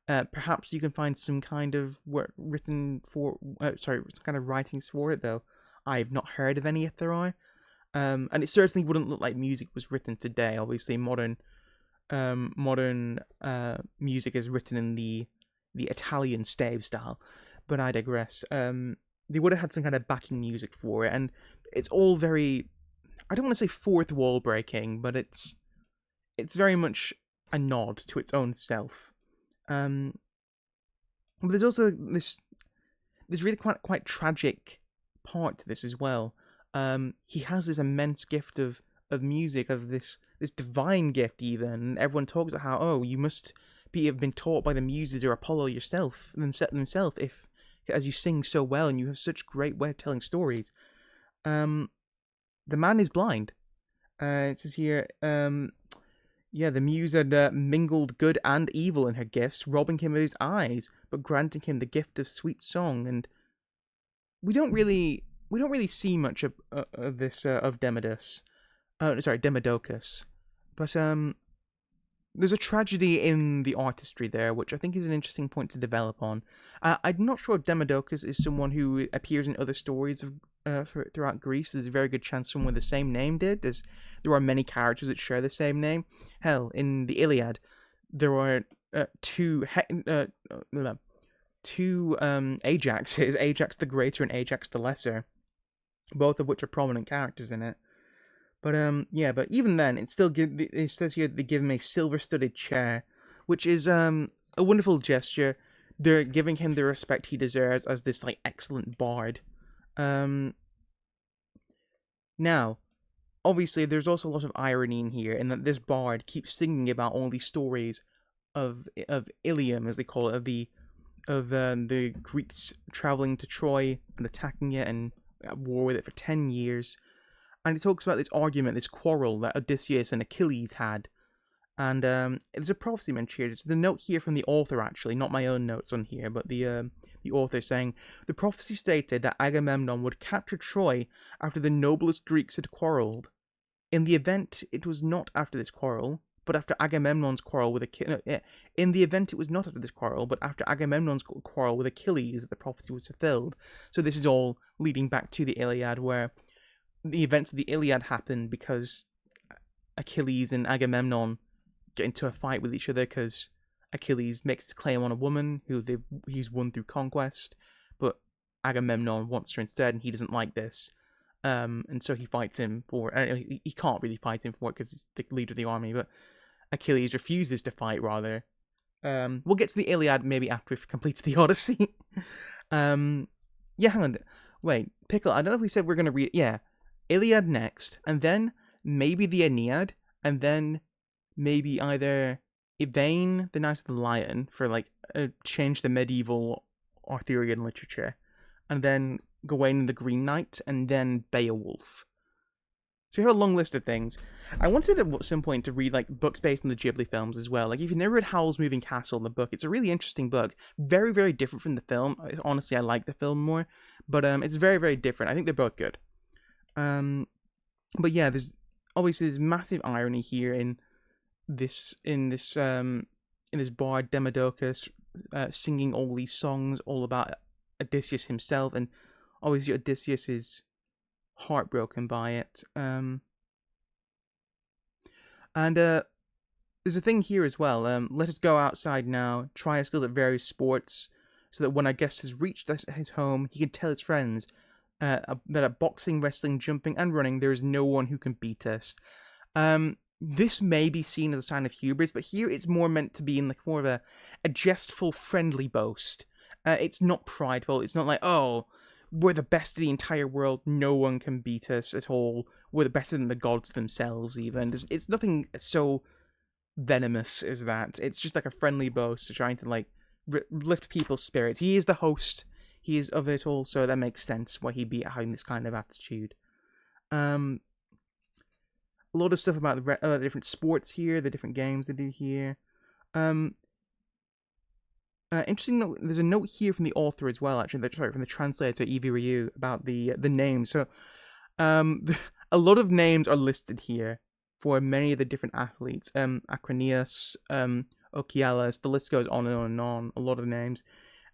Perhaps you can find some kind of written for, some kind of writings for it, though. I've not heard of any if there are. And it certainly wouldn't look like music was written today. Obviously, modern music is written in the Italian stave style. But I digress. They would have had some kind of backing music for it, and it's all very, I don't want to say fourth wall breaking, but it's very much a nod to its own self. But there's also this really quite tragic part to this as well. He has this immense gift of music, of this divine gift even, and everyone talks about how, you must have been taught by the muses or Apollo yourself themselves, if as you sing so well and you have such great way of telling stories. The man is blind. It says here, the muse had mingled good and evil in her gifts, robbing him of his eyes, but granting him the gift of sweet song. And we don't really see much of this of Demodocus, but there's a tragedy in the artistry there, which I think is an interesting point to develop on. I'm not sure if Demodocus is someone who appears in other stories throughout Greece. There's a very good chance someone with the same name did. There are many characters that share the same name. Hell, in the Iliad, there are two Ajaxes, Ajax the Greater and Ajax the Lesser, both of which are prominent characters in it. But but even then, it says here that they give him a silver-studded chair, which is a wonderful gesture. They're giving him the respect he deserves as this excellent bard. Now, obviously, there's also a lot of irony in here, in that this bard keeps singing about all these stories of Ilium, as they call it, of the Greeks traveling to Troy and attacking it and at war with it for 10 years. And he talks about this argument, this quarrel that Odysseus and Achilles had. And there's a prophecy mentioned here. It's the note here from the author, actually, not my own notes on here, but the author saying, the prophecy stated that Agamemnon would capture Troy after the noblest Greeks had quarrelled. In the event, it was not after this quarrel, but after Agamemnon's quarrel with Achilles. In the event, it was not after this quarrel, but after Agamemnon's quarrel with Achilles that the prophecy was fulfilled. So this is all leading back to the Iliad, where the events of the Iliad happen because Achilles and Agamemnon get into a fight with each other because Achilles makes his claim on a woman who he's won through conquest, but Agamemnon wants her instead, and he doesn't like this. And so he fights him for. He can't really fight him for it because he's the leader of the army, but Achilles refuses to fight rather, We'll get to the Iliad maybe after we've completed the Odyssey. Yeah, hang on. Wait, Pickle, I don't know if we said we're going to read... Yeah, Iliad next, and then maybe the Aeneid, and then maybe either Yvain, the Knight of the Lion, for, like, change the medieval Arthurian literature, and then Gawain the Green Knight, and then Beowulf. So we have a long list of things. I wanted at some point to read like books based on the Ghibli films as well. Like if you've never read Howl's Moving Castle, the book, it's a really interesting book. Very, very different from the film. Honestly, I like the film more, but it's very, very different. I think they're both good. But yeah, there's obviously this massive irony here in this bard Demodocus singing all these songs all about Odysseus himself, and obviously Odysseus is heartbroken by it. And there's a thing here as well. Let us go outside now, try our skills at various sports, so that when our guest has reached his home, he can tell his friends that at boxing, wrestling, jumping, and running, there is no one who can beat us. This may be seen as a sign of hubris, but here it's more meant to be in like more of a jestful, friendly boast. It's not prideful. It's not like, oh, we're the best of the entire world. No one can beat us at all. We're better than the gods themselves, even. It's nothing so venomous as that. It's just like a friendly boast trying to like lift people's spirits. He is the host. He is of it all, so that makes sense why he'd be having this kind of attitude. A lot of stuff about the different sports here, the different games they do here. Interesting note, there's a note here from the author as well, actually, from the translator, Evie Ryu, about the names. So, a lot of names are listed here for many of the different athletes. Acroneus, Ochialis, the list goes on and on and on, a lot of names.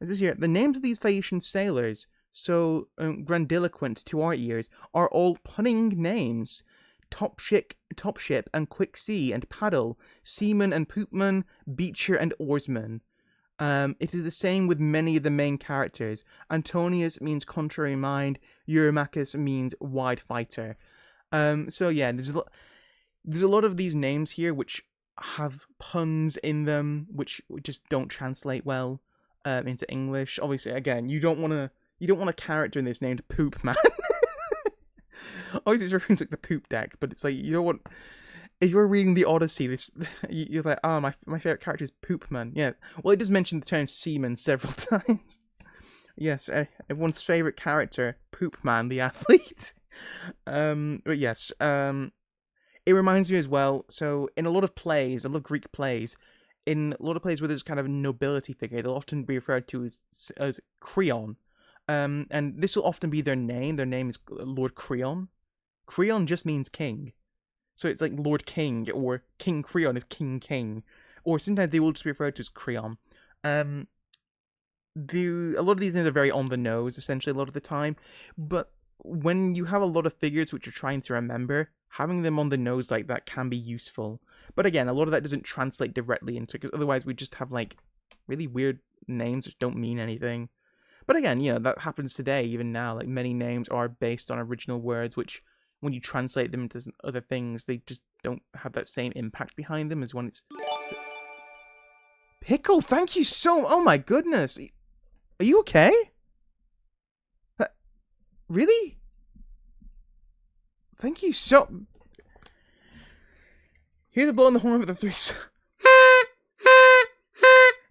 It says here, the names of these Phaeacian sailors, so grandiloquent to our ears, are all punning names. Top ship and quick sea and paddle, seaman and poopman, beacher and oarsman. It is the same with many of the main characters. Antonius means contrary mind. Eurymachus means wide fighter. So yeah, there's a lot of these names here which have puns in them, which just don't translate well into English. Obviously, again, you don't want a character in this named Poop Man. Obviously, it's referring to like the poop deck, but it's like you don't want. If you're reading the Odyssey, you're like, oh, my favorite character is Poopman. Yeah, well, it does mention the term seaman several times. Yes, everyone's favorite character, Poopman, the athlete. But yes, it reminds me as well. So in a lot of plays, a lot of Greek plays, in a lot of plays where there's kind of a nobility figure, they'll often be referred to as Creon. And this will often be their name. Their name is Lord Creon. Creon just means king. So it's like Lord King, or King Creon is King. Or sometimes they will just be referred to as Creon. A lot of these names are very on the nose, essentially, a lot of the time. But when you have a lot of figures which you're trying to remember, having them on the nose like that can be useful. But again, a lot of that doesn't translate directly into it, because otherwise we just have, like, really weird names which don't mean anything. But again, you know, that happens today, even now. Like, many names are based on original words, which, when you translate them into other things, they just don't have that same impact behind them as when it's... Pickle, thank you so... Oh my goodness! Are you okay? Really? Thank you so... Here's a blow on the horn for the 3...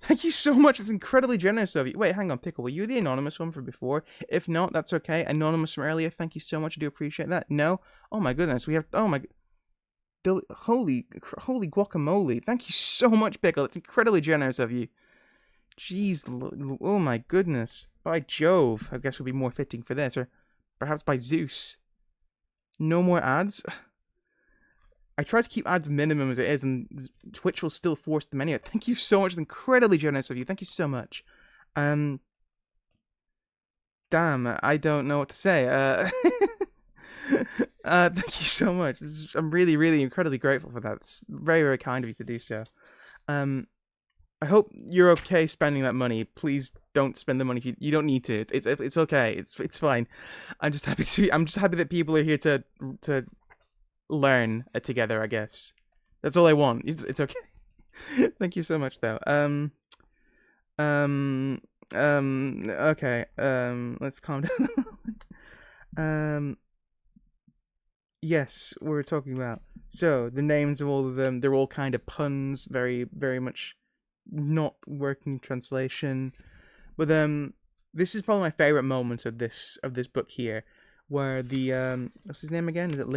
Thank you so much. It's incredibly generous of you. Wait, hang on, Pickle. Were you the anonymous one from before? If not, that's okay. Anonymous from earlier. Thank you so much. I do appreciate that. No? Oh my goodness. We have... Oh my... Holy guacamole. Thank you so much, Pickle. It's incredibly generous of you. Jeez. Oh my goodness. By Jove. I guess would be more fitting for this. Or perhaps by Zeus. No more ads? I try to keep ads minimum as it is, and Twitch will still force them anyway. Thank you so much. It's incredibly generous of you. Thank you so much. Damn, I don't know what to say. Thank you so much. I'm really, really incredibly grateful for that. It's very, very kind of you to do so. I hope you're okay spending that money. Please don't spend the money if you don't need to. It's okay. It's fine. I'm just happy that people are here to learn together, I guess. That's all I want. It's okay. Thank you so much, though. Um, okay. Let's calm down. um, yes, we're talking about. So the names of all of them, they're all kind of puns, very, very much not working translation. But this is probably my favorite moment of this book here, where the what's his name again? Is it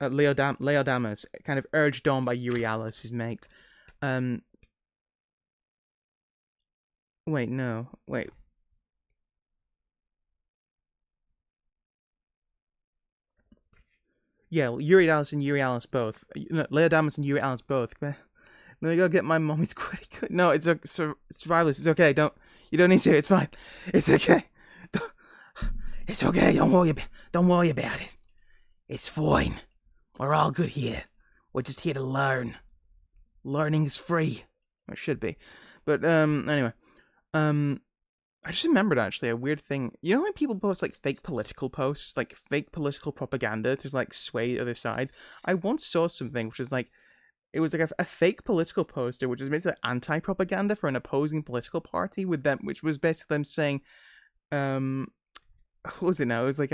Leodamus, kind of urged on by Euryalus, his mate. Um, wait, no, wait. Yeah, Euryalus and Euryalus both. No, Leodamus and Euryalus both. Let me go get my mommy's quitty. No, survivalist. It's okay. You don't need to. It's fine. It's okay. It's okay. Don't worry about it. It's fine. We're all good here. We're just here to learn. Learning is free. Or it should be. But anyway. I just remembered actually a weird thing. You know when people post like fake political posts, like fake political propaganda to like sway other sides? I once saw something which was like it was like a fake political poster which was basically anti-propaganda for an opposing political party with them, which was basically them saying, what was it now? It was like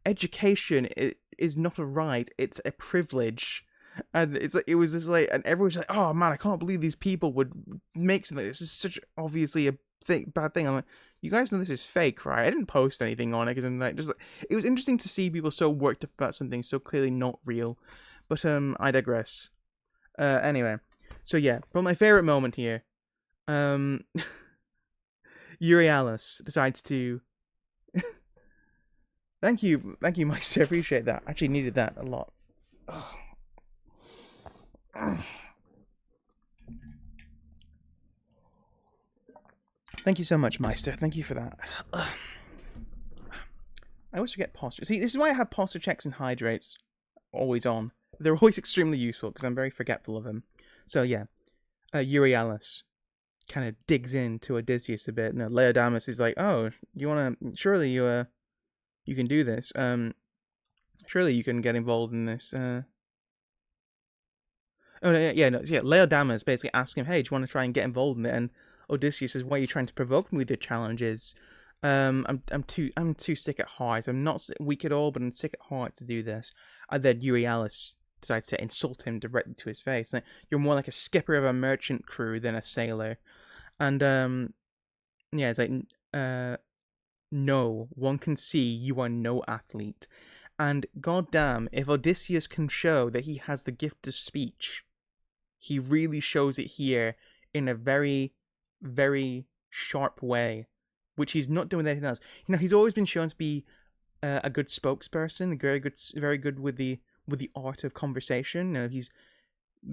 education is not a right, it's a privilege. And it's like it was just like, and everyone's like, "Oh man, I can't believe these people would make something. This is such obviously a bad thing." I'm like, "You guys know this is fake, right?" I didn't post anything on it because I'm like, just like, it was interesting to see people so worked up about something so clearly not real. But I digress. Anyway, so yeah, but my favorite moment here, um, Euryalus decides to. Thank you, Meister. I appreciate that. Actually, needed that a lot. Thank you so much, Meister. Thank you for that. I always forget posture. See, this is why I have posture checks and hydrates always on. They're always extremely useful because I'm very forgetful of them. So yeah, Euryalus kind of digs into Odysseus a bit. And Laodamas is like, "Oh, you wanna? Surely you can do this. Surely you can get involved in this." Oh no, yeah, no, yeah. Laodamas basically asking him, "Hey, do you want to try and get involved in it?" And Odysseus says, "Why are you trying to provoke me with your challenges? I'm too sick at heart. I'm not weak at all, but I'm sick at heart to do this." And then Euryalus decides to insult him directly to his face. Like, "You're more like a skipper of a merchant crew than a sailor." And yeah, it's like, no, one can see you are no athlete. And goddamn, if Odysseus can show that he has the gift of speech, he really shows it here in a very, very sharp way, which he's not doing with anything else. He's always been shown to be a good spokesperson, very good with the art of conversation. He's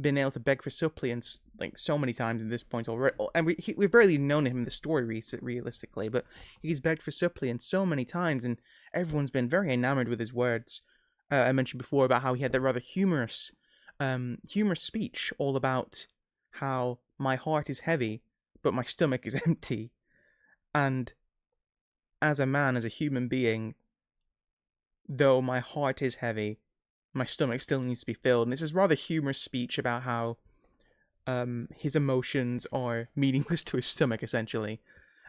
been able to beg for suppliants like so many times at this point already, and we've barely known him in the story realistically, but he's begged for suppliants so many times, and everyone's been very enamored with his words. I mentioned before about how he had that rather humorous speech all about how my heart is heavy, but my stomach is empty, and as a man, as a human being, though my heart is heavy, my stomach still needs to be filled. And this is rather humorous speech about how his emotions are meaningless to his stomach, essentially.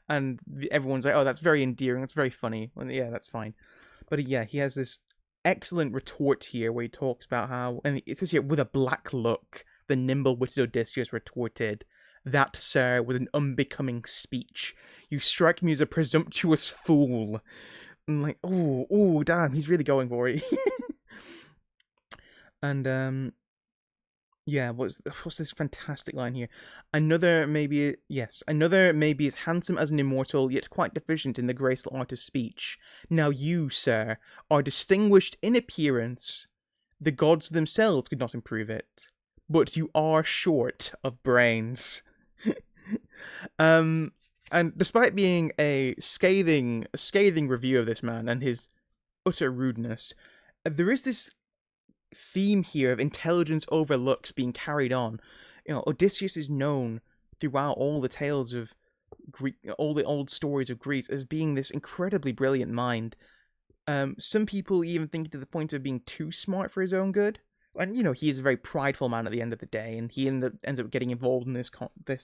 And everyone's like, "Oh, that's very endearing. That's very funny." Well, yeah, that's fine. But yeah, he has this excellent retort here where he talks about how, and it says here, "With a black look, the nimble-witted Odysseus retorted, 'That, sir, was an unbecoming speech. You strike me as a presumptuous fool.'" I'm like, oh, damn, he's really going for it. And yeah, what's this fantastic line here? Another maybe as handsome as an immortal, yet quite deficient in the graceful art of speech. Now you, sir, are distinguished in appearance. The gods themselves could not improve it, but you are short of brains. And despite being a scathing review of this man and his utter rudeness, there is this theme here of intelligence overlooks being carried on. Odysseus is known throughout all the tales of Greek, all the old stories of Greece, as being this incredibly brilliant mind. Some people even think to the point of being too smart for his own good. And you know, he is a very prideful man at the end of the day, and he ends up getting involved in this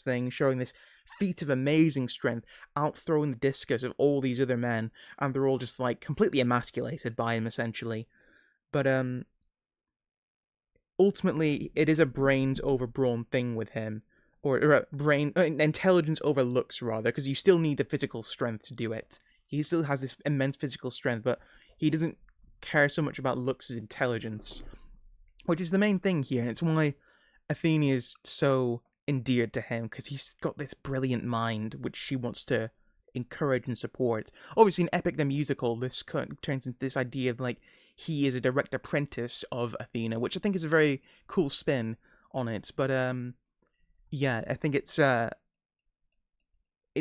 thing, showing this feat of amazing strength, outthrowing the discus of all these other men, and they're all just like completely emasculated by him essentially. But ultimately, it is a brains over brawn thing with him, or brain intelligence over looks rather, because you still need the physical strength to do it. He still has this immense physical strength, but he doesn't care so much about looks as intelligence, which is the main thing here, and it's why Athene is so endeared to him, because he's got this brilliant mind which she wants to encourage and support. Obviously, in Epic the Musical, this turns into this idea of like he is a direct apprentice of Athena, which I think is a very cool spin on it. But yeah, I think it's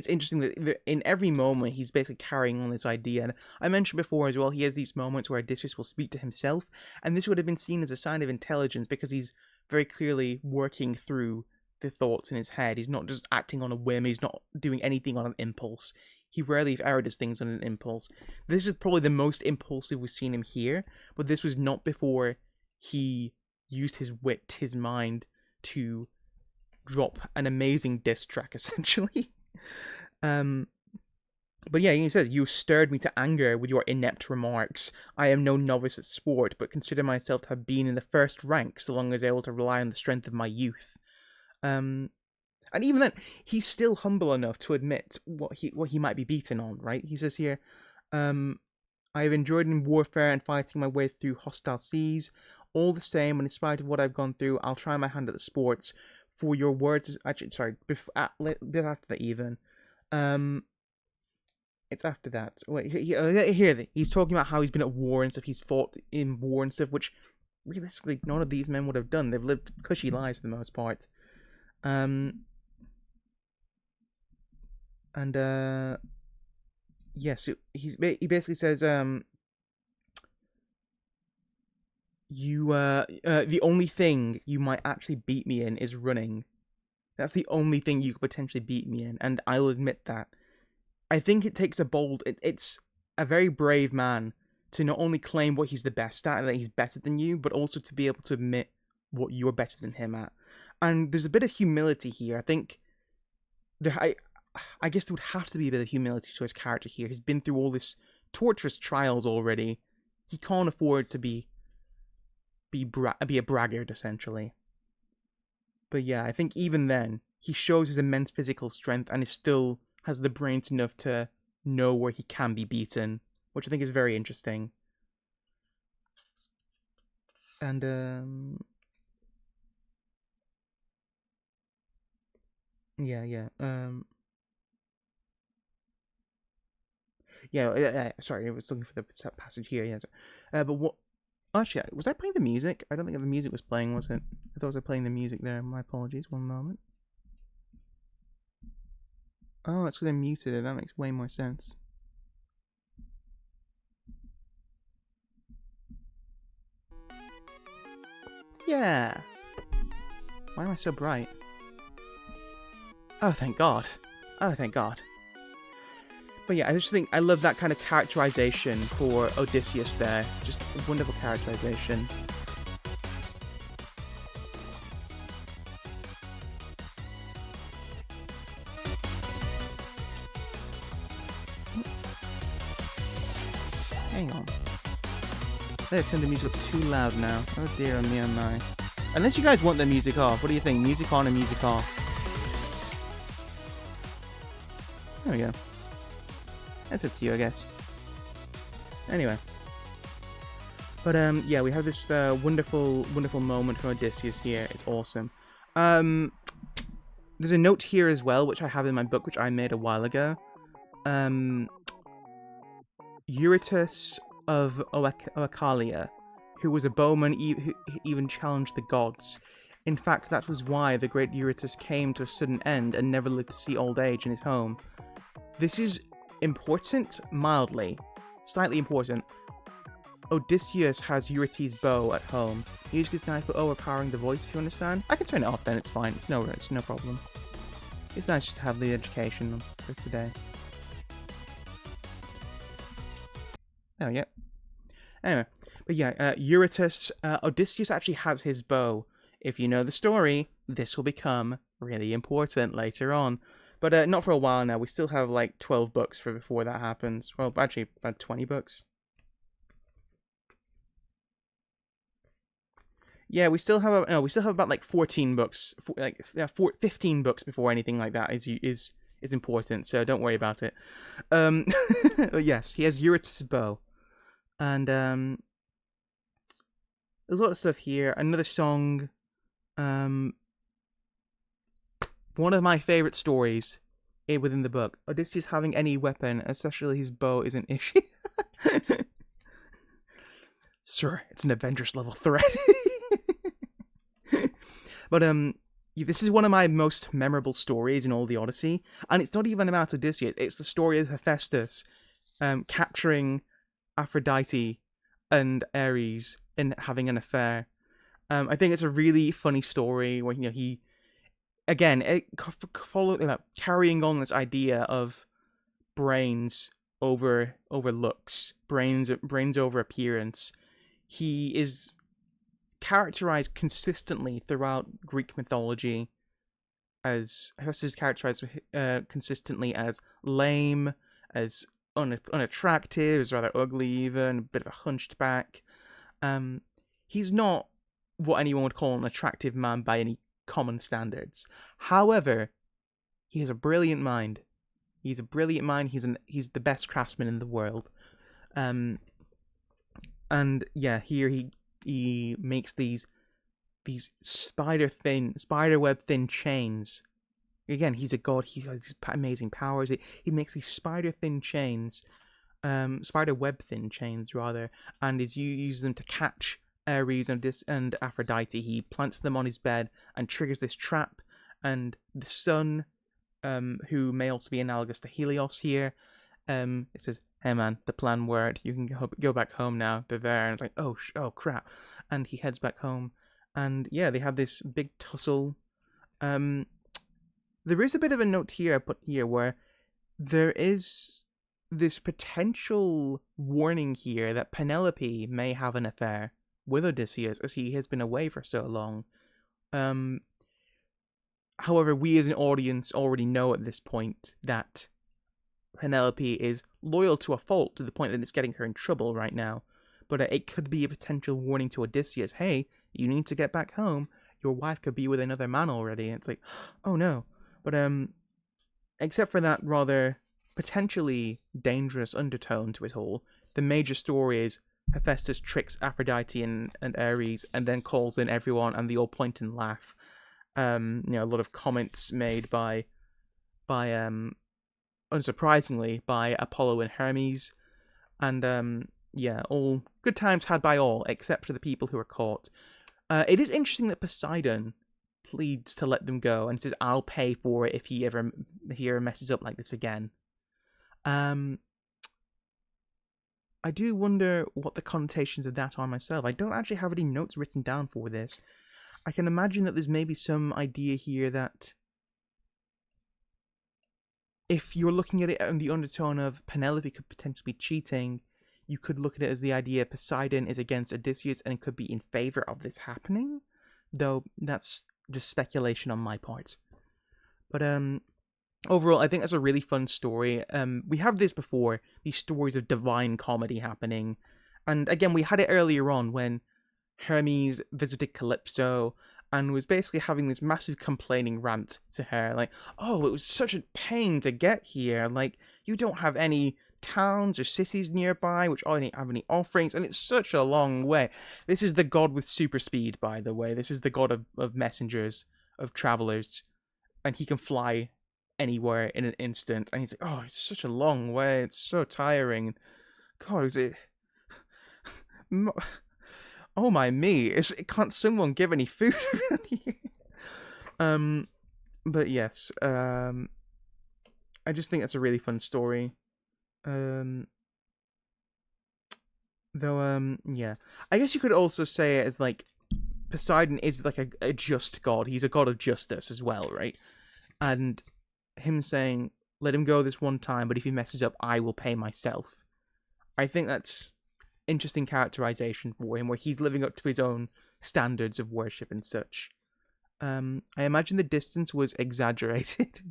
interesting that in every moment he's basically carrying on this idea. And I mentioned before as well, he has these moments where Odysseus will speak to himself, and this would have been seen as a sign of intelligence because he's very clearly working through the thoughts in his head. He's not just acting on a whim, he's not doing anything on an impulse. He rarely, if ever, does things on an impulse. This is probably the most impulsive we've seen him here, but this was not before he used his wit, his mind, to drop an amazing diss track, essentially. But yeah, he says, "You stirred me to anger with your inept remarks. I am no novice at sport, but consider myself to have been in the first rank so long as able to rely on the strength of my youth." And even then, he's still humble enough to admit what he might be beaten on, right? He says here, I have enjoyed in warfare and fighting my way through hostile seas. All the same, and in spite of what I've gone through, I'll try my hand at the sports. For your words, actually, sorry, after that even, it's after that. Wait, here he's talking about how he's been at war and stuff. He's fought in war and stuff, which realistically none of these men would have done. They've lived cushy lives for the most part. Yes, he basically says, the only thing you might actually beat me in is running. That's the only thing you could potentially beat me in, and I'll admit that. I think it takes it's a very brave man to not only claim what he's the best at, that he's better than you, but also to be able to admit what you're better than him at. And there's a bit of humility here. I think I guess there would have to be a bit of humility to his character here. He's been through all this torturous trials already. He can't afford to be a braggart, essentially. But yeah, I think even then, he shows his immense physical strength and he still has the brains enough to know where he can be beaten, which I think is very interesting. And yeah. Sorry, I was looking for the passage here. Yeah, but what? Actually, was I playing the music? I don't think the music was playing, was it? I thought I was playing the music there. My apologies. One moment. Oh, it's because I muted it. That makes way more sense. Yeah. Why am I so bright? Oh, thank God. Oh, thank God. But yeah, I just think I love that kind of characterization for Odysseus there. Just a wonderful characterization. Hang on. They turned the music up too loud now. Oh dear, me oh my. Unless you guys want the music off, what do you think? Music on or music off? There we go. That's up to you, I guess. Anyway. But yeah, we have this wonderful moment from Odysseus here. It's awesome. There's a note here as well, which I have in my book, which I made a while ago. Eurytus of Oechalia, who was a bowman who even challenged the gods. In fact, that was why the great Eurytus came to a sudden end and never lived to see old age in his home. This is important, mildly. Slightly important. Odysseus has Eurytes' bow at home. He uses his knife for overpowering the voice, if you understand. I can turn it off then, it's fine. It's no problem. It's nice just to have the education for today. Oh, yeah. Anyway, But yeah, Eurytus, Odysseus actually has his bow. If you know the story, this will become really important later on. But not for a while now. We still have like 12 books for before that happens. Well, actually, about 20 books. Yeah, we still have about like 14 books, 15 books before anything like that is important. So don't worry about it. Um, but yes, he has Eurytus' bow, and there's a lot of stuff here. Another song. Um, One of my favorite stories within the book. Odysseus having any weapon, especially his bow, is an issue. Sir, it's an Avengers level threat. But this is one of my most memorable stories in all the Odyssey, and it's not even about Odysseus. It's the story of Hephaestus capturing Aphrodite and Ares and having an affair. I think it's a really funny story when he again carrying on this idea of brains over looks, brains over appearance. He is characterized consistently throughout Greek mythology as Hephaestus is characterized consistently as lame, as unattractive, as rather ugly, even a bit of a hunched back. He's not what anyone would call an attractive man by any common standards. However, he has a brilliant mind. He's a brilliant mind. He's the best craftsman in the world. And yeah, here he makes these spider web thin chains. Again, he's a god. He has these amazing powers. He makes these spider thin chains, spider web thin chains rather, and uses them to catch Ares and Aphrodite. He plants them on his bed and triggers this trap. And the sun, who may also be analogous to Helios here, it says, "Hey man, the plan worked. You can go back home now. They're there." And it's like, oh crap. And he heads back home. And yeah, they have this big tussle. There is a bit of a note here I put here where there is this potential warning here that Penelope may have an affair with Odysseus as he has been away for so long. However, we as an audience already know at this point that Penelope is loyal to a fault to the point that it's getting her in trouble right now. But it could be a potential warning to Odysseus. Hey, you need to get back home. Your wife could be with another man already. And it's like, oh no. But except for that rather potentially dangerous undertone to it all, the major story is Hephaestus tricks Aphrodite and Ares and then calls in everyone and they all point and laugh. A lot of comments made by unsurprisingly, by Apollo and Hermes. And all good times had by all, except for the people who are caught. It is interesting that Poseidon pleads to let them go and says, "I'll pay for it if he ever messes up like this again." I do wonder what the connotations of that are myself. I don't actually have any notes written down for this. I can imagine that there's maybe some idea here that if you're looking at it in the undertone of Penelope could potentially be cheating, you could look at it as the idea Poseidon is against Odysseus and could be in favor of this happening. Though that's just speculation on my part. But overall, I think that's a really fun story. We have this before, these stories of divine comedy happening. And again, we had it earlier on when Hermes visited Calypso and was basically having this massive complaining rant to her. Like, oh, it was such a pain to get here. Like, you don't have any towns or cities nearby which don't have any offerings, and it's such a long way. This is the god with super speed, by the way. This is the god of messengers, of travelers, and he can fly anywhere in an instant. And he's like, oh, it's such a long way. It's so tiring. God, is it... Oh my me! Can't someone give any food around here? But yes, I just think that's a really fun story. Yeah, I guess you could also say it as like Poseidon is like a just god. He's a god of justice as well, right? And him saying, "Let him go this one time, but if he messes up, I will pay myself." I think that's interesting characterization for him, where he's living up to his own standards of worship and such. I imagine the distance was exaggerated.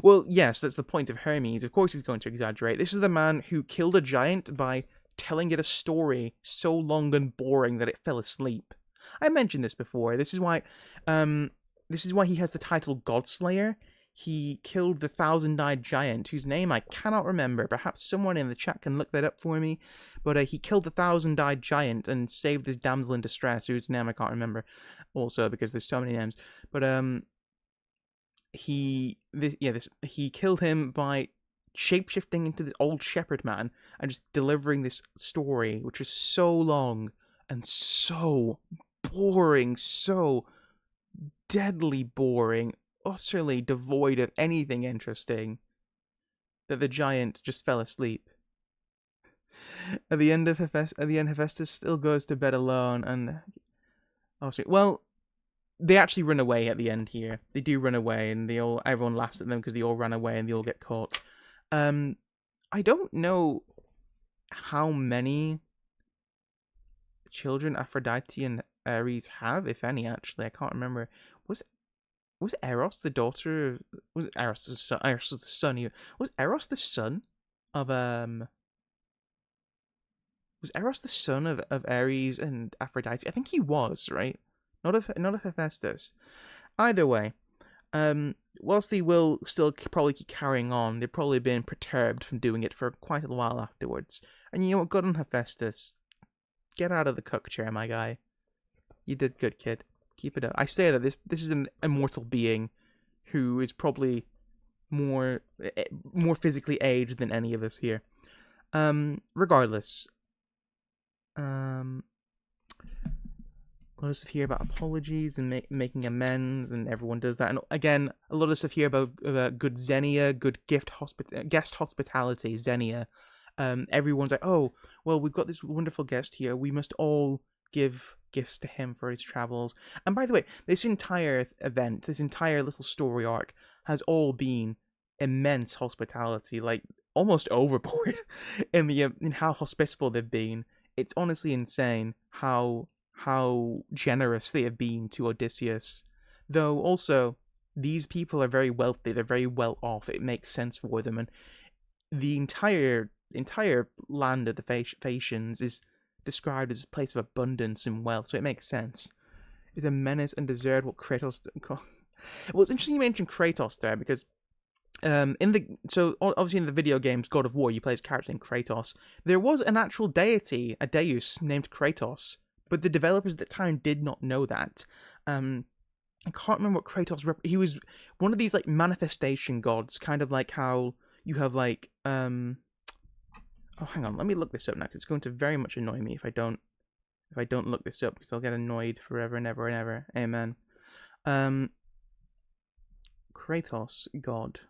Well, yes, that's the point of Hermes. Of course he's going to exaggerate. This is the man who killed a giant by telling it a story so long and boring that it fell asleep. I mentioned this before. This is why he has the title Godslayer. He killed the thousand-eyed giant, whose name I cannot remember. Perhaps someone in the chat can look that up for me. But he killed the thousand-eyed giant and saved this damsel in distress, whose name I can't remember. Also, because there's so many names. But he killed him by shapeshifting into this old shepherd man and just delivering this story, which was so long and so boring, so deadly boring, utterly devoid of anything interesting, that the giant just fell asleep. At the end, Hephaestus still goes to bed alone, and well, they actually run away at the end here. They do run away, and everyone laughs at them because they all ran away and they all get caught. I don't know how many children Aphrodite and Ares have, if any. Actually, I can't remember. Was Eros the daughter? Was Eros the son? Eros was the son. Was Eros the son of Was Eros the son of Ares and Aphrodite? I think he was, right? Not of Hephaestus. Either way, whilst they will still probably keep carrying on, they've probably been perturbed from doing it for quite a while afterwards. And you know what? Good on Hephaestus. Get out of the cook chair, my guy. You did good, kid. Keep it up. I say that this is an immortal being who is probably more physically aged than any of us here. Regardless, a lot of stuff here about apologies and making amends, and everyone does that. And again, a lot of stuff here about good Xenia, good guest hospitality, Xenia. Everyone's like, oh, well, we've got this wonderful guest here. We must all give gifts to him for his travels. And by the way, this entire event, this entire little story arc, has all been immense hospitality, like almost overboard in how hospitable they've been. It's honestly insane how generous they have been to Odysseus. Though also, these people are very wealthy, they're very well off, it makes sense for them, and the entire land of the Phaeacians is described as a place of abundance and wealth, so it makes sense. Is a menace and deserved what Kratos... Well, it's interesting you mentioned Kratos there, because obviously in the video games God of War, you play as a character named Kratos. There was an actual deity, a deus, named Kratos, but the developers at the time did not know that. I can't remember what Kratos... He was one of these, like, manifestation gods, kind of like how you have, like, Oh, hang on, let me look this up now, because it's going to very much annoy me if I don't look this up, because I'll get annoyed forever and ever and ever. Amen. Kratos, god.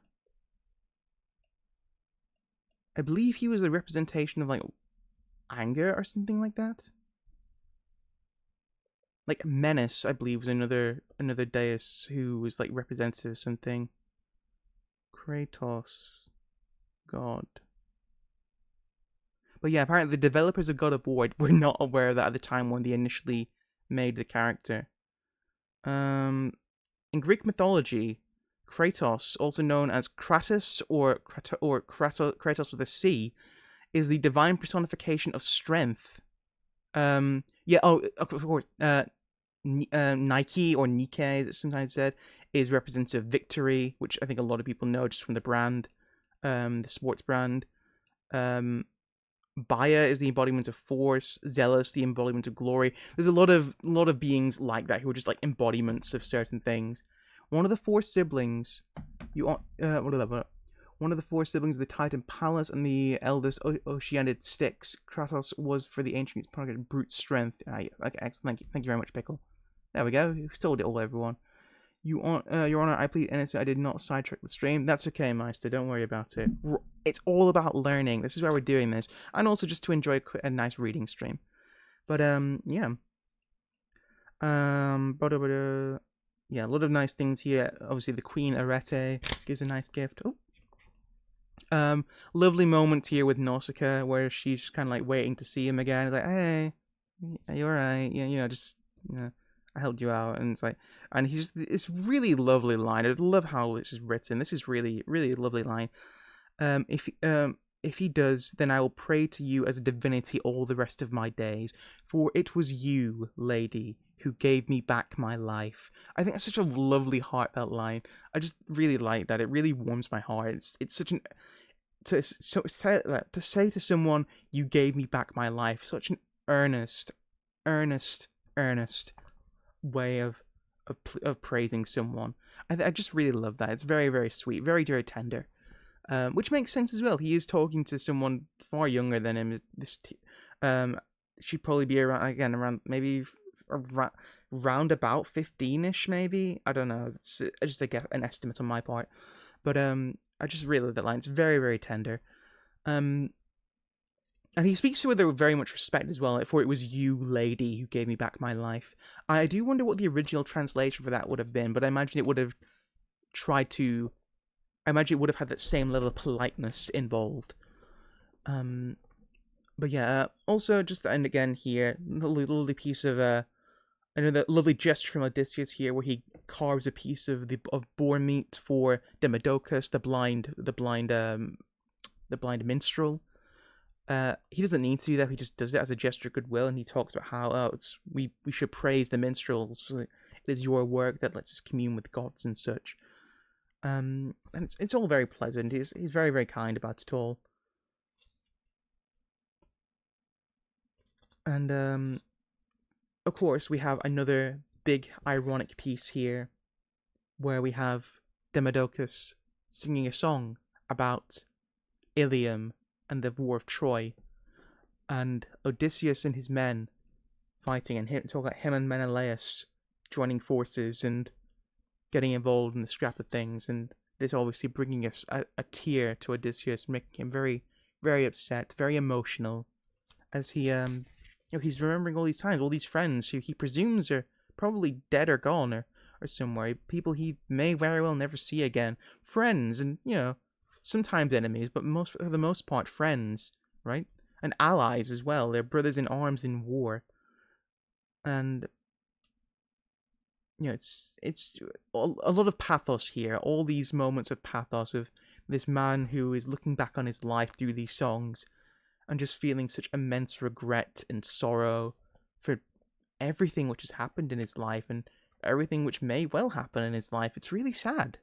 I believe he was a representation of, like, anger or something like that. Like, Menace, I believe, was another deus who was, like, representative of something. Kratos, god. But yeah, apparently the developers of God of War were not aware of that at the time when they initially made the character. In Greek mythology, Kratos, also known as Kratos or Kratos with a C, is the divine personification of strength. Of course, Nike or Nike, as it's sometimes said, is representative of victory, which I think a lot of people know just from the brand, the sports brand. Baia is the embodiment of force. Zealous, the embodiment of glory. There's a lot of beings like that who are just like embodiments of certain things. One of the four siblings, one of the four siblings of the Titan Pallas and the eldest Oceanid Styx. Kratos was for the ancient Greeks brute strength. Okay, excellent. Thank you very much, Pickle. There we go. We've told it all, everyone. Your Honor, I plead innocent. I did not sidetrack the stream. That's okay, Meister. Don't worry about it. It's all about learning. This is why we're doing this, and also just to enjoy a nice reading stream. But yeah. Yeah, a lot of nice things here. Obviously, the Queen Arete gives a nice gift. Oh, Lovely moment here with Nausicaa where she's kind of like waiting to see him again. It's like, hey, are you alright? Yeah, just I helped you out, and it's like, and he's it's really lovely line. I love how this is written. This is really, really a lovely line. If he does, then I will pray to you as a divinity all the rest of my days, for it was you, lady, who gave me back my life. I think that's such a lovely, heartfelt line. I just really like that. It really warms my heart. It's such an to say to someone, "You gave me back my life." Such an earnest, earnest, earnest way of praising someone. I just really love that. It's very, very sweet, very, very tender. Which makes sense as well. He is talking to someone far younger than him. She'd probably be around maybe around about 15ish, maybe. I don't know. It's just an estimate on my part, but I just really love that line. It's very, very tender. And he speaks to her with very much respect as well. For it was you, lady, who gave me back my life. I do wonder what the original translation for that would have been, but I imagine it would have tried to. I imagine it would have had that same level of politeness involved. But yeah, also just and again here, a lovely piece of another lovely gesture from Odysseus here, where he carves a piece of boar meat for Demodocus, the blind minstrel. He doesn't need to do that. He just does it as a gesture of goodwill, and he talks about how we should praise the minstrels. It is your work that lets us commune with gods and such. And it's all very pleasant. He's very, very kind about it all. And of course we have another big ironic piece here, where we have Demodocus singing a song about Ilium and the War of Troy, and Odysseus and his men fighting, and talking about him and Menelaus joining forces and getting involved in the scrap of things, and this obviously bringing us a tear to Odysseus, making him very, very upset, very emotional, as he he's remembering all these times, all these friends who he presumes are probably dead or gone or somewhere, people he may very well never see again, friends, and sometimes enemies, but for the most part friends, right? And allies as well. They're brothers in arms in war, and it's a lot of pathos here. All these moments of pathos of this man who is looking back on his life through these songs and just feeling such immense regret and sorrow for everything which has happened in his life and everything which may well happen in his life. It's really sad.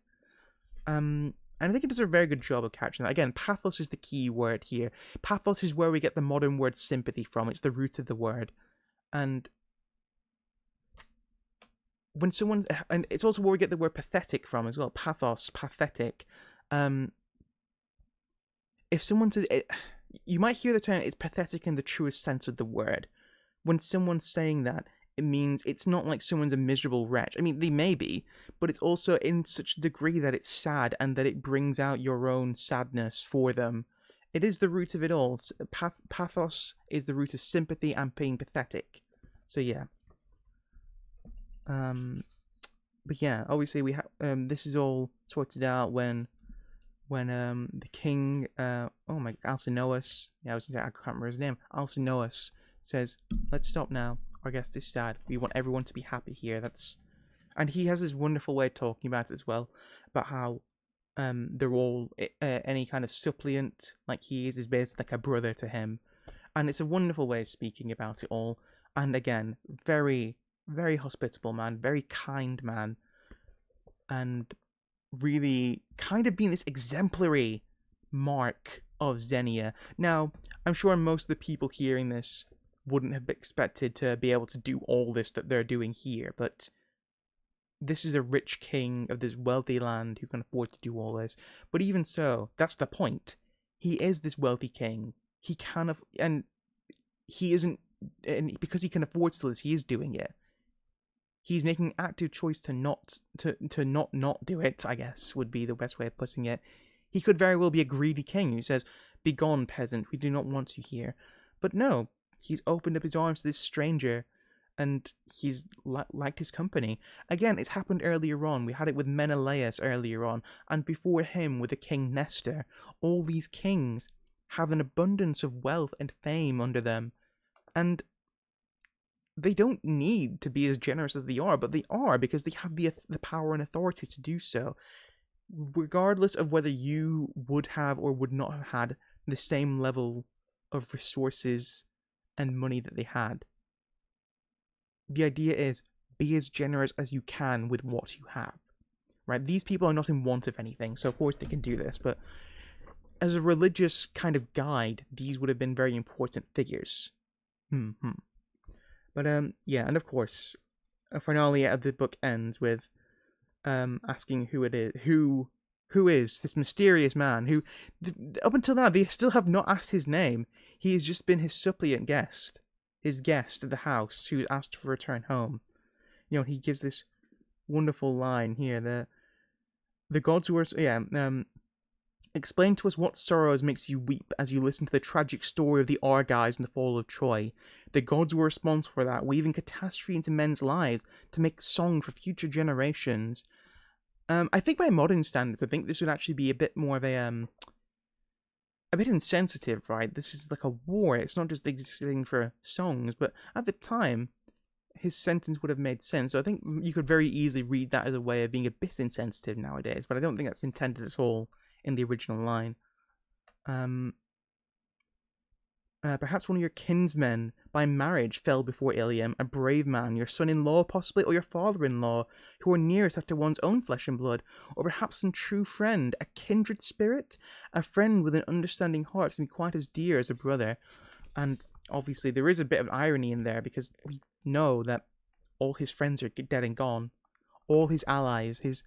And I think it does a very good job of capturing that. Again, pathos is the key word here. Pathos is where we get the modern word sympathy from. It's the root of the word. And when someone, and it's also where we get the word pathetic from as well. Pathos, pathetic. If someone says it, you might hear the term "it's pathetic" in the truest sense of the word. When someone's saying that, it means it's not like someone's a miserable wretch. I mean, they may be, but it's also in such a degree that it's sad and that it brings out your own sadness for them. It is the root of it all. Pathos is the root of sympathy and being pathetic. So yeah. But yeah, obviously we have this is all sorted out when the king Alcinous, I was gonna say, I can't remember his name, Alcinous says, let's stop now, our guest is sad, we want everyone to be happy here. And he has this wonderful way of talking about it as well, about how they're all any kind of suppliant like he is basically like a brother to him, and it's a wonderful way of speaking about it all. And again, very, very hospitable man, very kind man, and really kind of being this exemplary mark of Xenia. Now, I'm sure most of the people hearing this wouldn't have expected to be able to do all this that they're doing here, but this is a rich king of this wealthy land who can afford to do all this. But even so, that's the point. He is this wealthy king. He can and he isn't, and because he can afford to do this, he is doing it. He's making an active choice to not do it, I guess, would be the best way of putting it. He could very well be a greedy king who says, "Begone, peasant, we do not want you here." But no, he's opened up his arms to this stranger, and he's liked his company. Again, it's happened earlier on. We had it with Menelaus earlier on, and before him with the king Nestor. All these kings have an abundance of wealth and fame under them, and they don't need to be as generous as they are, but they are because they have the power and authority to do so, regardless of whether you would have or would not have had the same level of resources and money that they had. The idea is be as generous as you can with what you have. Right? These people are not in want of anything, so of course they can do this, but as a religious kind of guide, these would have been very important figures. But yeah, and of course, a finale of the book ends with asking who it is, who is this mysterious man who, up until now, they still have not asked his name. He has just been his suppliant guest, his guest at the house who asked for a return home. You know, he gives this wonderful line here. The gods were explain to us what sorrows makes you weep as you listen to the tragic story of the Argives and the fall of Troy. The gods were responsible for that, weaving catastrophe into men's lives to make song for future generations. I think by modern standards, I think this would actually be a bit more of a bit insensitive, right? This is like a war. It's not just existing for songs, but at the time, his sentence would have made sense. So I think you could very easily read that as a way of being a bit insensitive nowadays, but I don't think that's intended at all in the original line. Perhaps one of your kinsmen by marriage fell before Ilium, a brave man, your son-in-law possibly, or your father-in-law, who are nearest after one's own flesh and blood, or perhaps some true friend, a kindred spirit, a friend with an understanding heart can be quite as dear as a brother. And obviously there is a bit of irony in there, because we know that all his friends are dead and gone. All his allies, his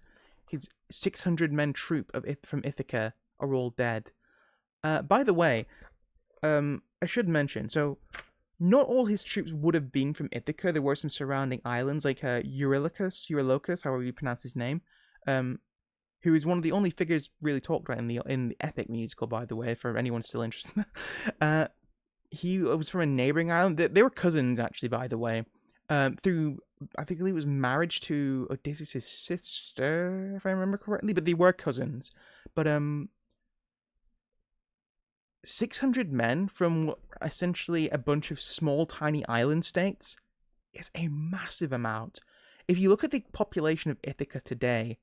600 men troop from Ithaca are all dead. By the way, I should mention, so not all his troops would have been from Ithaca. There were some surrounding islands, like Eurylochus, however you pronounce his name, who is one of the only figures really talked about in the epic musical, by the way, for anyone still interested. He was from a neighboring island. They were cousins, actually, by the way. Through, I think it was marriage to Odysseus' sister, if I remember correctly, but they were cousins. But 600 men from essentially a bunch of small, tiny island states is a massive amount. If you look at the population of Ithaca today,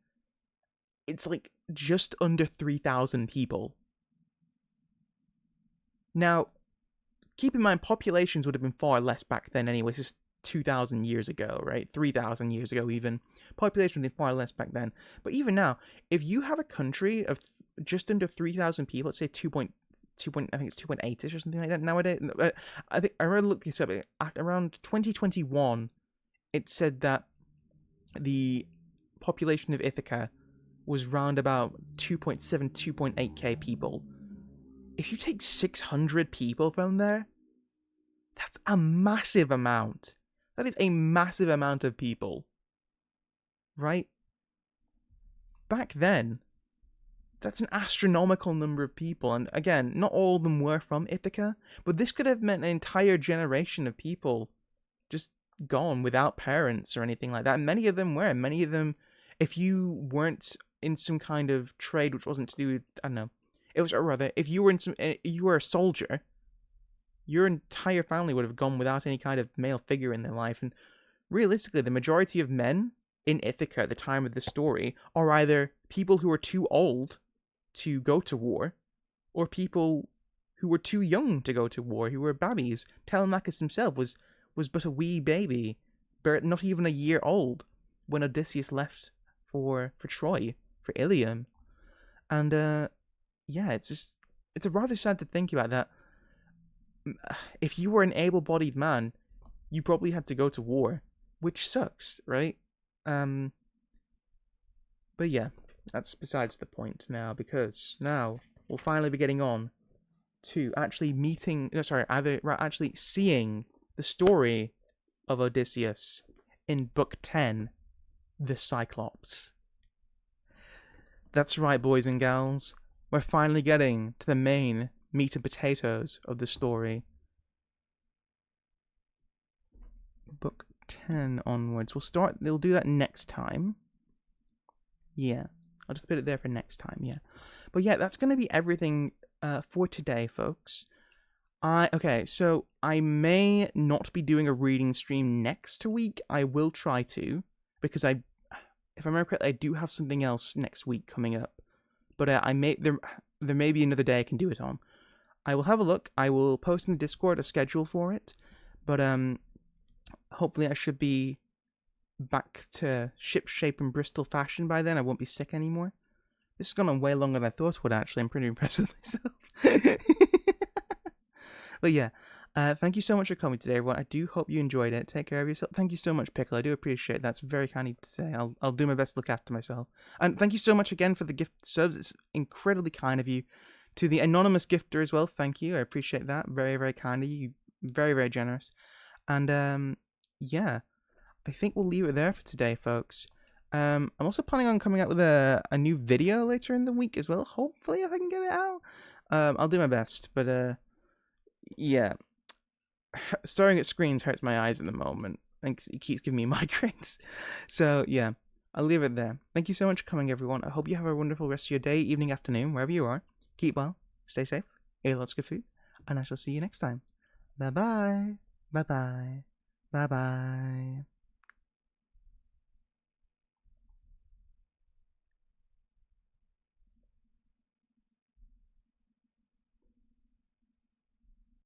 it's like just under 3,000 people. Now, keep in mind, populations would have been far less back then anyway, just 2,000 years ago, right? 3,000 years ago even. Population would be far less back then. But even now, if you have a country of just under 3,000 people, let's say I think it's 2.8ish or something like that nowadays. I think I already looked this up. Around 2021, it said that the population of Ithaca was round about 2.7, 2.8k people. If you take 600 people from there, that's a massive amount. That is a massive amount of people. Right? Back then, that's an astronomical number of people, and again, not all of them were from Ithaca, but this could have meant an entire generation of people just gone without parents or anything like that. Many of them were. Many of them, if you weren't in some kind of trade which wasn't to do with, I don't know, it was, or rather, if you were a soldier, your entire family would have gone without any kind of male figure in their life, and realistically, the majority of men in Ithaca at the time of the story are either people who are too old to go to war, or people who were too young to go to war, who were babbies. Telemachus himself was but a wee baby, not even a year old, when Odysseus left for Troy, for Ilium. And yeah, it's a rather sad to think about that. If you were an able-bodied man, you probably had to go to war, which sucks, right? But yeah, that's besides the point now, because now we'll finally be getting on to actually actually seeing the story of Odysseus in Book 10, The Cyclops. That's right, boys and gals. We're finally getting to the main meat and potatoes of the story. Book 10 onwards. We'll do that next time. Yeah, I'll just put it there for next time, yeah. But yeah, that's going to be everything for today, folks. Okay, so I may not be doing a reading stream next week. I will try to, because if I remember correctly, I do have something else next week coming up. But there may be another day I can do it on. I will have a look. I will post in the Discord a schedule for it. But hopefully I should be back to ship shape and Bristol fashion by then. I won't be sick anymore. This has gone on way longer than I thought it would, actually. I'm pretty impressed with myself. But yeah, thank you so much for coming today, everyone. I do hope you enjoyed it. Take care of yourself. Thank you so much, Pickle. I do appreciate it. That's very kind of you to say. I'll do my best to look after myself. And thank you so much again for the gift subs. It's incredibly kind of you. To the anonymous gifter as well, thank you. I appreciate that. Very, very kind of you. Very, very generous. And yeah, I think we'll leave it there for today, folks. I'm also planning on coming out with a new video later in the week as well. Hopefully, if I can get it out. I'll do my best, but yeah. Staring at screens hurts my eyes at the moment. I think it keeps giving me migraines. So yeah, I'll leave it there. Thank you so much for coming, everyone. I hope you have a wonderful rest of your day, evening, afternoon, wherever you are. Keep well, stay safe, eat lots of good food, and I shall see you next time. Bye bye. Bye bye. Bye bye.